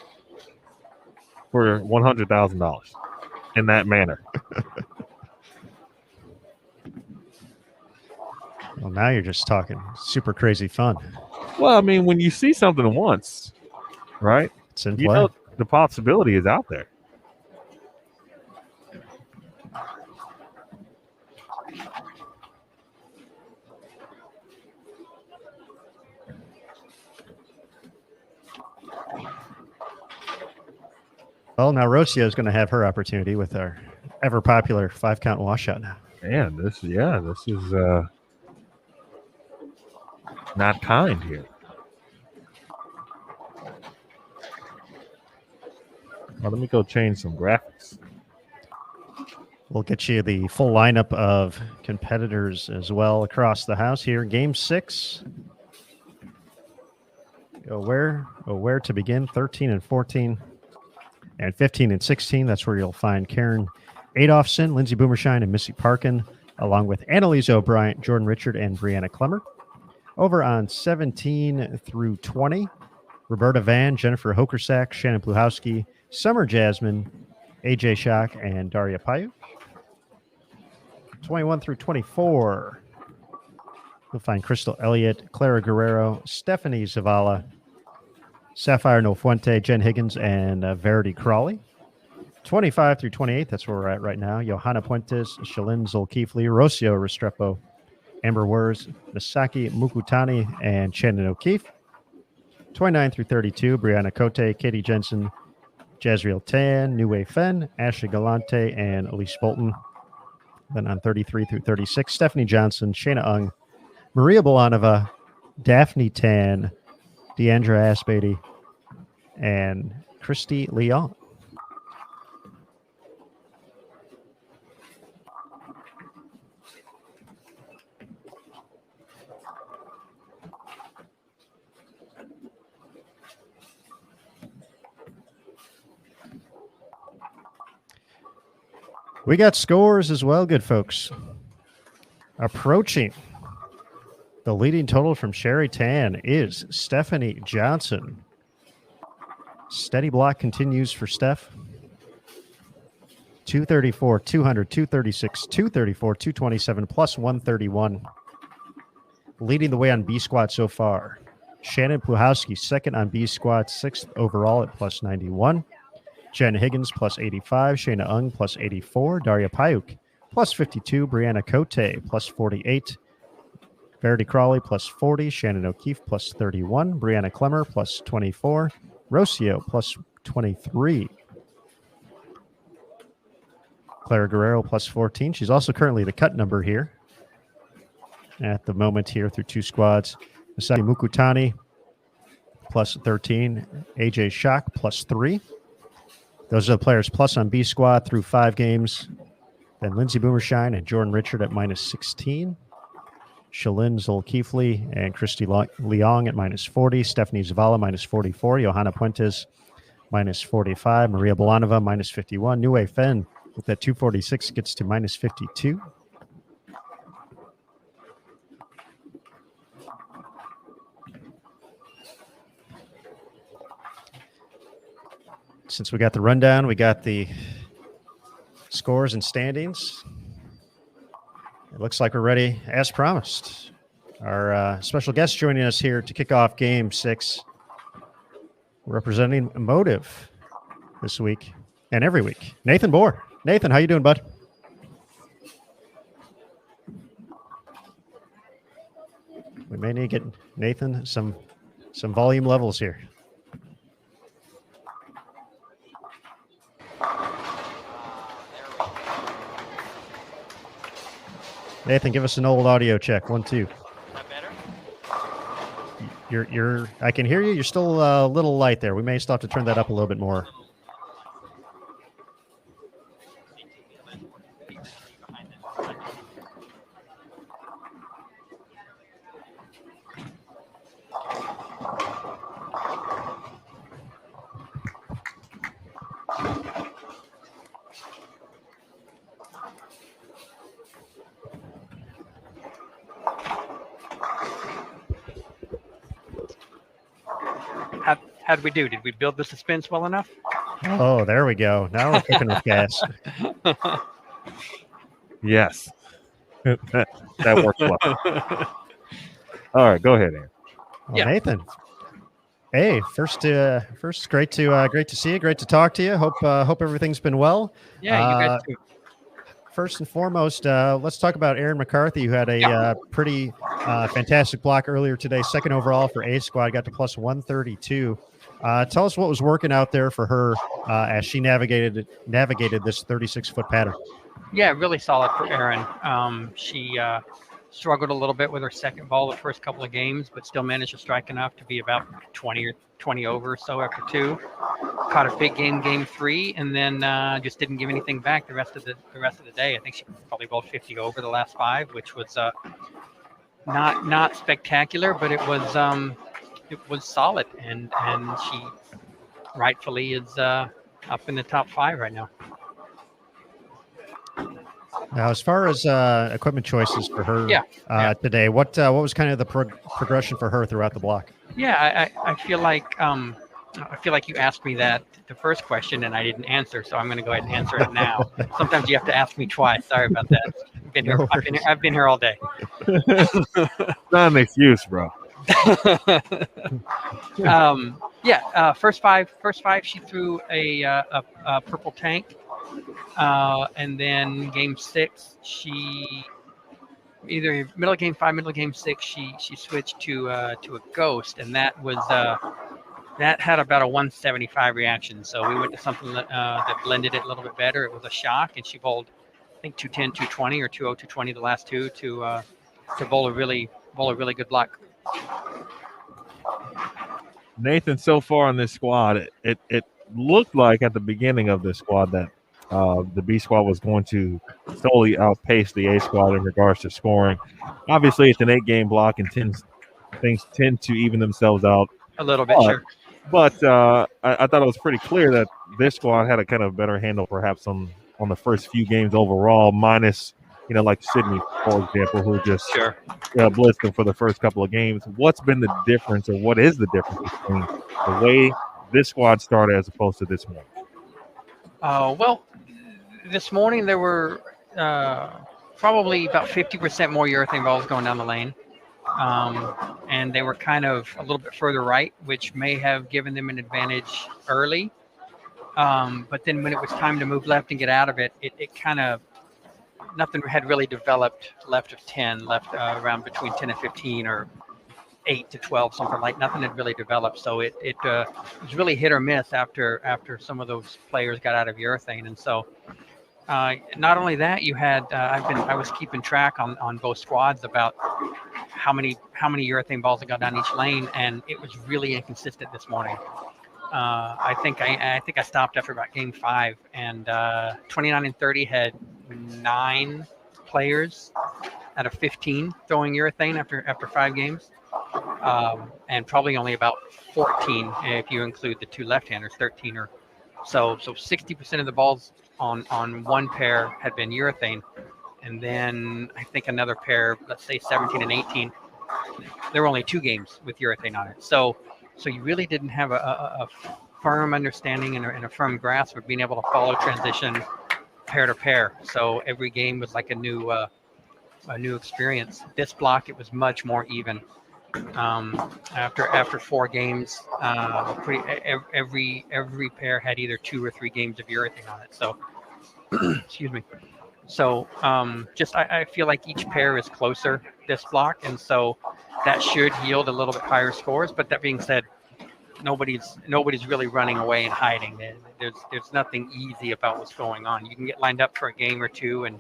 for $100,000 in that manner. Well, now you're just talking super crazy fun. Well, I mean, when you see something once, right? It's in You play. know the possibility is out there. Well, now Rocio is going to have her opportunity with our ever popular 5-count washout now. Man, this is not kind here. Well, let me go change some graphics. We'll get you the full lineup of competitors as well across the house here. Game 6. Where to begin? 13 and 14 and 15 and 16. That's where you'll find Karen Adolphson, Lindsay Boomershine, and Missy Parkin, along with Annalise O'Brien, Jordan Richard, and Brianna Clemmer. Over on 17 through 20, Roberta Van, Jennifer Hokersack, Shannon Pluhowski, Summer Jasmine, AJ Shock, and Daria Payuk. 21 through 24, you'll find Crystal Elliott, Clara Guerrero, Stephanie Zavala, Sapphire Nofuente, Jen Higgins, and Verity Crawley. 25 through 28, that's where we're at right now. Johanna Puentes, Shalyn Zolkeefli, Rocio Restrepo, Amber Wurs, Misaki Mukutani, and Shannon O'Keefe. 29 through 32, Brianna Cote, Katie Jensen, Jazrael Tan, Niwei Fen, Ashley Galante, and Elise Bolton. Then on 33 through 36, Stephanie Johnson, Shayna Ung, Maria Bolanova, Daphne Tan, Deandra Asbeatty, and Christy Leon. We got scores as well, good folks. Approaching the leading total from Sherry Tan is Stephanie Johnson. Steady block continues for Steph. 234, 200, 236, 234, 227, plus 131. Leading the way on B squad so far. Shannon Pluhowski, second on B squad, 6th overall at plus 91. Jen Higgins, plus 85. Shayna Ung, plus 84. Daria Payuk, plus 52. Brianna Cote, plus 48. Verity Crawley, plus 40. Shannon O'Keefe, plus 31. Brianna Clemmer, plus 24. Rocio, plus 23. Clara Guerrero, plus 14. She's also currently the cut number here. at the moment here through 2 squads. Masaki Mukutani, plus 13. AJ Shock, plus 3. Those are the players plus on B squad through 5 games. Then Lindsey Boomershine and Jordan Richard at minus 16. Shalyn Zolkifli and Christy Leong at minus 40. Stephanie Zavala, minus 44. Johanna Puentes, minus 45. Maria Bolanova, minus 51. Nue Fen with that 246 gets to minus 52. Since we got the rundown, we got the scores and standings. It looks like we're ready as promised. Our special guest joining us here to kick off Game 6, representing Motive this week and every week. Nathan Bohr. Nathan, how you doing, bud? We may need to get Nathan some volume levels here. Nathan, give us an old audio check. 1, 2. Is that better? You're. I can hear you. You're still a little light there. We may still have to turn that up a little bit more. How did we do? Did we build the suspense well enough? Oh, there we go. Now we're cooking with gas. Yes. that worked well. All right, go ahead, Aaron. Well, Yeah. Nathan. Hey, first, great to see you. Great to talk to you. Hope everything's been well. Yeah, you guys too. First and foremost, let's talk about Aaron McCarthy, who had a pretty fantastic block earlier today, second overall for A squad, got to plus 132. Tell us what was working out there for her as she navigated this 36-foot pattern. Yeah, really solid for Erin. She struggled a little bit with her second ball the first couple of games, but still managed to strike enough to be about 20 over or so after 2. Caught a big game 3, and then just didn't give anything back the rest of the day. I think she probably bowled 50 over the last 5, which was not spectacular, but it was solid, and she rightfully is up in the top 5 right now. Now, as far as equipment choices for her today, what was kind of the progression for her throughout the block? Yeah, I feel like you asked me that the first question and I didn't answer, so I'm going to go ahead and answer it now. Sometimes you have to ask me twice. Sorry about that. I've been here all day. Not an excuse, bro. First five she threw a purple tank, and then game 6 she either middle of game 5, middle of game 6 she switched to a ghost, and that was that had about a 175 reaction. So we went to something that blended it a little bit better. It was a shock, and she bowled I think 210, 220 or 202, 220 the last 2 to bowl a really good block. Nathan, so far on this squad, it looked like at the beginning of this squad that the B squad was going to solely outpace the A squad in regards to scoring. Obviously, it's an 8-game block, and things tend to even themselves out A little bit, sure. But I thought it was pretty clear that this squad had a kind of better handle, perhaps on the first few games overall, minus like Sydney, for example, who just blitzed them for the first couple of games. What's been the difference, or what is the difference between the way this squad started as opposed to this morning? Well, this morning there were probably about 50% more urethane balls going down the lane. And they were kind of a little bit further right, which may have given them an advantage early. But then when it was time to move left and get out of it, it kind of, nothing had really developed left of 10, left around between 10 and 15 or 8 to 12, something like. Nothing had really developed. So it was really hit or miss after some of those players got out of urethane. And so not only that, you had I was keeping track on both squads about how many urethane balls that got down each lane, and it was really inconsistent this morning. I think I stopped after about game 5, and 29 and 30 had 9 players out of 15 throwing urethane after 5 games, and probably only about 14 if you include the 2 left-handers, 13 or so. So 60% of the balls on one pair had been urethane, and then I think another pair, let's say 17 and 18, there were only 2 games with urethane on it. So you really didn't have a firm understanding and a firm grasp of being able to follow transition pair to pair. So every game was like a new experience. This block, it was much more even. After 4 games, every pair had either 2 or 3 games of urethane on it. So excuse me. So I feel like each pair is closer this block, and so that should yield a little bit higher scores. But that being said, nobody's really running away and hiding. There's nothing easy about what's going on. You can get lined up for a game or 2, and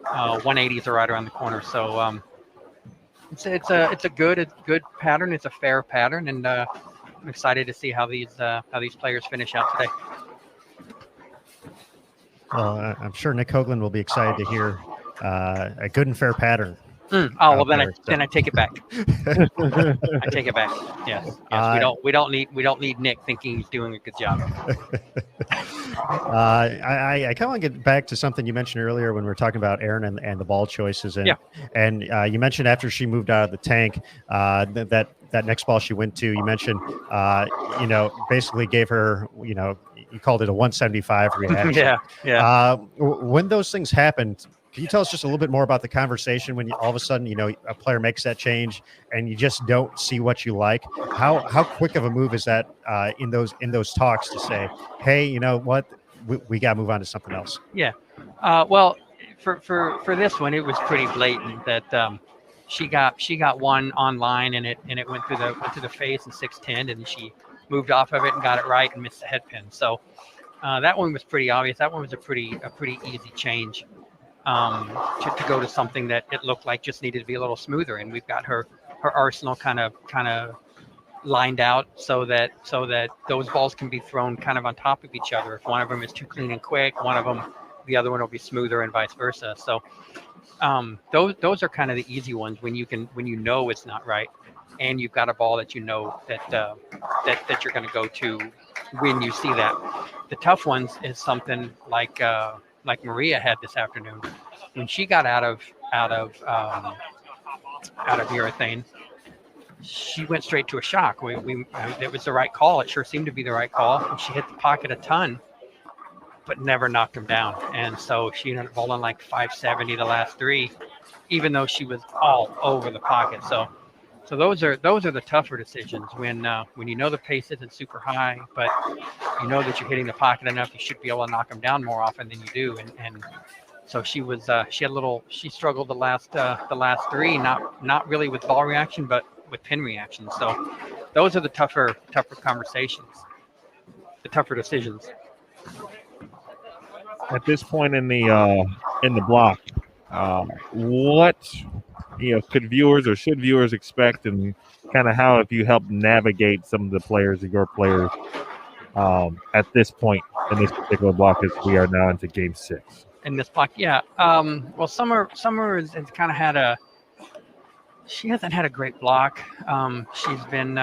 180s are right around the corner. So it's a good pattern. It's a fair pattern, and I'm excited to see how these players finish out today. Well, I'm sure Nick Hoagland will be excited to hear a good and fair pattern. Oh well, then I take it back. I take it back. Yes. We don't need Nick thinking he's doing a good job. I kind of want to get back to something you mentioned earlier when we were talking about Erin and the ball choices, and you mentioned after she moved out of the tank, that next ball she went to, you mentioned, basically gave her, you called it a 175 reaction. Yeah. When those things happen, can you tell us just a little bit more about the conversation when all of a sudden, a player makes that change and you just don't see what you like? How quick of a move is that in those talks to say, hey, you know what, we got to move on to something else? Yeah. Well, for this one, it was pretty blatant that she got one online and it went through the face and 6'10", and she moved off of it and got it right and missed the head pin. So that one was pretty obvious. That one was a pretty easy change. To go to something that it looked like just needed to be a little smoother, and we've got her arsenal kind of lined out so that those balls can be thrown kind of on top of each other. If one of them is too clean and quick, the other one will be smoother, and vice versa. So those are kind of the easy ones when you it's not right, and you've got a ball that that you're going to go to when you see that. The tough ones is something like Maria had this afternoon when she got out of urethane. She went straight to a shock. It was the right call. It sure seemed to be the right call. And she hit the pocket a ton, but never knocked him down. And so she ended up bowling like 570 the last 3, even though she was all over the pocket. So those are the tougher decisions when the pace isn't super high, but you know that you're hitting the pocket enough, you should be able to knock them down more often than you do. And so she struggled the last 3, not really with ball reaction, but with pin reaction. So those are the tougher conversations, the tougher decisions. At this point in the block, what could viewers or should viewers expect, and kind of how have you helped navigate some of the players or your players at this point in this particular block as we are now into game 6? In this block, yeah. Well, Summer has kind of she hasn't had a great block. She's been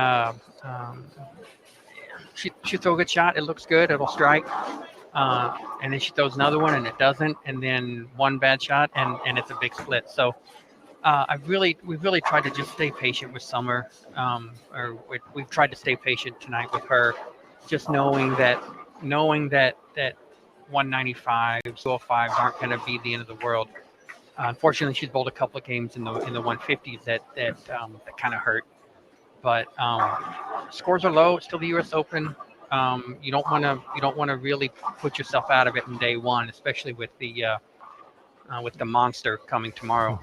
she throw a good shot, it looks good, it'll strike, and then she throws another one and it doesn't, and then one bad shot and it's a big split. So we've really tried to just stay patient with Summer, we've tried to stay patient tonight with her, just knowing that 195, 205 aren't going to be the end of the world. Unfortunately, she's bowled a couple of games in the 150s that kind of hurt. But scores are low. It's still the U.S. Open. You don't want to really put yourself out of it in day one, especially with the monster coming tomorrow.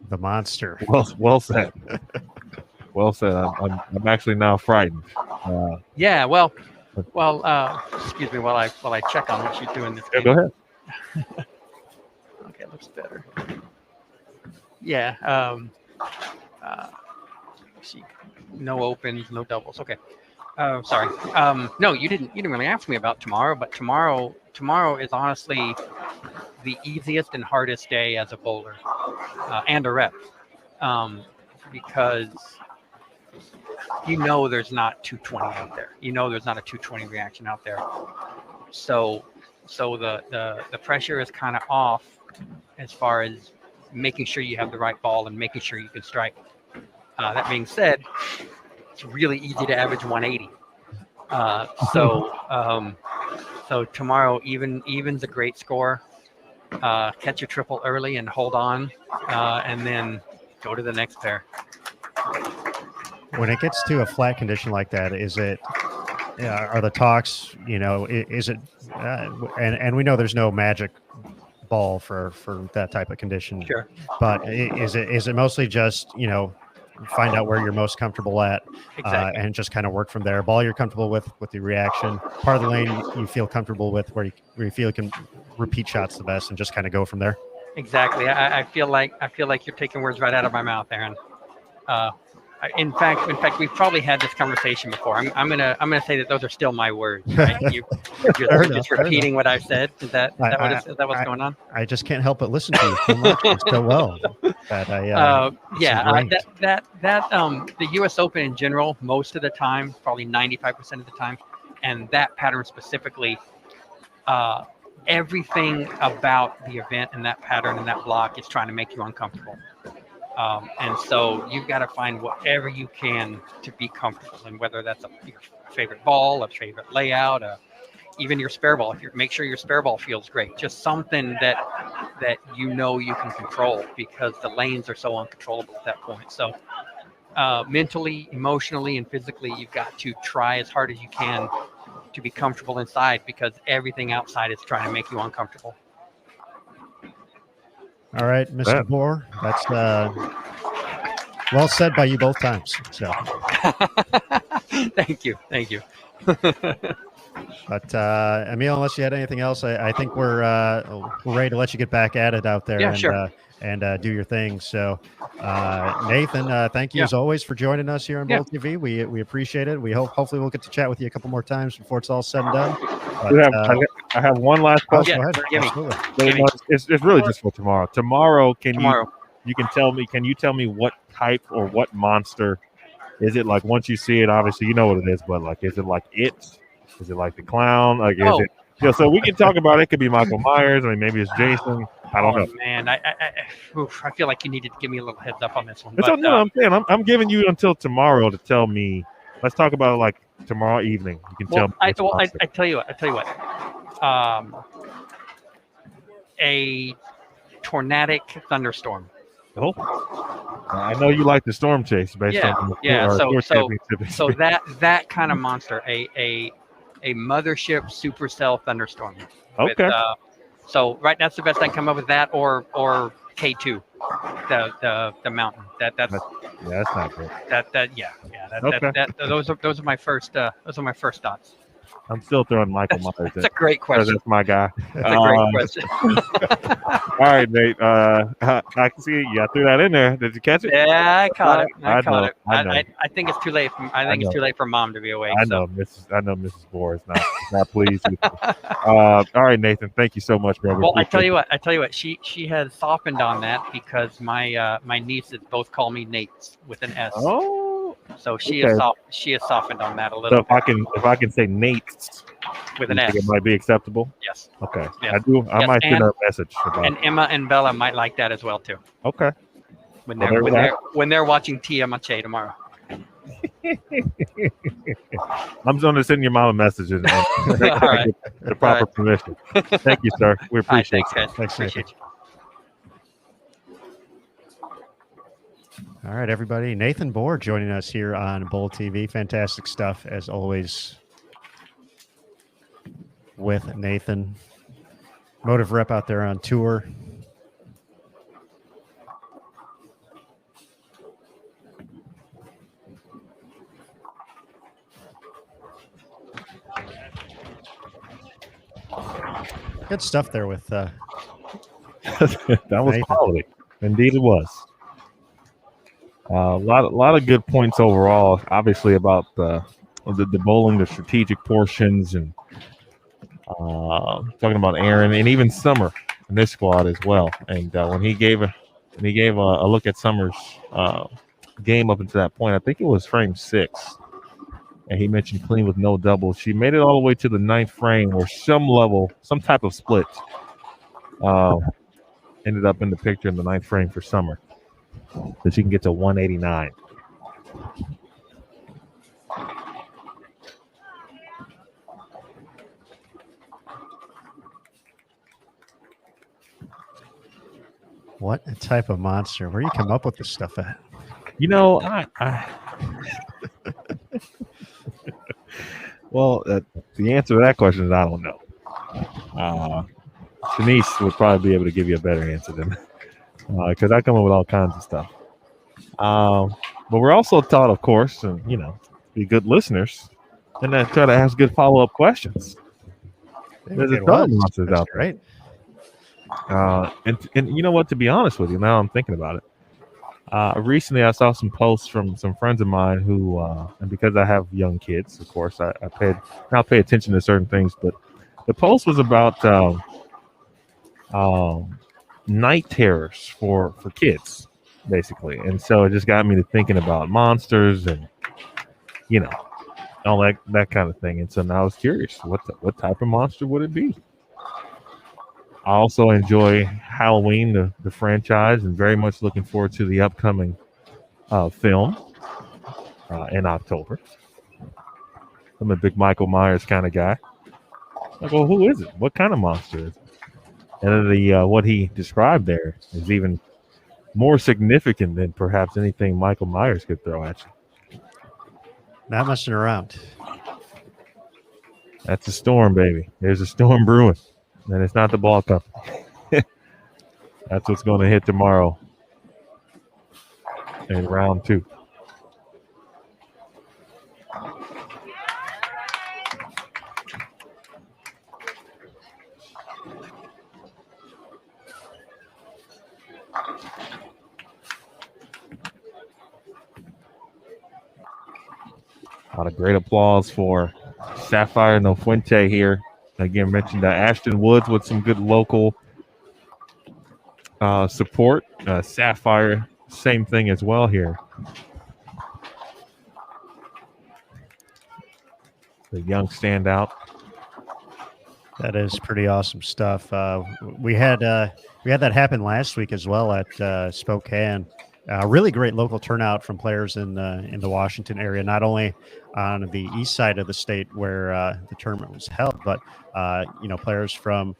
The monster. Well said. Well said. I'm actually now frightened. Yeah. Well, Well, excuse me while I check on what she's doing this Yeah, game. go ahead. Okay, looks better. Yeah. See, no opens, no doubles. Okay. Sorry. No, you didn't really ask me about tomorrow, but tomorrow is honestly the easiest and hardest day as a bowler and a rep, because there's not 220 out there. There's not a 220 reaction out there. So the pressure is kind of off as far as making sure you have the right ball and making sure you can strike. That being said, it's really easy to average 180. So tomorrow, even's a great score. Catch a triple early and hold on, and then go to the next pair. When it gets to a flat condition like that, is it? Are the talks? Is it? And we know there's no magic ball for that type of condition. Sure. But is it mostly just find out where you're most comfortable at, Exactly. and just kind of work from there. Ball you're comfortable with the reaction. Part of the lane you feel comfortable with, where you feel you can repeat shots the best, and just kind of go from there. Exactly. I feel like you're taking words right out of my mouth, Aaron. In fact, we've probably had this conversation before. I'm gonna say that those are still my words. Right? You're just repeating what I've said. Is that what's going on? I just can't help but listen to you so much so well that I the U.S. Open in general, most of the time, probably 95% of the time, and that pattern specifically, everything about the event and that pattern and that block is trying to make you uncomfortable. And so you've got to find whatever you can to be comfortable, and whether that's your favorite ball, a favorite layout, even your spare ball. Make sure your spare ball feels great, just something that you can control, because the lanes are so uncontrollable at that point. So mentally, emotionally, and physically, you've got to try as hard as you can to be comfortable inside, because everything outside is trying to make you uncomfortable. All right, Mr. Bohr, that's well said by you both times. So, thank you. But Emil, unless you had anything else, I think we're ready to let you get back at it out there. Yeah, and sure. And do your thing. So, Nathan, thank you as always for joining us here on Bowl TV. We appreciate it. Hopefully we'll get to chat with you a couple more times before it's all said and done. But, I have one last question. Go ahead. Absolutely. It's really just for tomorrow. Tomorrow, can you tell me what type or what monster is it? Like, once you see it, obviously you know what it is, but like, is it like it? Is it like the clown? Like, is it? So we can talk about it. It could be Michael Myers. I mean, maybe it's Jason. I don't know. Man, I feel like you needed to give me a little heads up on this one. I'm saying I'm giving you until tomorrow to tell me. Let's talk about it like tomorrow evening. You can tell me. I tell you what. A tornadic thunderstorm. Oh, I know you like the storm chase based on So that kind of monster, a mothership supercell thunderstorm. Okay. So that's the best I can come up with, that or K2, the mountain. That's not good. Those are my first thoughts. I'm still throwing Michael Myers. That's a great question. That's my guy. That's a great question. All right, Nate. I can see you threw that in there. Did you catch it? Yeah, I caught it. I caught it. I know. I think it's too late. It's too late for Mom to be awake. I know Mrs. Bohr is not pleased with me. All right, Nathan. Thank you so much, brother. Well, I tell you what. She has softened on that, because my nieces both call me Nate with an S. Oh. So she has softened on that a little. So if I can say Nate with an S, it might be acceptable. Yes. Okay. Yes. I might send her a message about and Emma and Bella might like that as well too. Okay. When they're watching Tia Mache tomorrow. I'm going to send your mom a message and right. the proper permission. Thank you, sir. We appreciate it. Thanks, guys. Thanks, appreciate you. All right, everybody. Nathan Bohr joining us here on Bowl TV. Fantastic stuff, as always, with Nathan. Motive rep out there on tour. Good stuff there with That was Nathan. quality. Indeed, it was. A lot of good points overall. Obviously, about the bowling, the strategic portions, and talking about Aaron and even Summer in this squad as well. And when he gave a look at Summer's game up until that point, I think it was frame 6, and he mentioned clean with no doubles. She made it all the way to the 9th frame, where some type of split ended up in the picture in the 9th frame for Summer, so she can get to 189. What a type of monster. Where do you come up with this stuff at? You know, well, the answer to that question is I don't know. Shanice would probably be able to give you a better answer than because I come up with all kinds of stuff. But we're also taught, of course, and be good listeners and then try to ask good follow-up questions. There's a ton of monsters out there. Right. And you know what? To be honest with you, now I'm thinking about it. Recently, I saw some posts from some friends of mine who, and because I have young kids, of course, I pay attention to certain things. But the post was about night terrors for kids, basically, and so it just got me to thinking about monsters and all that kind of thing. And so now I was curious, what type of monster would it be? I also enjoy Halloween, the franchise, and very much looking forward to the upcoming film in October. I'm a big Michael Myers kind of guy. Like, well, who is it? What kind of monster is it? And then what he described there is even more significant than perhaps anything Michael Myers could throw at you. Not messing around. That's a storm, baby. There's a storm brewing. And it's not the ball company. That's what's going to hit tomorrow in round 2. A lot of great applause for Sapphire No Fuente here. Again, mentioned Ashton Woods with some good local support. Sapphire, same thing as well here. The young standout. That is pretty awesome stuff. We had that happen last week as well at Spokane. Really great local turnout from players in the Washington area, not only on the east side of the state where the tournament was held, but players from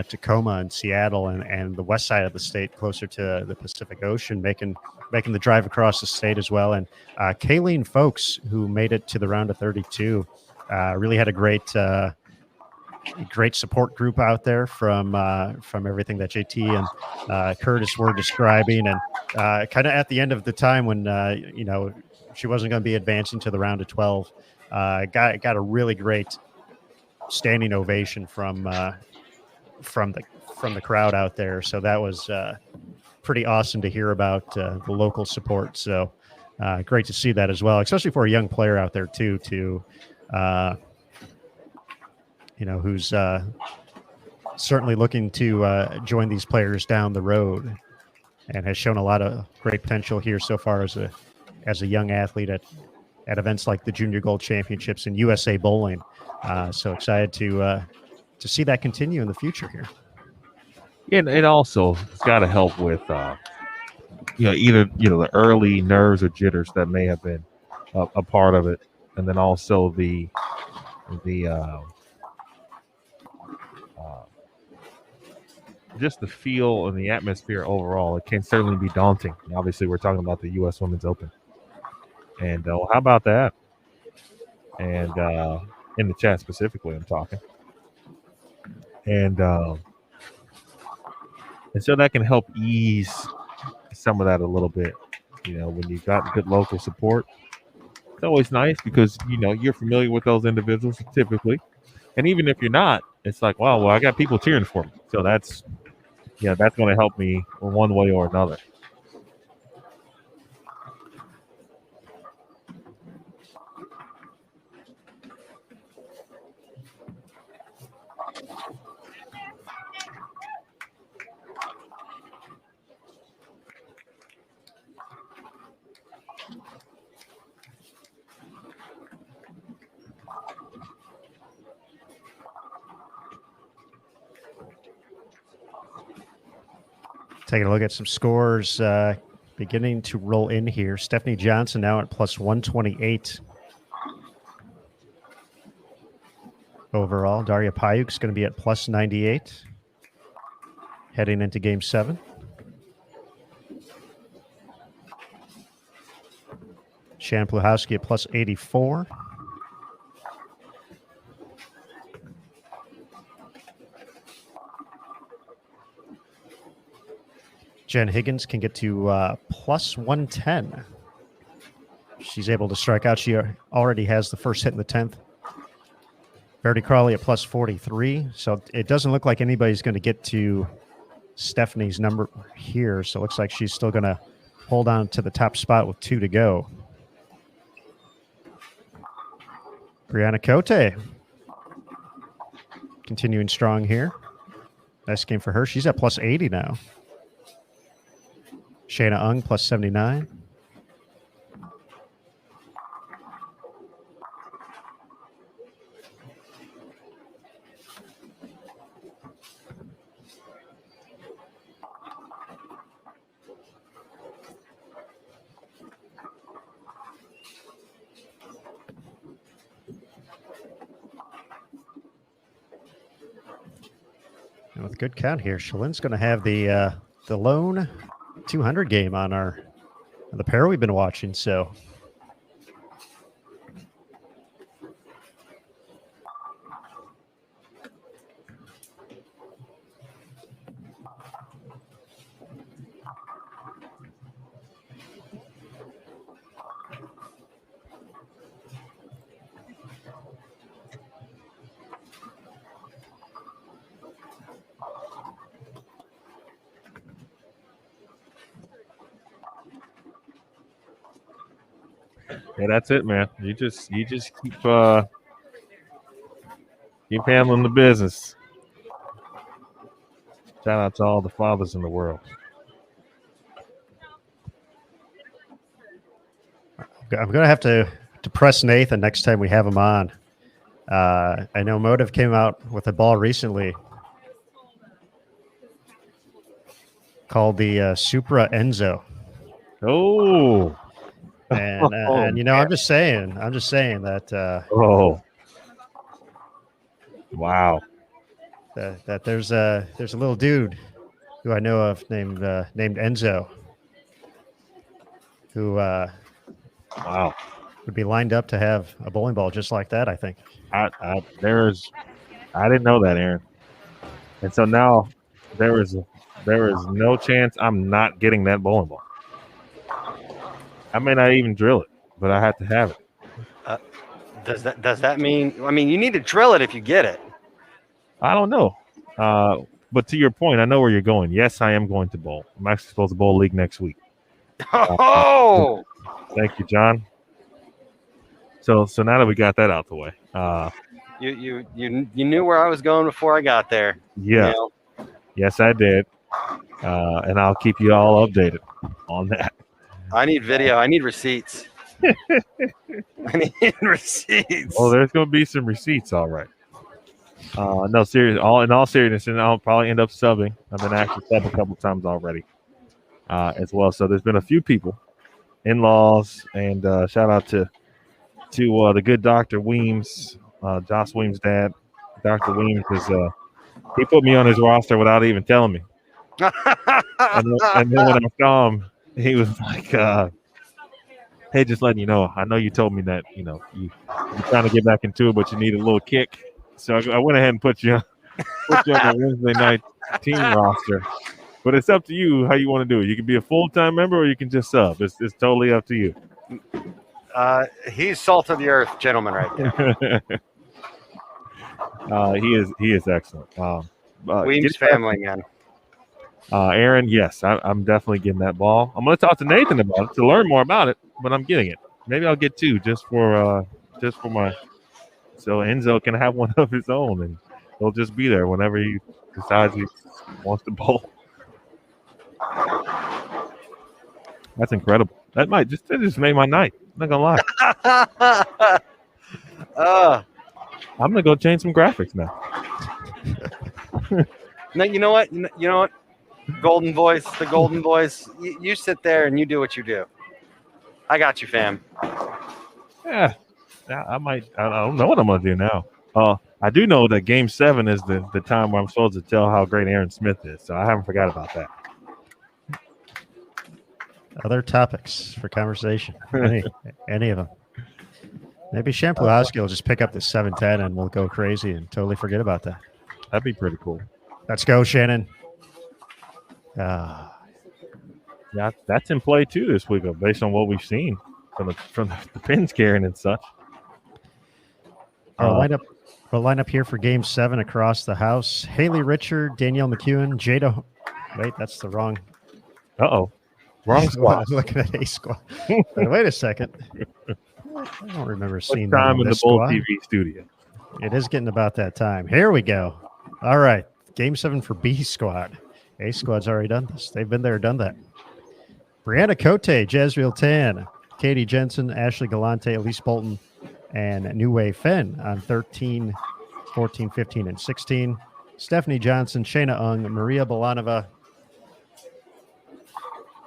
Tacoma and Seattle and the west side of the state, closer to the Pacific Ocean, making the drive across the state as well. And Kayleen Folks, who made it to the round of 32, really had a great support group out there from everything that JT and Curtis were describing, and kind of at the end of the time when she wasn't going to be advancing to the round of 12, got a really great standing ovation from the crowd out there. So that was pretty awesome to hear about the local support. So great to see that as well, especially for a young player out there too. Who's certainly looking to join these players down the road, and has shown a lot of great potential here so far as a young athlete at events like the Junior Gold Championships and USA Bowling. So excited to see that continue in the future here. And it also has got to help with either the early nerves or jitters that may have been a part of it, and then also the just the feel and the atmosphere overall. It can certainly be daunting. Obviously, we're talking about the U.S. Women's Open. And how about that? And in the chat specifically, I'm talking. And so that can help ease some of that a little bit. When you've got good local support, it's always nice because, you're familiar with those individuals typically. And even if you're not, it's like, wow, well, I got people cheering for me. So that's going to help me one way or another. Taking a look at some scores beginning to roll in here. Stephanie Johnson now at plus 128. Overall, Daria Payuk's going to be at plus 98 heading into game 7. Shannon Pluhowski at plus 84. Jen Higgins can get to plus 110. She's able to strike out. She already has the first hit in the 10th. Verity Crawley at plus 43. So it doesn't look like anybody's going to get to Stephanie's number here. So it looks like she's still going to hold on to the top spot with 2 to go. Brianna Cote continuing strong here. Nice game for her. She's at plus 80 now. Shayna Ung plus 79. And with a good count here, Shalin's going to have the lone 200 game on the pair we've been watching. So Yeah, that's it, man. You just keep handling the business. Shout out to all the fathers in the world. I'm going to have to press Nathan next time we have him on. I know Motive came out with a ball recently called the Supra Enzo. Oh. And you know, I'm just saying that. Wow. That there's a little dude who I know of named Enzo who wow, would be lined up to have a bowling ball just like that. I think. I didn't know that, Aaron. And so now there is no chance I'm not getting that bowling ball. I may not even drill it, but I have to have it. Does that mean? I mean, you need to drill it if you get it. I don't know. But to your point, I know where you're going. Yes, I am going to bowl. I'm actually supposed to bowl league next week. Oh, thank you, John. So now that we got that out the way, you knew where I was going before I got there. Yeah. You know? Yes, I did. And I'll keep you all updated on that. I need video. I need receipts. I need receipts. Oh, there's going to be some receipts, all right. No, serious. In all seriousness, and I'll probably end up subbing. I've been asked to sub a couple times already, as well. So there's been a few people, in-laws, and shout out to the good Dr. Weems, Josh Weems' dad. Dr. Weems is he put me on his roster without even telling me. and then when I saw him, he was like, "Hey, just letting you know. I know you told me that you're trying to get back into it, but you need a little kick. So I went ahead and put you on the Wednesday night team roster. But it's up to you how you want to do it. You can be a full-time member or you can just sub. It's totally up to you." He's salt of the earth gentleman right there. He is excellent. Weems family, man. Aaron, yes, I'm definitely getting that ball. I'm going to talk to Nathan about it to learn more about it, but I'm getting it. Maybe I'll get two just for my, so Enzo can have one of his own, and he'll just be there whenever he decides he wants to bowl. That's incredible. That just made my night. I'm not gonna lie. I'm gonna go change some graphics now. No, you know what? You know what? Golden voice, the golden voice. You sit there and you do what you do. I got you, fam. Yeah, I might. I don't know what I'm gonna do now. I do know that Game 7 is the time where I'm supposed to tell how great Aaron Smith is, so I haven't forgot about that. Other topics for conversation. Any of them. Maybe Shampluhowski will just pick up the 710 and we'll go crazy and totally forget about that. That'd be pretty cool. Let's go, Shannon. Yeah, that's in play too this week, based on what we've seen from the pins carrying and such. Our lineup here for Game 7 across the house: Haley Richard, Danielle McEwen, Jada. Wait, that's the wrong. Wrong squad. I'm looking at A squad. Wait a second. I don't remember seeing time that in the Bowl TV studio. It is getting about that time. Here we go. All right, Game 7 for B squad. A squad's already done this. They've been there, done that. Brianna Cote, Jazriel Tan, Katie Jensen, Ashley Galante, Elise Bolton, and Nue Fenn on 13, 14, 15, and 16. Stephanie Johnson, Shayna Ung, Maria Balanova,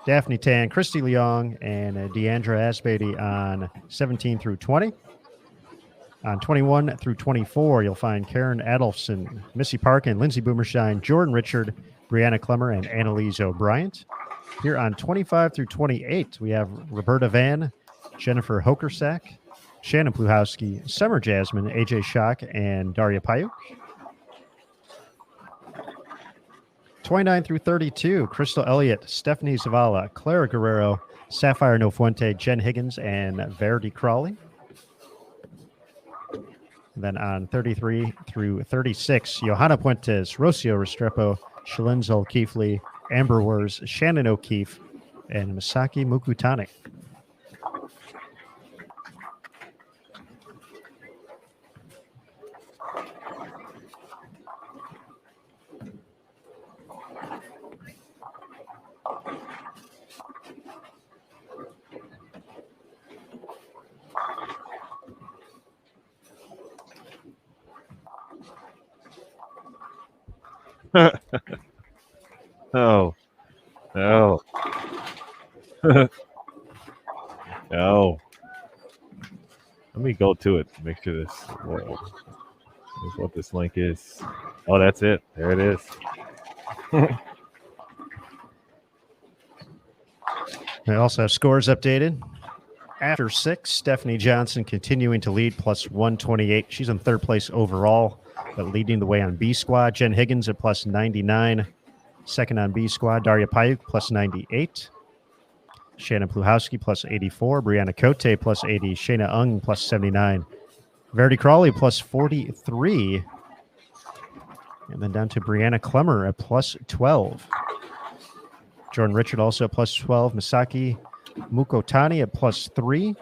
Daphne Tan, Christy Leong, and Deandra Asbeatty on 17 through 20. On 21 through 24, you'll find Karen Adolfson, Missy Parkin, Lindsay Boomershine, Jordan Richard, Brianna Clemmer, and Annalise O'Brien. Here on 25 through 28, we have Roberta Van, Jennifer Hokersack, Shannon Pluhowski, Summer Jasmine, AJ Schock, and Daria Payuk. 29 through 32, Crystal Elliott, Stephanie Zavala, Clara Guerrero, Sapphire Nofuente, Jen Higgins, and Verity Crawley. And then on 33 through 36, Johanna Puentes, Rocio Restrepo, Shalinz O'Keefely, Amber Wers, Shannon O'Keefe, and Misaki Mukutani. No. No. No. Let me go to it. Make sure this is what this link is. Oh, that's it. There it is. We also have scores updated. After 6, Stephanie Johnson continuing to lead, plus 128. She's in third place overall, but leading the way on B squad. Jen Higgins at plus 99. Second on B squad, Daria Payuk plus 98. Shannon Pluhowski plus 84. Brianna Cote plus 80. Shayna Ung plus 79. Verity Crawley plus 43. And then down to Brianna Clemmer at plus 12. Jordan Richard also at plus 12. Misaki Mukotani at plus 3.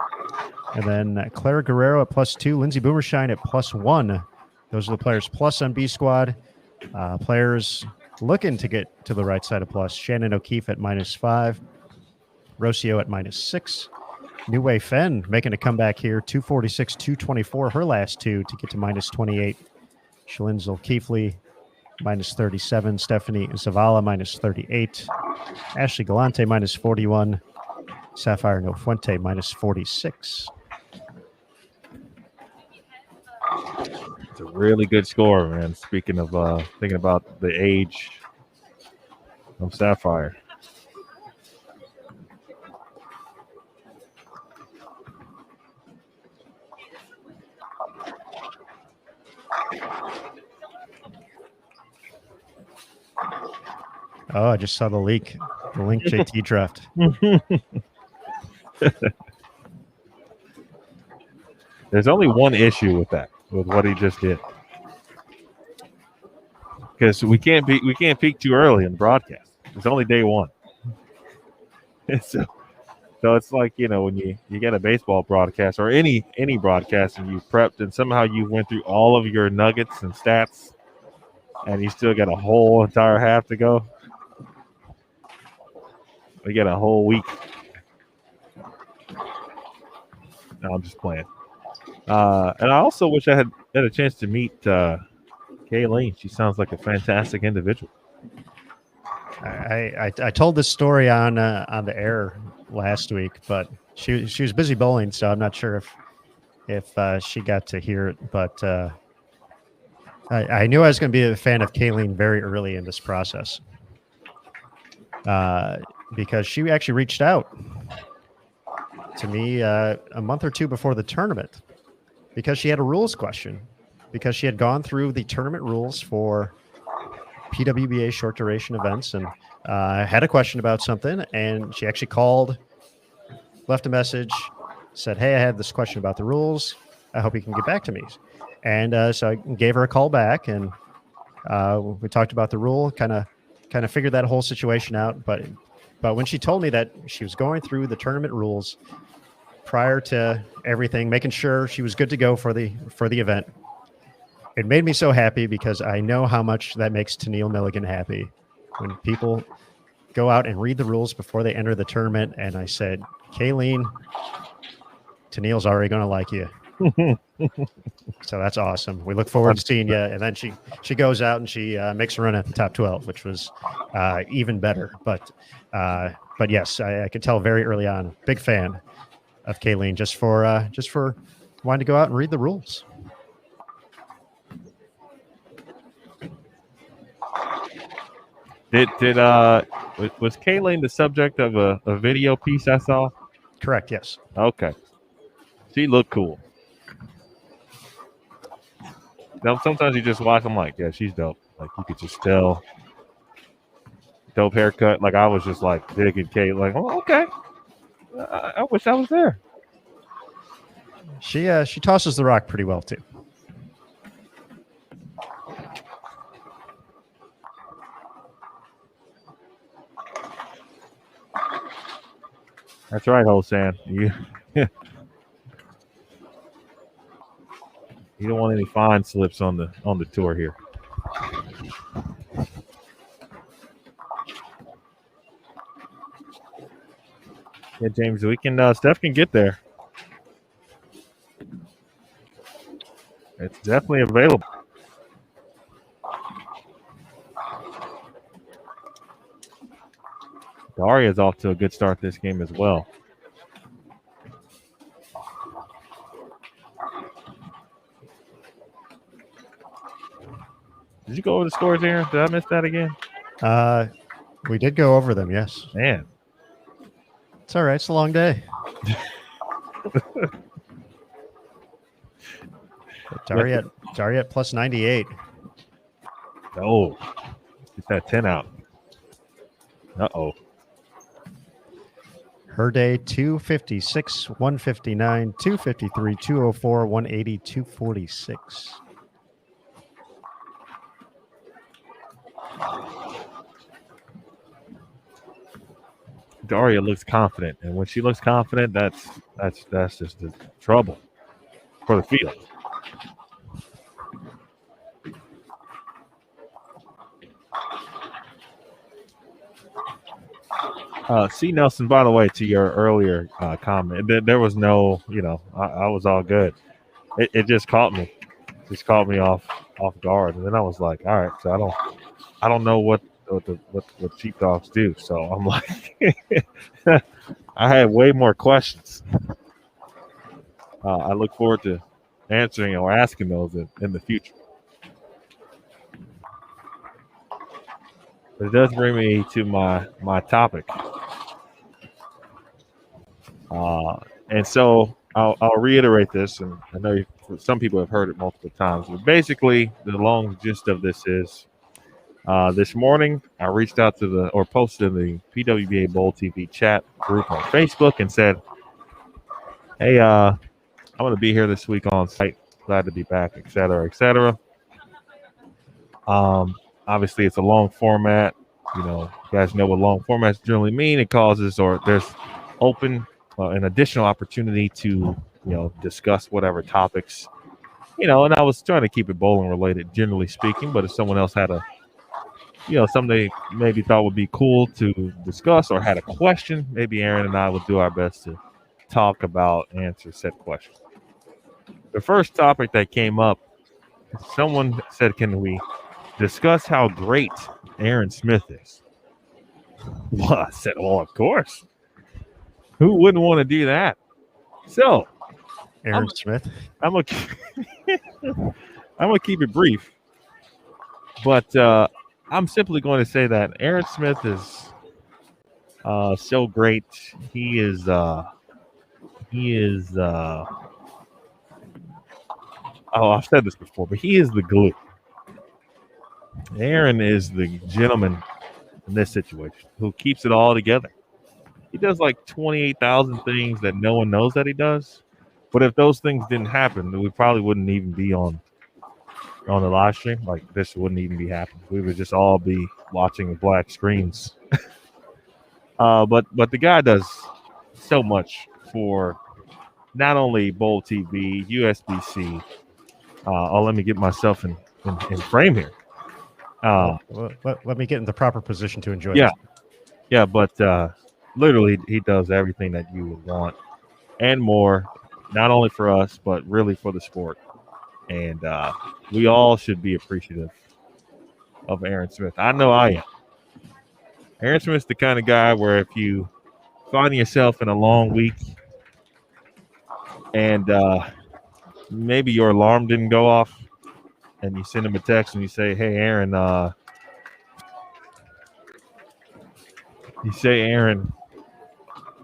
And then Clara Guerrero at plus 2. Lindsay Boomershine at plus 1. Those are the players plus on B squad. Players looking to get to the right side of plus: Shannon O'Keefe at minus 5. Rocio at minus 6. Nue Fenn making a comeback here, 246, 224, her last two to get to minus 28. Shalinz O'Keefely, minus 37. Stephanie Zavala, minus 38. Ashley Galante, minus 41. Sapphire Nofuente, minus 46. It's a really good score, man. Speaking of thinking about the age of Sapphire. Oh, I just saw the leak. The link JT draft. There's only one issue with that, with what he just did. because we can't peak too early in the broadcast. It's only day one. So it's like, when you get a baseball broadcast or any broadcast and you prepped and somehow you went through all of your nuggets and stats and you still got a whole entire half to go. We get a whole week. No, I'm just playing. And I also wish I had a chance to meet Kayleen. She sounds like a fantastic individual. I told this story on the air last week, but she was busy bowling, so I'm not sure if she got to hear it. But I knew I was going to be a fan of Kayleen very early in this process because she actually reached out to me a month or two before the tournament because she had a rules question, because she had gone through the tournament rules for PWBA short duration events and had a question about something, and she actually called, left a message, said, "Hey, I had this question about the rules. I hope you can get back to me." And so I gave her a call back, and we talked about the rule, kind of figured that whole situation out. But when she told me that she was going through the tournament rules prior to everything, making sure she was good to go for the event, it made me so happy because I know how much that makes Tennille Milligan happy when people go out and read the rules before they enter the tournament. And I said, Kayleen, Tennille's already going to like you. So that's awesome. We look forward to seeing you. And then she goes out and she makes a run at the top 12, which was even better. But yes, I could tell very early on, big fan of Kayleen just for wanting to go out and read the rules. Was Kayleen the subject of a video piece I saw? Correct. Yes. Okay. She looked cool. Now, sometimes you just watch them like, yeah, she's dope. Like you could just tell. Dope haircut. Like I was just like digging Kate. Like, oh, okay. I wish I was there. She tosses the rock pretty well too. That's right, Hosan. You don't want any fine slips on the tour here. Yeah, James, we can. Steph can get there. It's definitely available. Daria's off to a good start this game as well. Did you go over the scores, Aaron? Did I miss that again? We did go over them, yes. Man. It's all right. It's a long day. Daria plus 98. Oh, get that 10 out. Uh-oh. Her day, 256, 159, 253, 204, 180, 246. Daria looks confident, and when she looks confident, that's just the trouble for the field. C. Nelson, by the way, to your earlier comment, there was no, I was all good. It just caught me. Just caught me off guard, and then I was like, all right, so I don't know what sheepdogs do. So I'm like, I had way more questions. I look forward to answering or asking those in the future. But it does bring me to my topic. And so I'll reiterate this, and I know some people have heard it multiple times. But basically, the long gist of this is this morning I reached out to posted in the PWBA Bowl TV chat group on Facebook and said, hey, I'm going to be here this week on site. Glad to be back, et cetera, et cetera. Obviously, it's a long format. You guys know what long formats generally mean. It causes, or there's open an additional opportunity to discuss whatever topics. And I was trying to keep it bowling related, generally speaking. But if someone else had something they maybe thought would be cool to discuss or had a question, maybe Aaron and I would do our best to talk about, answer said question. The first topic that came up, someone said, can we discuss how great Aaron Smith is? Well, I said, well, of course. Who wouldn't want to do that? So, Aaron Smith. I'm gonna keep it brief, but I'm simply going to say that Aaron Smith is so great. He is. I've said this before, but he is the glue. Aaron is the gentleman in this situation who keeps it all together. He does like 28,000 things that no one knows that he does. But if those things didn't happen, we probably wouldn't even be on the live stream. Like, this wouldn't even be happening. We would just all be watching the black screens. But the guy does so much for not only Bowl TV, USBC. Let me get myself in frame here. Let me get in the proper position to enjoy. Yeah, yeah, but literally, he does everything that you would want and more, not only for us, but really for the sport. And we all should be appreciative of Aaron Smith. I know I am. Aaron Smith's the kind of guy where if you find yourself in a long week and maybe your alarm didn't go off, and you send him a text and you say, hey, Aaron,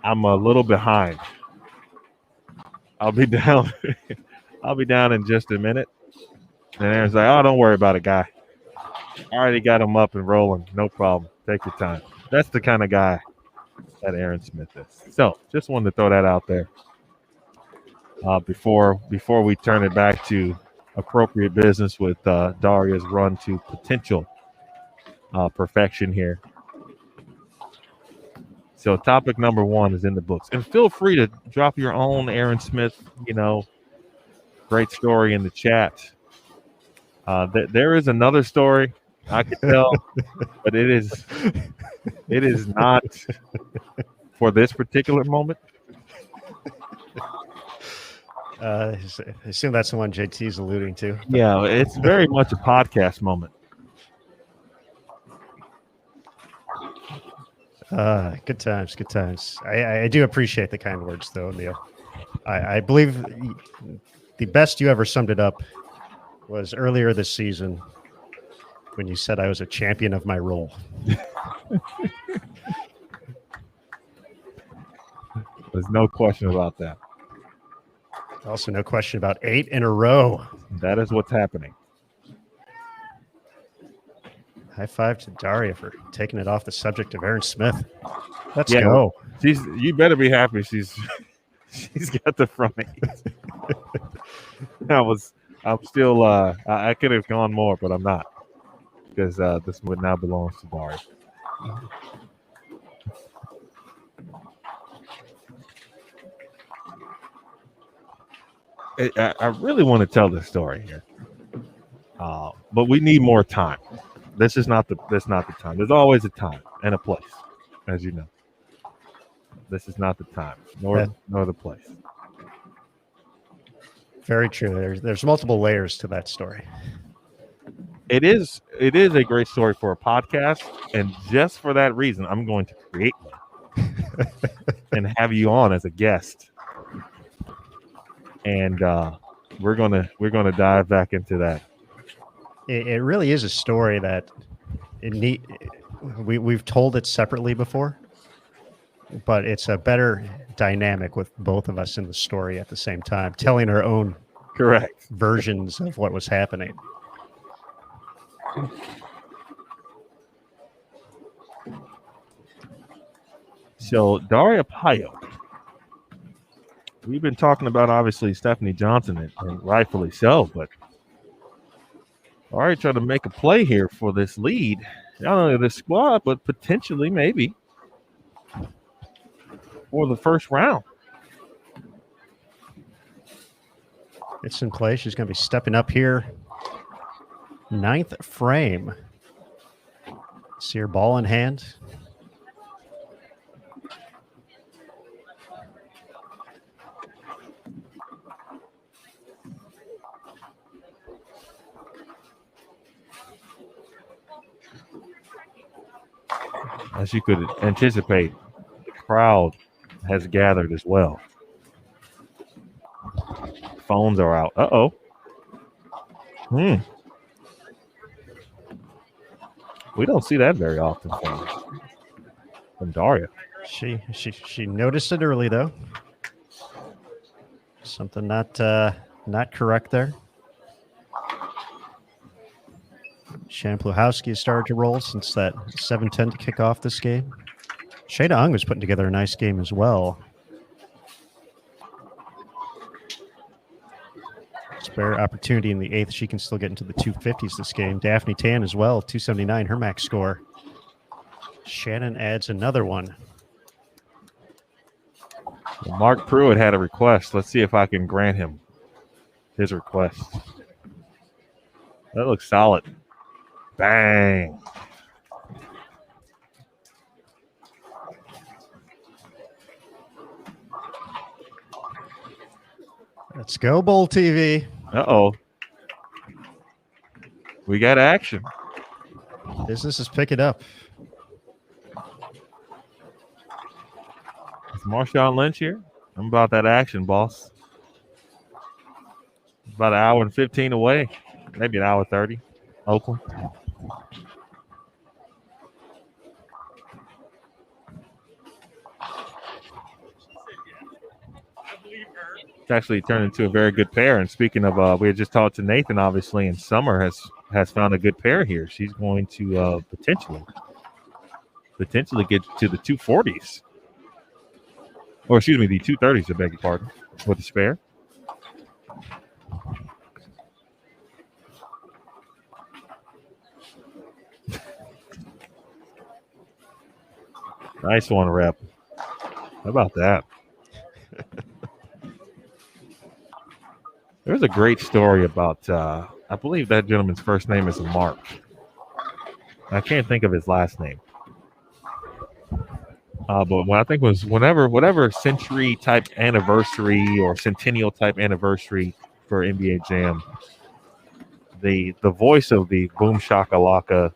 I'm a little behind. I'll be down. I'll be down in just a minute. And Aaron's like, oh, don't worry about it, guy. I already got him up and rolling. No problem. Take your time. That's the kind of guy that Aaron Smith is. So just wanted to throw that out there before we turn it back to appropriate business with Daria's run to potential perfection here. So topic number 1 is in the books. And feel free to drop your own Aaron Smith, great story in the chat. There is another story I could tell, but it is not for this particular moment. I assume that's the one JT's alluding to. Yeah, it's very much a podcast moment. Good times, good times. I do appreciate the kind words, though, Neil. I believe the best you ever summed it up was earlier this season when you said I was a champion of my role. There's no question about that. Also, no question about 8 in a row. That is what's happening. High five to Daria for taking it off the subject of Aaron Smith. Let's go. You better be happy she's got the front eight. I'm still I could have gone more, but I'm not, because this would now belongs to Daria. I really want to tell this story here, but we need more time. This is not the time. There's always a time and a place, as you know. This is not the time, nor the place. Very true. There's multiple layers to that story. It is a great story for a podcast, and just for that reason, I'm going to create one and have you on as a guest. And we're gonna dive back into that. It really is a story that we've told it separately before, but it's a better dynamic with both of us in the story at the same time, telling our own correct versions of what was happening. So Daria Payo, we've been talking about obviously Stephanie Johnson, and rightfully so, but All right, trying to make a play here for this lead. Not only this squad, but potentially maybe for the first round. It's in play. She's going to be stepping up here. 9th frame. See her ball in hand. As you could anticipate, the crowd has gathered as well. Phones are out. Uh-oh. We don't see that very often from Daria. She noticed it early though. Something not correct there. Shannon Pluhowski has started to roll since that 7-10 to kick off this game. Shayna Ung was putting together a nice game as well. Spare opportunity in the 8th. She can still get into the 250s this game. Daphne Tan as well, 279, her max score. Shannon adds another one. Well, Mark Pruitt had a request. Let's see if I can grant him his request. That looks solid. Bang. Let's go, Bowl TV. Uh-oh. We got action. Business is picking up. Is Marshawn Lynch here? I'm about that action, boss. About an hour and 15 away. Maybe an hour 30. Oakland. It's actually turned into a very good pair. And speaking of, we had just talked to Nathan, obviously, and Summer has found a good pair here. She's going to potentially get to the 240s. Or excuse me, the 230s, I beg your pardon, with a spare. Nice one, Rep. How about that? There's a great story about, I believe that gentleman's first name is Mark. I can't think of his last name. But when I think was whatever century type anniversary or centennial type anniversary for NBA Jam, the voice of the Boom Shakalaka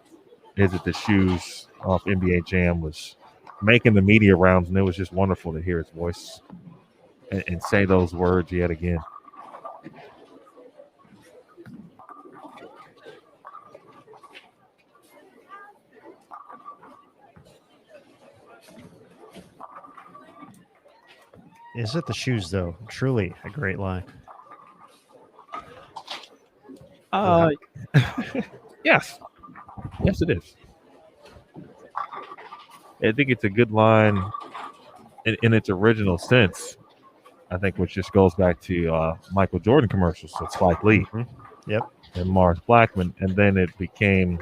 Is It the Shoes off NBA Jam was making the media rounds, and it was just wonderful to hear his voice and say those words yet again. Is it the shoes, though? Truly a great line. Yes. Yes, it is. I think it's a good line in its original sense, I think, which just goes back to Michael Jordan commercials with Spike Lee. Mm-hmm. Yep. And Morris Blackman. And then it became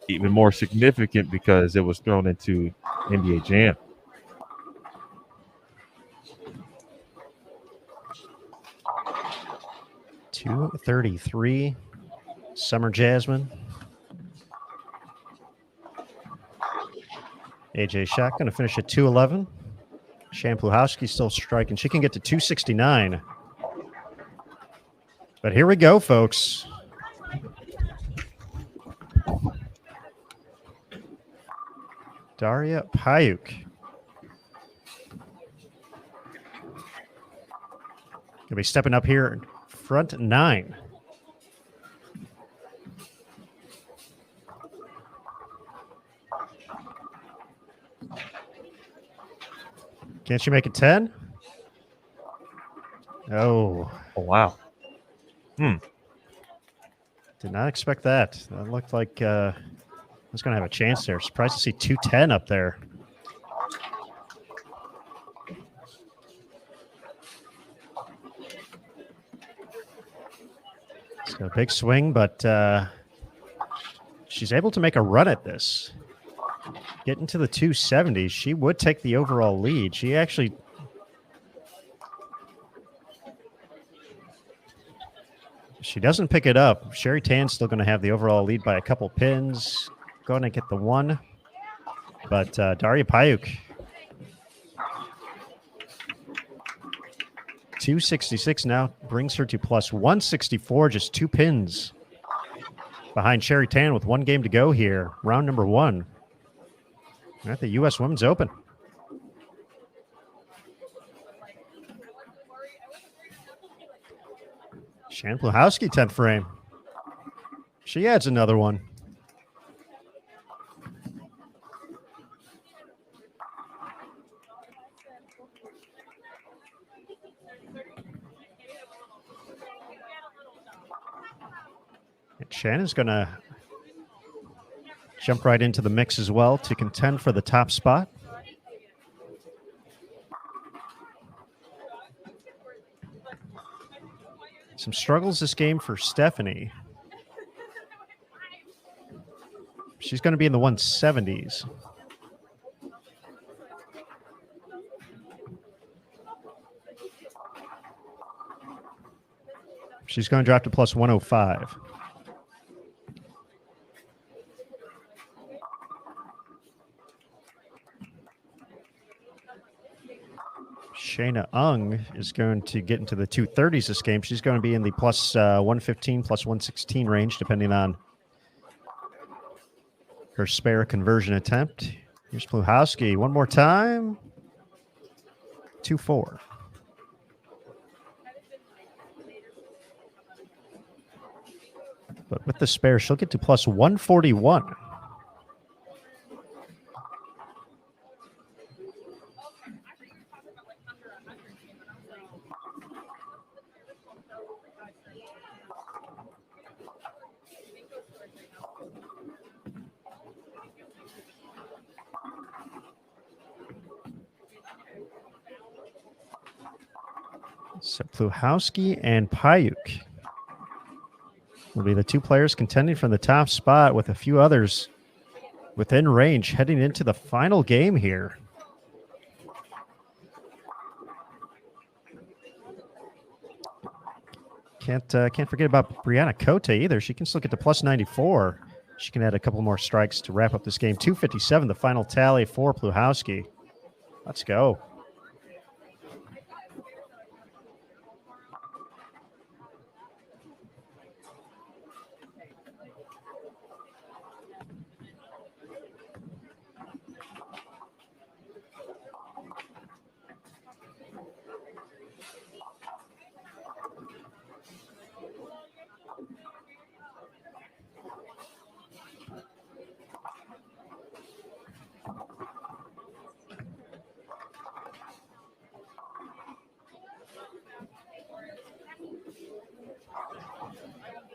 even more significant because it was thrown into NBA Jam. .233, Summer Jasmine. AJ Shack going to finish at 211. Shan Pluhowski still striking. She can get to 269. But here we go, folks. Daria Payuk. Going to be stepping up here. Front 9. Can't she make it 10? Oh, wow. Did not expect that. That looked like I was going to have a chance there. Surprised to see 210 up there. It's going Got a big swing, but she's able to make a run at this. Get into the 270s. She would take the overall lead. She actually... She doesn't pick it up. Sherry Tan's still going to have the overall lead by a couple pins. Going to get the one. But Daria Payuk, 266 now brings her to plus 164, just 2 pins behind Sherry Tan with 1 game to go here. Round number 1 at the U.S. Women's Open. Shannon Pluhowski, 10th frame. She adds another one. And Shannon's going to jump right into the mix as well to contend for the top spot. Some struggles this game for Stephanie. She's going to be in the 170s. She's going to drop to plus 105. Shayna Ung is going to get into the 230s this game. She's going to be in the plus 115, plus 116 range, depending on her spare conversion attempt. Here's Pluhowski one more time. 2-4. But with the spare, she'll get to plus 141. So Pluhowski and Payuk will be the 2 players contending for the top spot, with a few others within range heading into the final game here. Can't forget about Brianna Cote either. She can still get to plus 94. She can add a couple more strikes to wrap up this game. 257, the final tally for Pluhowski. Let's go.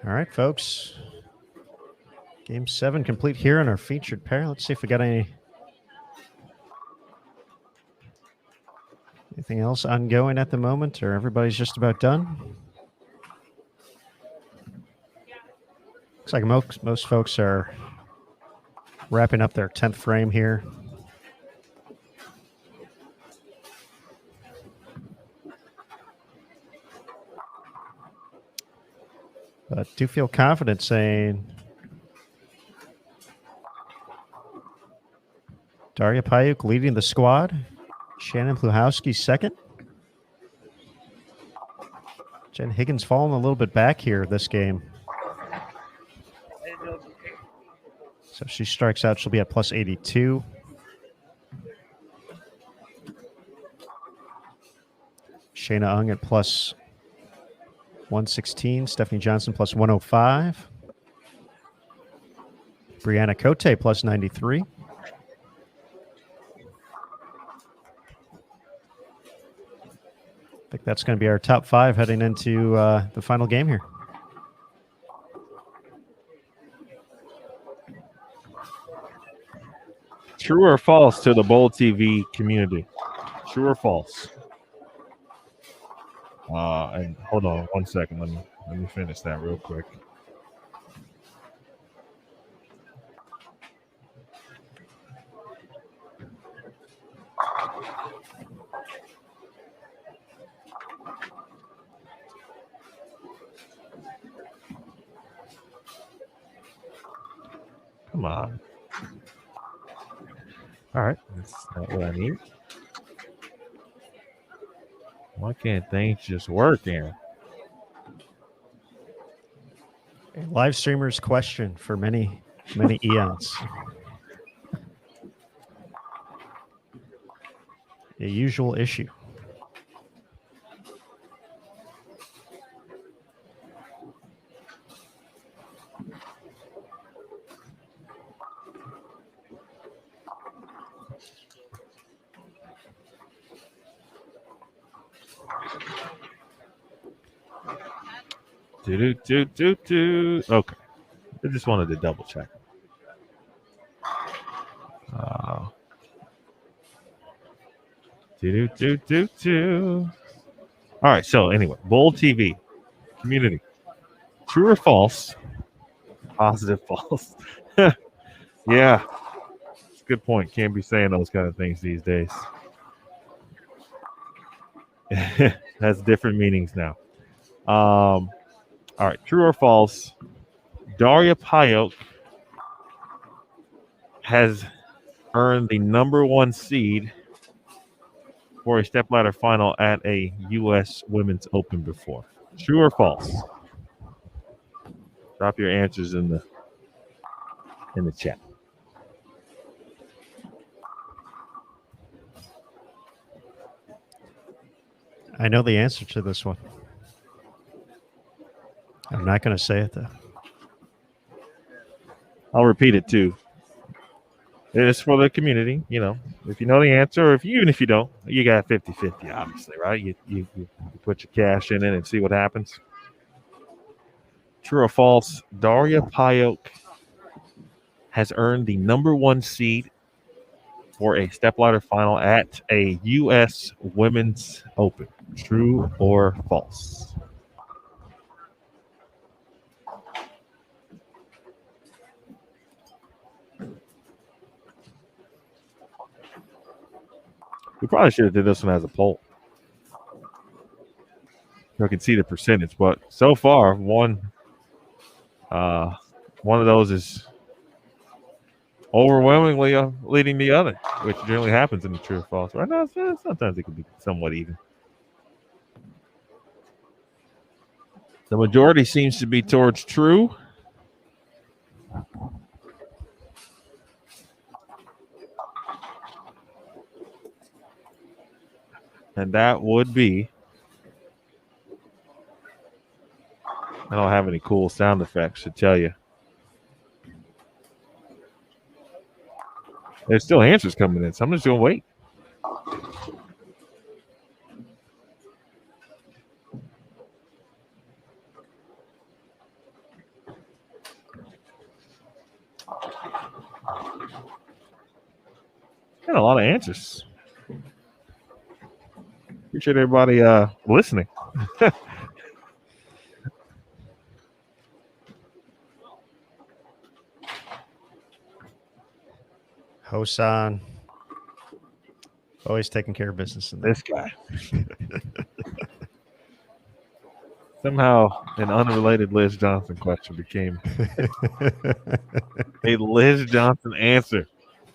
All right, folks. Game 7 complete here in our featured pair. Let's see if we got anything else ongoing at the moment, or everybody's just about done. Looks like most folks are wrapping up their 10th frame here. But do feel confident saying Daria Payuk leading the squad. Shannon Pluhowski second. Jen Higgins falling a little bit back here this game. So if she strikes out, she'll be at plus 82. Shayna Ung at plus 116. Stephanie Johnson plus 105. Brianna Cote plus 93. I think that's going to be our top 5 heading into the final game here. True or false to the Bowl TV community? True or false? And hold on one second. Let me Let me finish that real quick. Come on. All right, that's not what I need. Why can't things just work, Aaron? A live streamer's question for many, many eons. A usual issue. Okay. I just wanted to double check. All right. So anyway, Bold TV community. True or false? Positive, false. Yeah. It's a good point. Can't be saying those kind of things these days. Has different meanings now. All right. True or false? Daria Payok has earned the #1 seed for a stepladder final at a U.S. Women's Open before. True or false? Drop your answers in the chat. I know the answer to this one. I'm not going to say it, though. I'll repeat it, too. It's for the community, you know. If you know the answer, or even if you don't, you got 50-50, obviously, right? You put your cash in it and see what happens. True or false, Daria Payok has earned the #1 seed for a stepladder final at a U.S. Women's Open. True or false? We probably should have did this one as a poll. So I can see the percentage, but so far one of those is overwhelmingly leading the other, which generally happens in the true or false. Right now, sometimes it can be somewhat even. The majority seems to be towards true. And that would be, I don't have any cool sound effects to tell you. There's still answers coming in, so I'm just going to wait. Got a lot of answers. Appreciate everybody listening. Hosan. Always taking care of business. In This guy. Somehow an unrelated Liz Johnson question became a Liz Johnson answer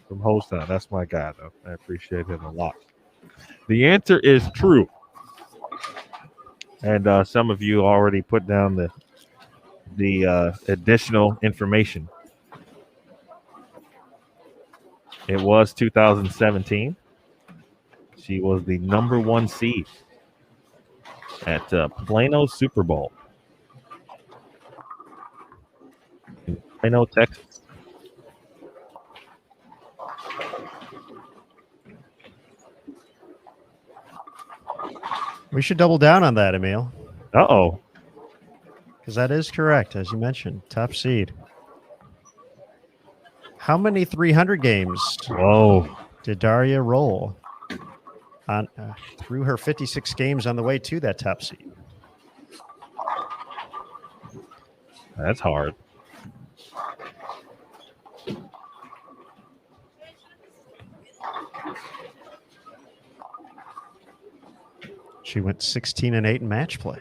from Hosan. That's my guy, though. I appreciate him a lot. The answer is true. And some of you already put down the additional information. It was 2017. She was the #1 seed at Plano Super Bowl in Plano, Texas. We should double down on that, Emil. Uh-oh. Because that is correct, as you mentioned. Top seed. How many 300 games did Daria roll on through her 56 games on the way to that top seed? That's hard. She went 16-8 in match play.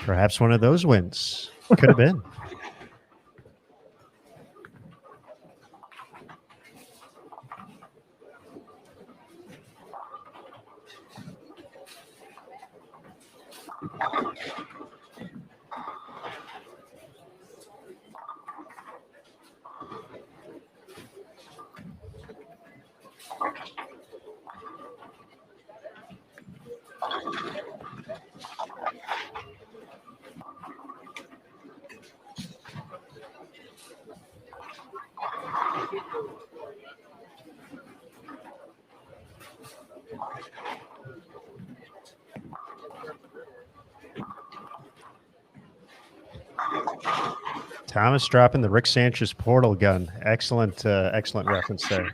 Perhaps one of those wins could have been. Thomas dropping the Rick Sanchez portal gun. Excellent, excellent reference there.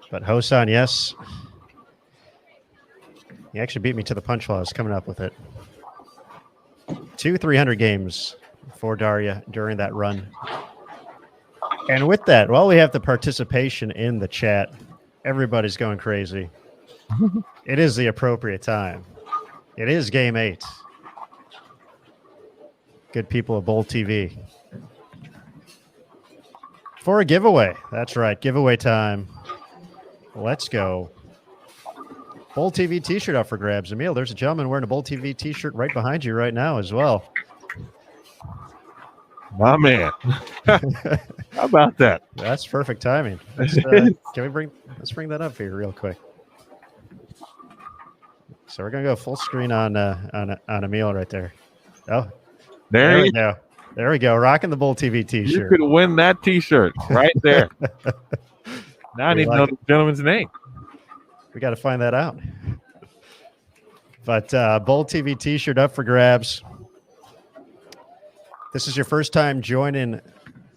But Hosan, yes. He actually beat me to the punch while I was coming up with it. 2 300 games for Daria during that run. And with that, while we have the participation in the chat, everybody's going crazy. It is the appropriate time. It is game 8. Good people of Bowl TV. For a giveaway. That's right. Giveaway time. Let's go. Bowl TV t-shirt up for grabs. Emil, there's a gentleman wearing a Bowl TV t-shirt right behind you right now as well. My man. How about that? That's perfect timing. Let's bring that up here real quick. So we're gonna go full screen on Emil right there. Oh, there we go. There we go. Rocking the Bowl TV t-shirt. You could win that t-shirt right there. Now I need to know the gentleman's name. We got to find that out. But Bowl TV t-shirt up for grabs. This is your first time joining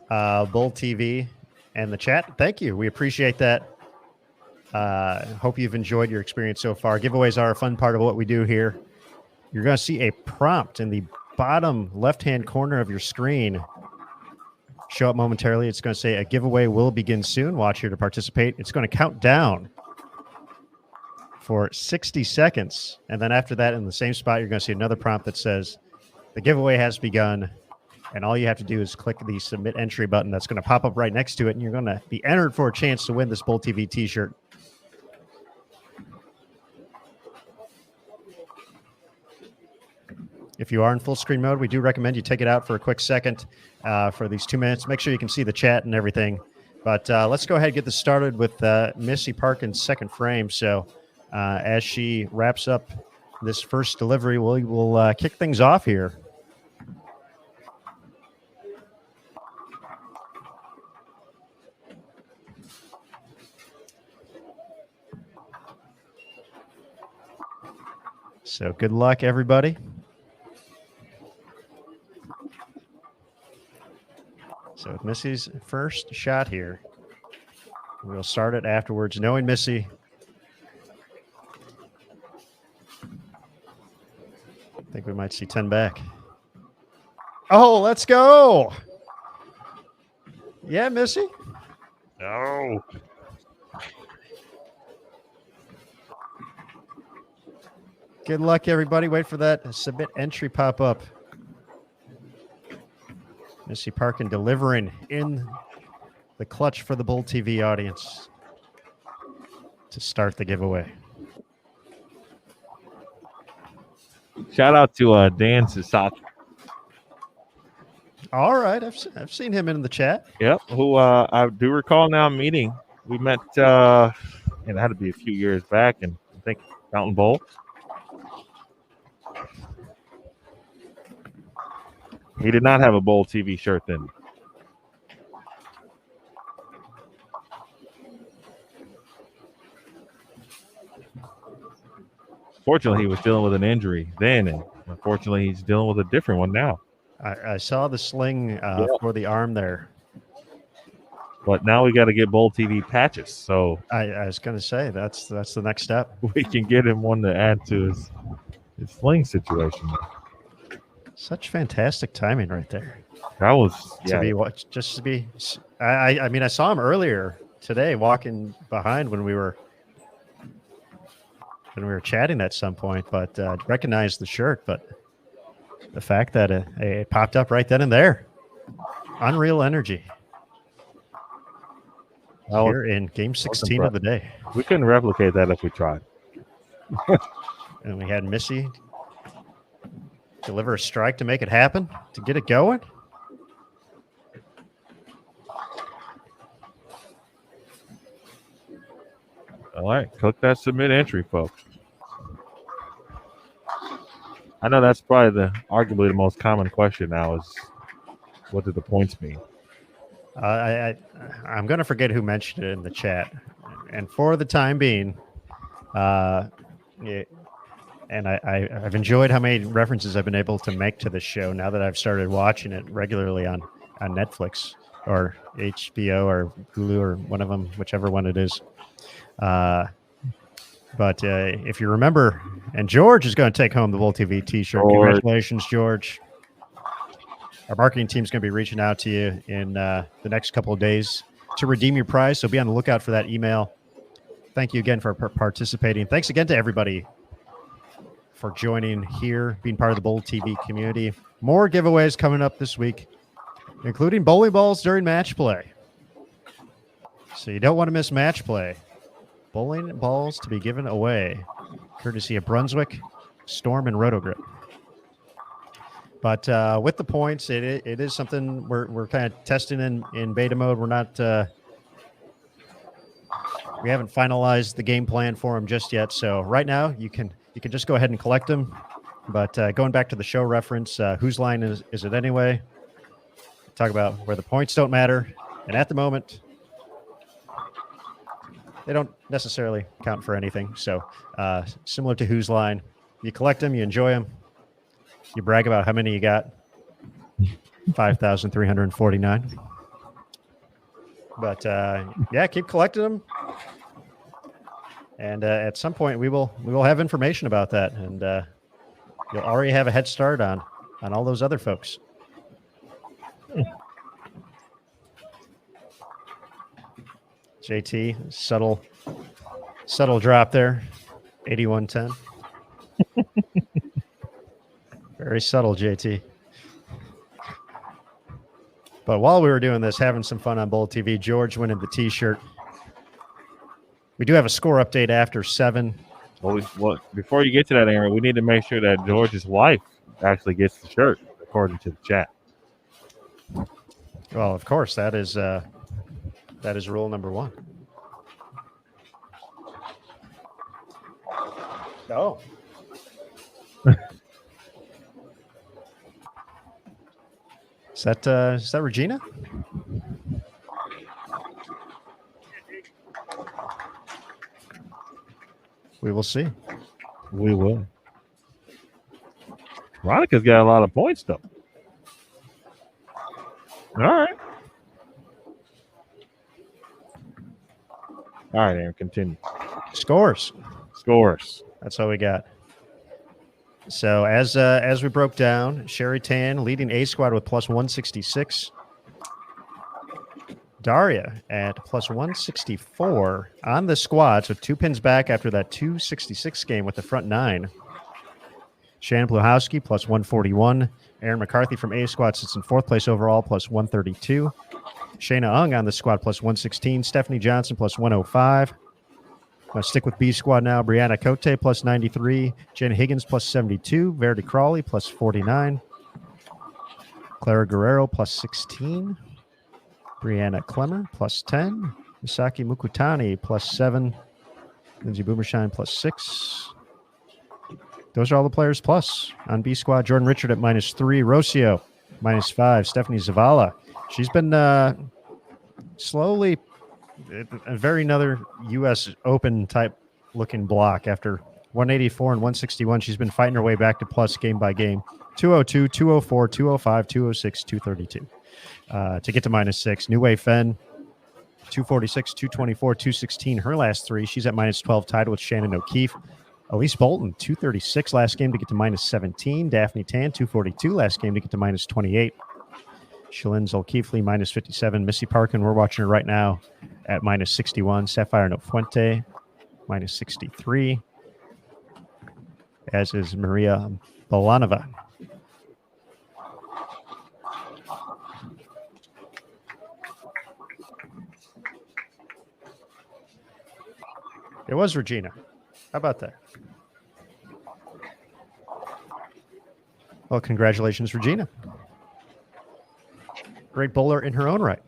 Bowl TV and the chat. Thank you. We appreciate that. Hope you've enjoyed your experience so far. Giveaways are a fun part of what we do here. You're going to see a prompt in the bottom left-hand corner of your screen show up momentarily. It's going to say a giveaway will begin soon. Watch here to participate. It's going to count down for 60 seconds. And then after that, in the same spot, you're going to see another prompt that says the giveaway has begun. And all you have to do is click the submit entry button that's going to pop up right next to it. And you're going to be entered for a chance to win this Bowl TV t-shirt. If you are in full screen mode, we do recommend you take it out for a quick second for these 2 minutes. Make sure you can see the chat and everything. But let's go ahead and get this started with Missy Parkin's second frame. So as she wraps up this first delivery, we'll kick things off here. So good luck, everybody. So with Missy's first shot here, we'll start it afterwards. Knowing Missy, I think we might see 10 back. Oh, let's go. Yeah, Missy. No. Good luck, everybody. Wait for that submit entry pop up. Missy Parkin delivering in the clutch for the Bowl TV audience to start the giveaway. Shout out to Dan Sasaki. All right, I've seen him in the chat. Yep, who I do recall now meeting. We met, and it had to be a few years back, and I think Mountain Bowl. He did not have a Bowl TV shirt then. Fortunately, he was dealing with an injury then, and unfortunately, he's dealing with a different one now. I saw the sling for the arm there. But now we got to get Bold TV patches, so I was going to say that's the next step. we can get him one to add to his sling situation. Such fantastic timing right there. That was To be. I mean, I saw him earlier today walking behind when we were chatting at some point, but recognized the shirt. But the fact that it popped up right then and there, unreal energy. Here in Game 16 of the day. We couldn't replicate that if we tried. And we had Missy deliver a strike to make it happen, to get it going. All right, click that submit entry, folks. I know that's probably arguably the most common question now is, what do the points mean? I'm going to forget who mentioned it in the chat. And for the time being, I've enjoyed how many references I've been able to make to the show now that I've started watching it regularly on Netflix or HBO or Hulu or one of them, whichever one it is. But if you remember, and George is going to take home the Bull TV t-shirt. Congratulations, George. Our marketing team is going to be reaching out to you in the next couple of days to redeem your prize. So be on the lookout for that email. Thank you again for participating. Thanks again to everybody for joining here, being part of the Bowl TV community. More giveaways coming up this week, including bowling balls during match play. So you don't want to miss match play. Bowling balls to be given away, courtesy of Brunswick, Storm, and Rotogrip. But with the points, it is something we're kind of testing in beta mode. We're not we haven't finalized the game plan for them just yet. So right now you can just go ahead and collect them. But going back to the show reference, whose line is it anyway? Talk about where the points don't matter, and at the moment they don't necessarily count for anything. So similar to whose line, you collect them, you enjoy them. You brag about how many you got. 5,349. But yeah, keep collecting them. And at some point we will have information about that, and you'll already have a head start on all those other folks. JT, subtle drop there. 8110. Very subtle, JT. But while we were doing this, having some fun on Bowl TV, George winning the t-shirt. We do have a score update after 7. Well, before you get to that, Aaron, we need to make sure that George's wife actually gets the shirt, according to the chat. Well, of course, that is rule number 1. Oh. Is that Regina? We will see. We will. Veronica's got a lot of points, though. All right. All right, Aaron, continue. Scores. That's all we got. So as we broke down, Sherry Tan leading A squad with plus 166. Daria at plus 164 on the squad, so 2 pins back after that 266 game with the front 9. Shannon Pluhowski plus 141. Aaron McCarthy from A squad sits in 4th place overall, plus 132. Shayna Ung on the squad plus 116. Stephanie Johnson plus 105. I'm going to stick with B squad now. Brianna Cote plus 93. Jen Higgins plus 72. Verity Crawley plus 49. Clara Guerrero plus 16. Brianna Clemmer plus 10. Misaki Mukutani plus 7. Lindsay Boomershine plus 6. Those are all the players plus. On B squad, Jordan Richard at minus 3. Rocio minus 5. Stephanie Zavala. She's been slowly a very another U.S. Open type looking block after 184 and 161. She's been fighting her way back to plus game by game. 202, 204, 205, 206, 232. To get to -6. New Wei Fen, 246, 224, 216. Her last three. She's at -12, tied with Shannon O'Keefe. Elise Bolton, 236 last game to get to -17. Daphne Tan, 242 last game to get to -28. Shalyn Zolkeefly, -57. Missy Parkin, we're watching her right now at -61. Sapphire Nofuente, -63. As is Maria Bolanova. It was Regina. How about that? Well, congratulations, Regina. Great bowler in her own right.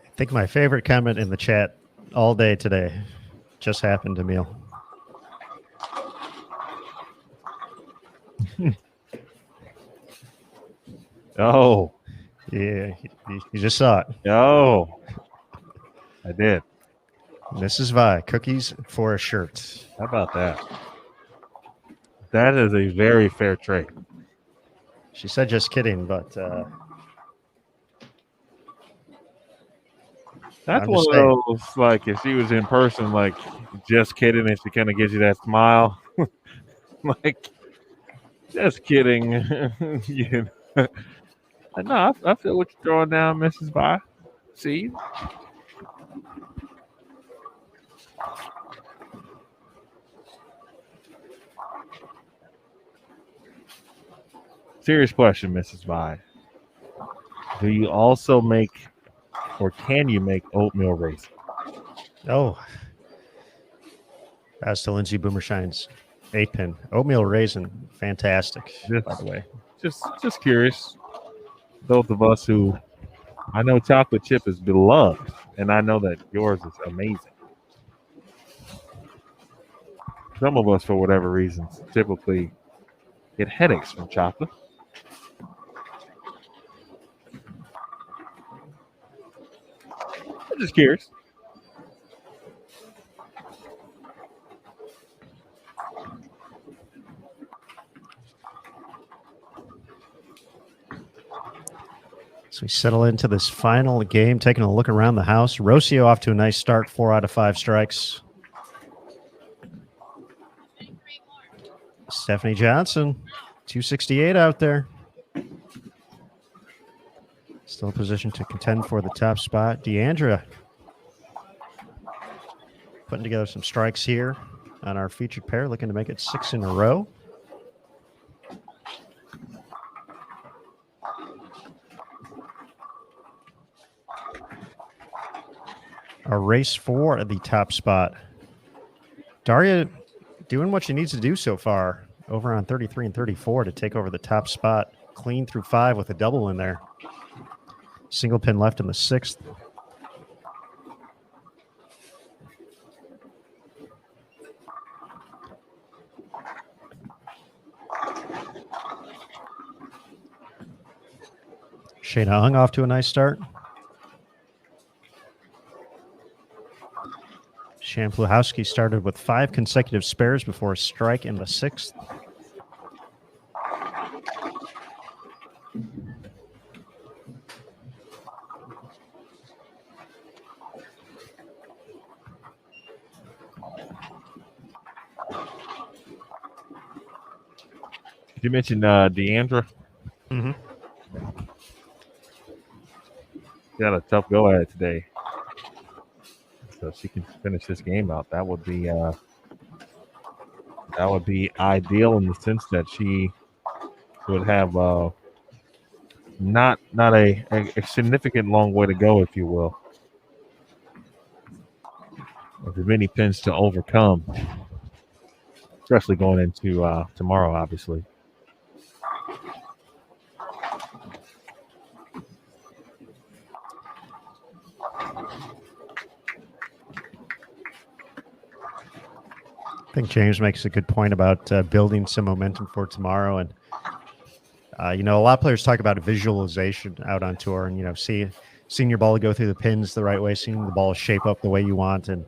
I think my favorite comment in the chat all day today just happened to Emil. Oh, Yeah, you just saw it. oh, I did. Mrs. Vi, cookies for a shirt. How about that? That is a very fair trade. She said just kidding, but That's I'm one just of saying. those, like, if she was in person, like, just kidding, and she kind of gives you that smile. Like, just kidding. You know? No, I feel what you're throwing down, Mrs. Vi. See? Serious question, Mrs. Vi. Do you also make, or can you make oatmeal raisin? Oh, as to Lindsay Boomershine's 8-pin. Oatmeal raisin, fantastic, by the way. Just curious. Those of us who, I know chocolate chip is beloved, and I know that yours is amazing. Some of us, for whatever reasons, typically get headaches from chocolate. I'm just curious. So we settle into this final game, taking a look around the house. Rocio off to a nice start, 4 out of 5 strikes. Stephanie Johnson, 268 out there. Still positioned to contend for the top spot. Deandra putting together some strikes here on our featured pair, looking to make it 6 in a row. A race for the top spot. Daria doing what she needs to do so far over on 33 and 34 to take over the top spot. Clean through 5 with a double in there. Single pin left in the 6th. Shayna Hung off to a nice start. Shampluhowski started with 5 consecutive spares before a strike in the 6th. You mentioned Deandra. Mm-hmm. Got a tough go at it today. So if she can finish this game out, that would be ideal in the sense that she would have not a significant long way to go, if you will. With many pins to overcome especially going into tomorrow, obviously. I think James makes a good point about building some momentum for tomorrow. And, a lot of players talk about visualization out on tour and, seeing your ball go through the pins the right way, seeing the ball shape up the way you want, and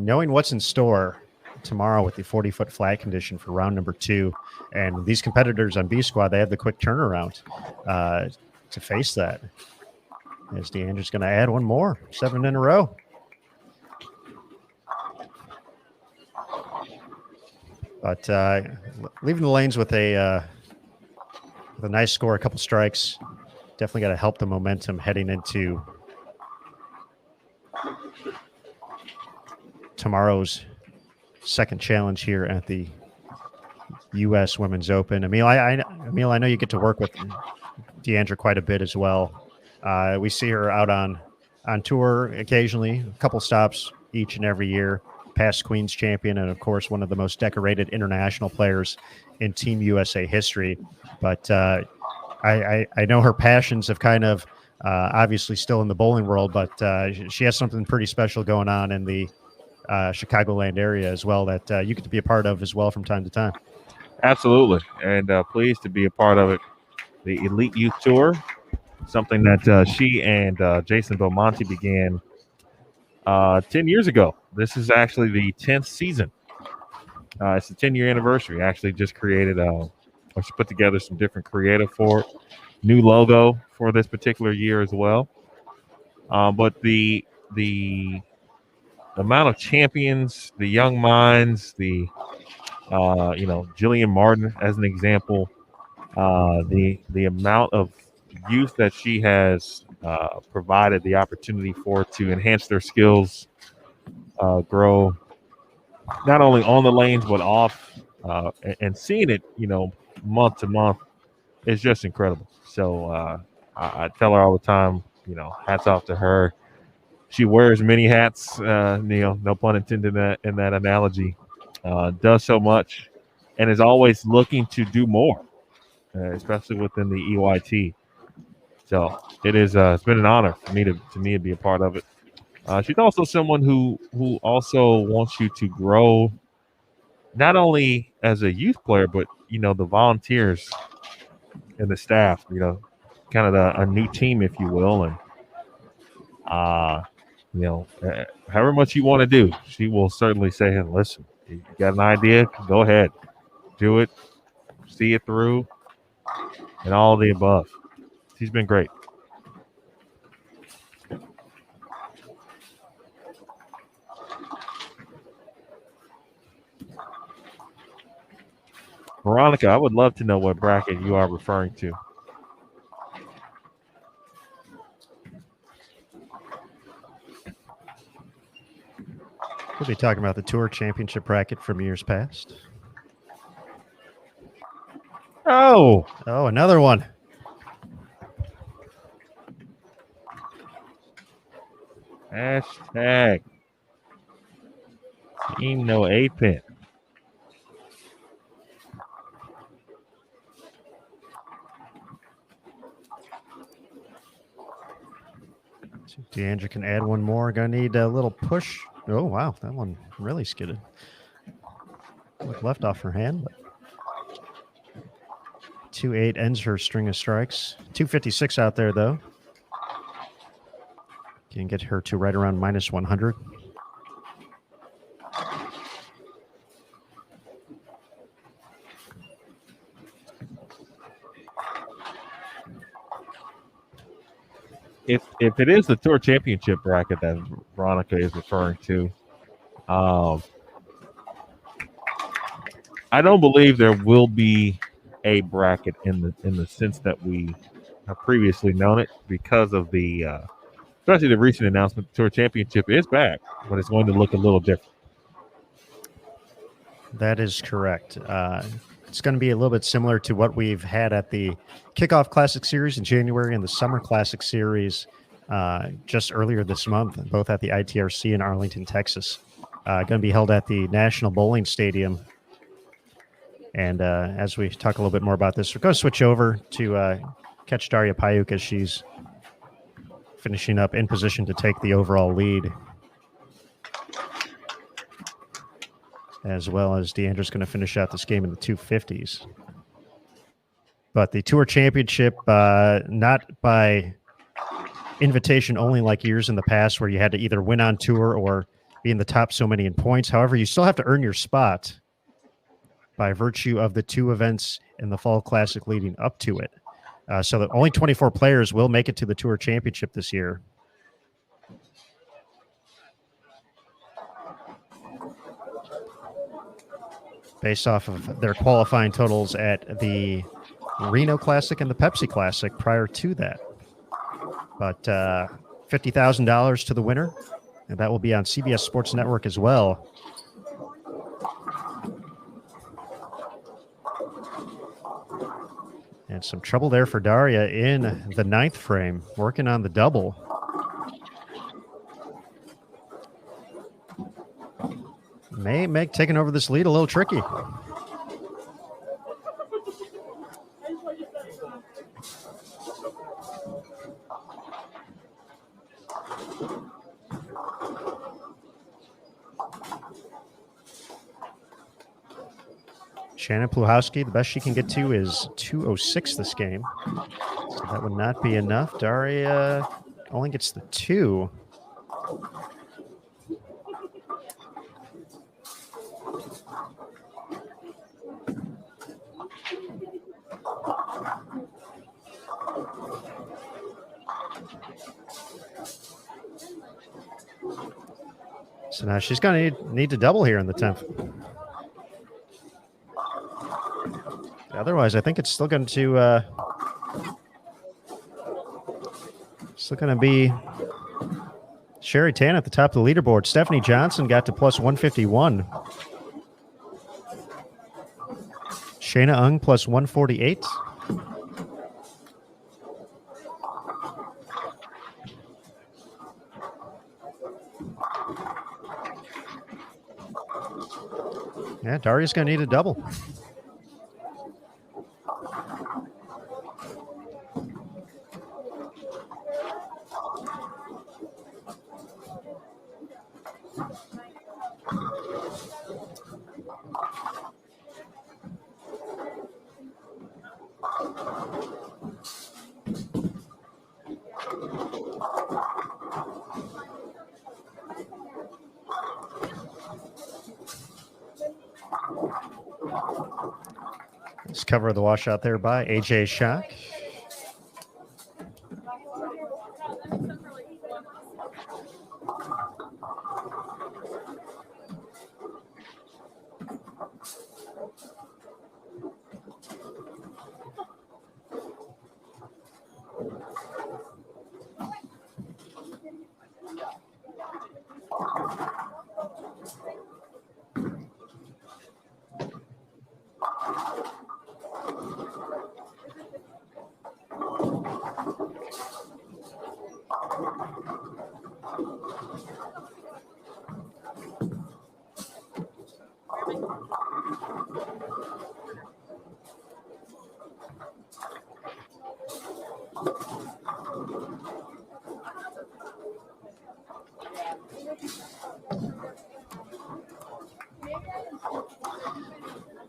knowing what's in store tomorrow with the 40-foot flat condition for round number 2. And these competitors on B squad, they have the quick turnaround to face that. As DeAndre's going to add one more, 7 in a row. But leaving the lanes with a nice score, a couple strikes, definitely got to help the momentum heading into tomorrow's second challenge here at the U.S. Women's Open. Emil, I know you get to work with DeAndre quite a bit as well. We see her out on tour occasionally, a couple stops each and every year. Past Queens champion, and of course one of the most decorated international players in Team USA history. But I know her passions have kind of obviously still in the bowling world, but she has something pretty special going on in the Chicagoland area as well that you get to be a part of as well from time to time. Absolutely, and pleased to be a part of it. The Elite Youth Tour, something that she and Jason Belmonte began 10 years ago. This is actually the 10th season. It's the 10-year anniversary. Actually just created she put together some different creative for it. New logo for this particular year as well. But the amount of champions, the young minds, the Jillian Martin as an example, the amount of youth that she has provided the opportunity for to enhance their skills, grow not only on the lanes but off, and seeing it month to month is just incredible. So I tell her all the time, hats off to her. She wears many hats, no pun intended in that analogy. Does so much and is always looking to do more, especially within the EYT. So it's been an honor for me to be a part of it. She's also someone who also wants you to grow, not only as a youth player, but the volunteers and the staff. Kind of a new team, if you will, and however much you want to do, she will certainly say, "Hey, listen, you got an idea? Go ahead, do it, see it through, and all the above." She's been great. Veronica, I would love to know what bracket you are referring to. We'll be talking about the Tour Championship bracket from years past. Oh, another one. Hashtag Team No A-Pin. DeAndre can add one more. Gonna need a little push. Oh, wow. That one really skidded. Look left off her hand. 2-8 ends her string of strikes. 256 out there, though. Can get her to right around minus 100. If it is the Tour Championship bracket that Veronica is referring to, I don't believe there will be a bracket in the sense that we have previously known it, because of the especially the recent announcement the Tour Championship is back, but it's going to look a little different. That is correct. It's going to be a little bit similar to what we've had at the Kickoff Classic Series in January and the Summer Classic Series just earlier this month, both at the ITRC in Arlington, Texas. Going to be held at the National Bowling Stadium And as we talk a little bit more about this, we're going to switch over to catch Daria Payuk as she's finishing up in position to take the overall lead. As well as Deandra's going to finish out this game in the 250s. But the Tour Championship, not by invitation only like years in the past where you had to either win on tour or be in the top so many in points. However, you still have to earn your spot by virtue of the 2 events in the Fall Classic leading up to it. So that only 24 players will make it to the Tour Championship this year. Based off of their qualifying totals at the Reno Classic and the Pepsi Classic prior to that. But $50,000 to the winner, and that will be on CBS Sports Network as well. And some trouble there for Daria in the 9th frame, working on the double. May make taking over this lead a little tricky. Shannon Pluhowski, the best she can get to is 206 this game. So that would not be enough. Daria only gets the 2. So now she's going to need to double here in the 10th. Otherwise, I think it's still going to be Sherry Tan at the top of the leaderboard. Stephanie Johnson got to plus 151. Shayna Ung plus 148. Yeah, Daria's going to need a double. Let's cover the washout there by AJ Schock.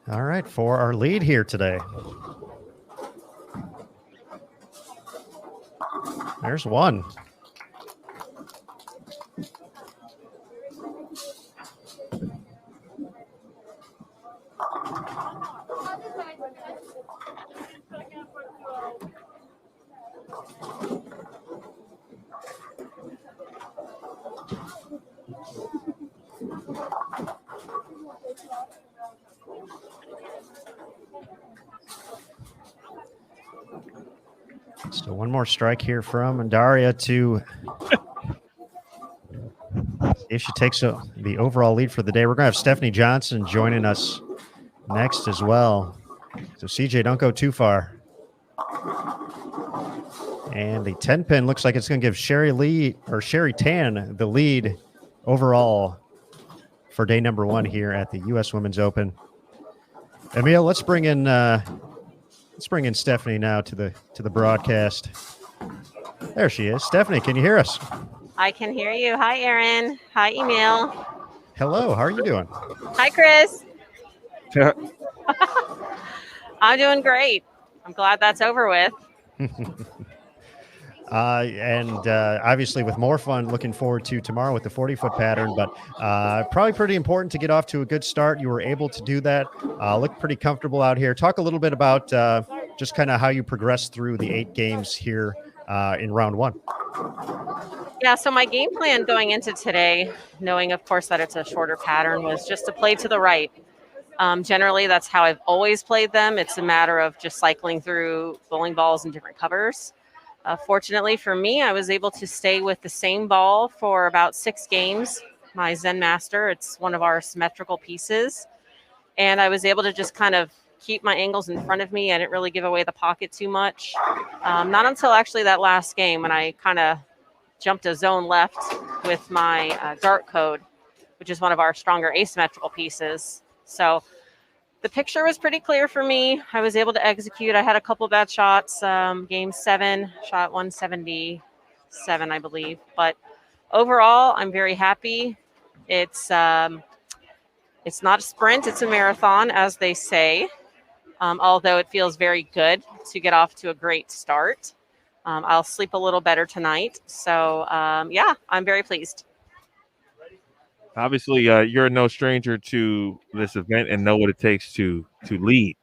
All right, for our lead here today. There's one. So one more strike here from Daria to see if she takes the overall lead for the day. We're going to have Stephanie Johnson joining us next as well. So CJ, don't go too far. And the 10-pin looks like it's going to give Sherry Tan the lead overall for day number 1 here at the U.S. Women's Open. Emil, let's bring in Stephanie now to the broadcast. There she is. Stephanie, can you hear us? I can hear you. Hi, Aaron. Hi, Emil. Hello. How are you doing? Hi, Chris. I'm doing great. I'm glad that's over with. And obviously with more fun, looking forward to tomorrow with the 40-foot pattern, but probably pretty important to get off to a good start. You were able to do that. Look pretty comfortable out here. Talk a little bit about just kind of how you progressed through the 8 games here in round 1. Yeah, so my game plan going into today, knowing of course that it's a shorter pattern, was just to play to the right. Generally, that's how I've always played them. It's a matter of just cycling through bowling balls in different covers. Fortunately for me, I was able to stay with the same ball for about 6 games. My Zen Master, it's one of our symmetrical pieces. And I was able to just kind of keep my angles in front of me. I didn't really give away the pocket too much. Not until actually that last game when I kind of jumped a zone left with my dart code, which is one of our stronger asymmetrical pieces. So the picture was pretty clear for me. I was able to execute. I had a couple bad shots. Game 7, shot 177, I believe. But overall, I'm very happy. It's not a sprint, it's a marathon, as they say. Although it feels very good to get off to a great start. I'll sleep a little better tonight. So, yeah, I'm very pleased. Obviously, you're no stranger to this event and know what it takes to lead.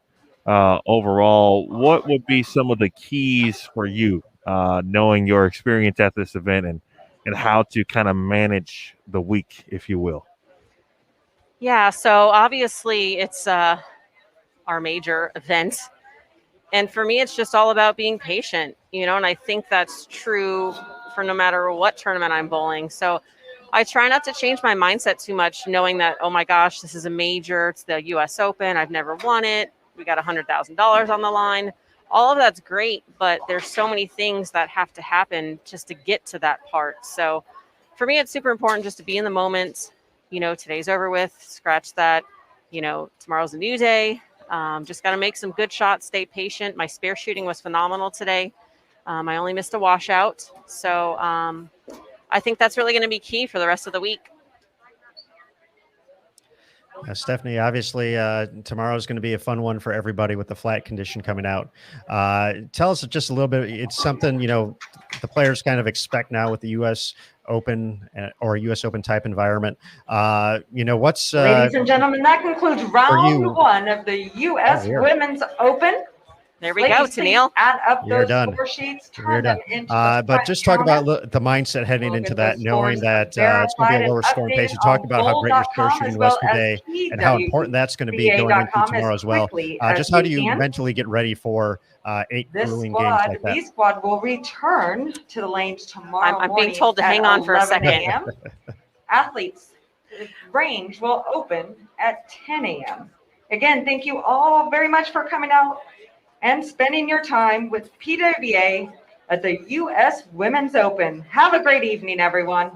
Overall, what would be some of the keys for you, knowing your experience at this event and how to kind of manage the week, if you will? Yeah, so obviously it's our major event. And for me, it's just all about being patient, and I think that's true for no matter what tournament I'm bowling. So I try not to change my mindset too much, knowing that, oh my gosh, this is a major. It's the U.S. Open. I've never won it. We got $100,000 on the line. All of that's great, but there's so many things that have to happen just to get to that part. So for me, it's super important just to be in the moment. Today's over with. Scratch that. Tomorrow's a new day. Just got to make some good shots, stay patient. My spare shooting was phenomenal today. I only missed a washout. So I think that's really going to be key for the rest of the week. Stephanie, obviously tomorrow is going to be a fun one for everybody with the flat condition coming out. Tell us just a little bit. It's something, the players kind of expect now with the U.S. Open or U.S. Open type environment. What's ladies and gentlemen, that concludes round 1 of the U.S. Women's Open. There we go, Tennille. Add up You're those done. score sheets. You're done. But just talk about the mindset heading into that, knowing that it's going to be a lower scoring pace. You talked about how great your spare shooting was today and how important that's going to be going into tomorrow as well. Just how do you mentally get ready for 8 grueling games like that? This squad will return to the lanes tomorrow I'm being told to hang on for a second. Athletes range will open at 10 a.m. Again, thank you all very much for coming out and spending your time with PWBA at the U.S. Women's Open. Have a great evening, everyone.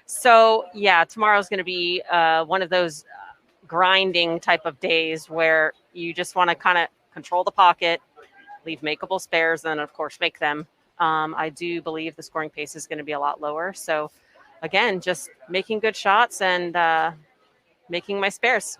So, yeah, tomorrow's going to be one of those grinding type of days where you just want to kind of control the pocket, leave makeable spares, and, of course, make them. I do believe the scoring pace is going to be a lot lower. So, again, just making good shots and making my spares.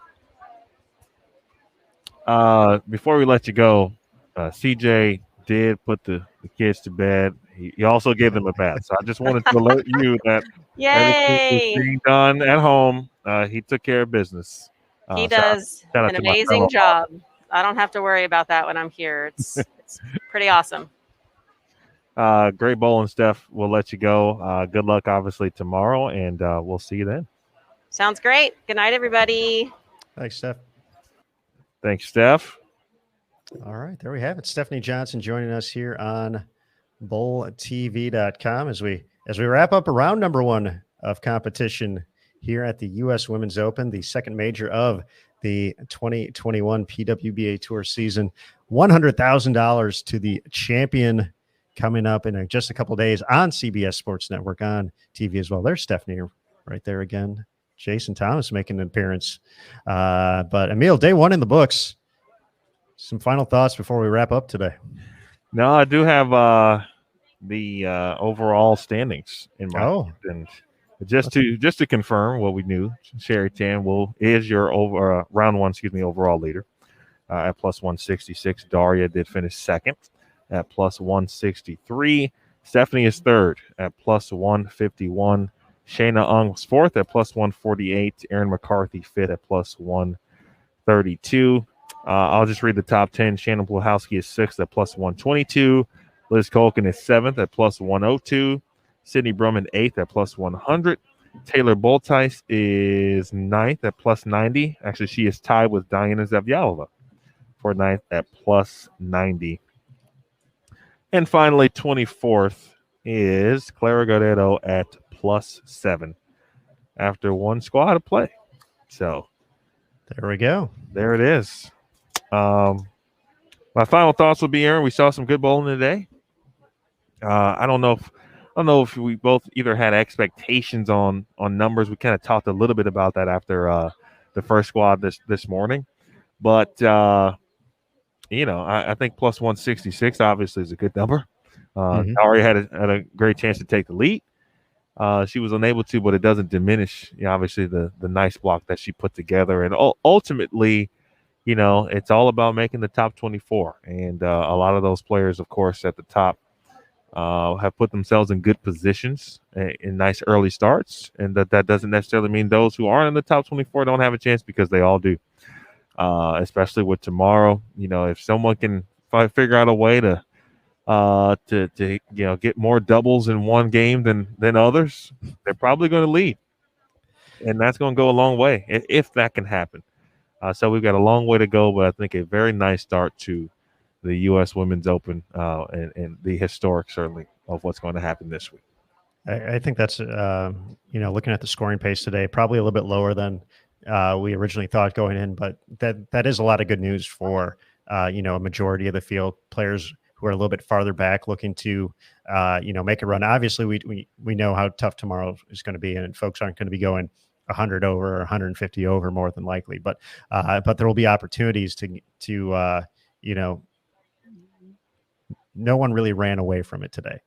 Before we let you go, CJ did put the kids to bed. He also gave them a bath. So I just wanted to alert you that everything is being done at home. He took care of business. He does an amazing job. I don't have to worry about that when I'm here. It's pretty awesome. Great bowling, Steph. We'll let you go. Good luck, obviously, tomorrow, and we'll see you then. Sounds great. Good night, everybody. Thanks, Steph. Thanks, Steph. All right, there we have it. Stephanie Johnson joining us here on bowltv.com as we wrap up round number 1 of competition here at the U.S. Women's Open, the second major of the 2021 PWBA Tour season. $100,000 to the champion coming up in just a couple of days on CBS Sports Network on TV as well. There's Stephanie right there again. Jason Thomas making an appearance. But Emil, day one in the books. Some final thoughts before we wrap up today. No, I do have the overall standings in my Oh. and just to confirm what we knew, Sherry Tan is your round one, overall leader at plus 166. Daria did finish second at plus 163. Stephanie is third at plus 151. Shayna Ung was fourth at plus 148. Erin McCarthy fifth at plus 132. I'll just read the top 10. Shannon Blahowski is sixth at plus 122. Liz Colkin is seventh at plus 102. Sydney Brumman eighth at plus 100. Taylor Boltice is ninth at plus 90. Actually, she is tied with Diana Zavjalova for ninth at plus 90. And finally, 24th is Clara Guerrero at plus 7 after one squad of play. So there we go. There it is. My final thoughts will be, Aaron, we saw some good bowling today. I don't know if we both either had expectations on numbers. We kind of talked a little bit about that after the first squad this morning. But I think plus 166 obviously is a good number. Daria had a great chance to take the lead. She was unable to, but it doesn't diminish, obviously, the nice block that she put together. And ultimately, it's all about making the top 24. And a lot of those players, of course, at the top have put themselves in good positions in nice early starts. And that doesn't necessarily mean those who aren't in the top 24 don't have a chance, because they all do. Especially with tomorrow, if someone can figure out a way to get more doubles in one game than others, they're probably going to lead, and that's going to go a long way if that can happen. So we've got a long way to go, but I think a very nice start to the U.S. Women's Open and the historic, certainly, of what's going to happen this week. I think that's looking at the scoring pace today, probably a little bit lower than we originally thought going in, but that is a lot of good news for a majority of the field players who are a little bit farther back, looking to make a run. Obviously, we know how tough tomorrow is going to be, and folks aren't going to be going 100 over or 150 over more than likely, but there will be opportunities to no one really ran away from it today.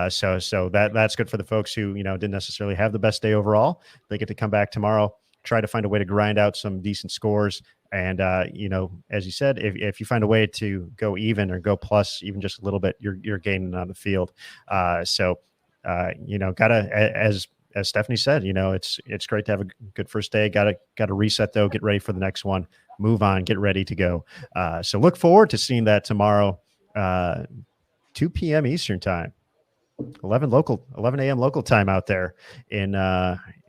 So that's good for the folks who didn't necessarily have the best day overall. They get to come back tomorrow, try to find a way to grind out some decent scores. And, as you said, if you find a way to go even or go plus even just a little bit, you're gaining on the field. As Stephanie said, it's great to have a good first day. Got to reset, though, get ready for the next one, move on, get ready to go. So look forward to seeing that tomorrow, 2 p.m. Eastern time. 11 a.m. local time out there in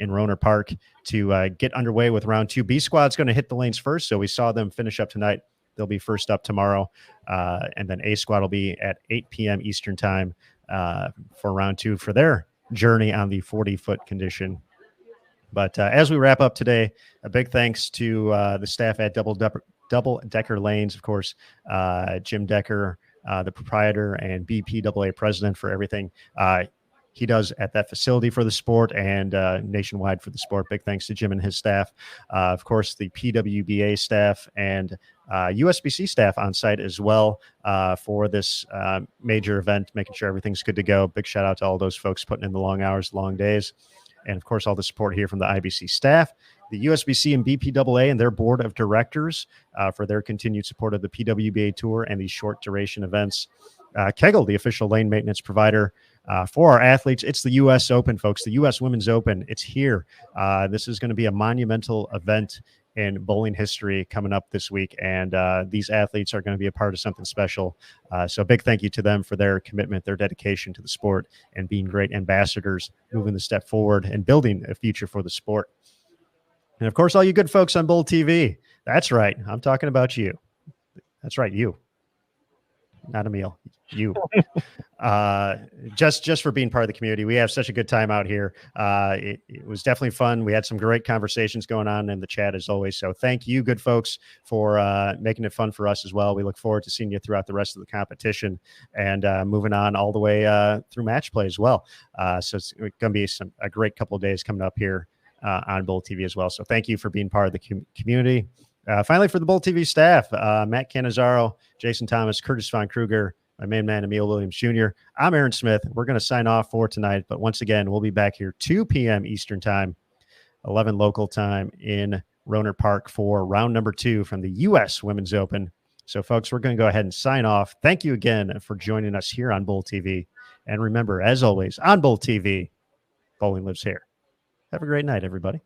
Roner Park to get underway with round 2. B squad's going to hit the lanes first, so we saw them finish up tonight. They'll be first up tomorrow, and then A squad will be at 8 p.m. Eastern time for round 2 for their journey on the 40-foot condition. But as we wrap up today, a big thanks to the staff at Double Decker Lanes, of course, Jim Decker, the proprietor and BPWA president, for everything he does at that facility for the sport and nationwide for the sport. Big thanks to Jim and his staff. Of course, the PWBA staff and USBC staff on site as well for this major event, making sure everything's good to go. Big shout out to all those folks putting in the long hours, long days. And of course, all the support here from the IBC staff, the USBC and BPWA and their board of directors for their continued support of the PWBA Tour and these short duration events. Kegel, the official lane maintenance provider for our athletes. It's the U.S. Open, folks, the U.S. Women's Open. It's here. This is going to be a monumental event in bowling history coming up this week, and these athletes are going to be a part of something special. So a big thank you to them for their commitment, their dedication to the sport, and being great ambassadors, moving the step forward and building a future for the sport. And of course, all you good folks on Bowl TV. That's right. I'm talking about you. That's right. You, not Emil, you. Just for being part of the community. We have such a good time out here. It was definitely fun. We had some great conversations going on in the chat as always. So thank you, good folks, for making it fun for us as well. We look forward to seeing you throughout the rest of the competition and moving on all the way through match play as well. So it's going to be a great couple of days coming up here on Bowl TV as well. So thank you for being part of the community. Finally, for the Bowl TV staff, Matt Cannizzaro, Jason Thomas, Curtis Von Kruger, my main man, Emil Williams Jr. I'm Aaron Smith. We're going to sign off for tonight. But once again, we'll be back here 2 p.m. Eastern time, 11 local time in Rohnert Park for round number 2 from the U.S. Women's Open. So, folks, we're going to go ahead and sign off. Thank you again for joining us here on Bowl TV. And remember, as always, on Bowl TV, bowling lives here. Have a great night, everybody.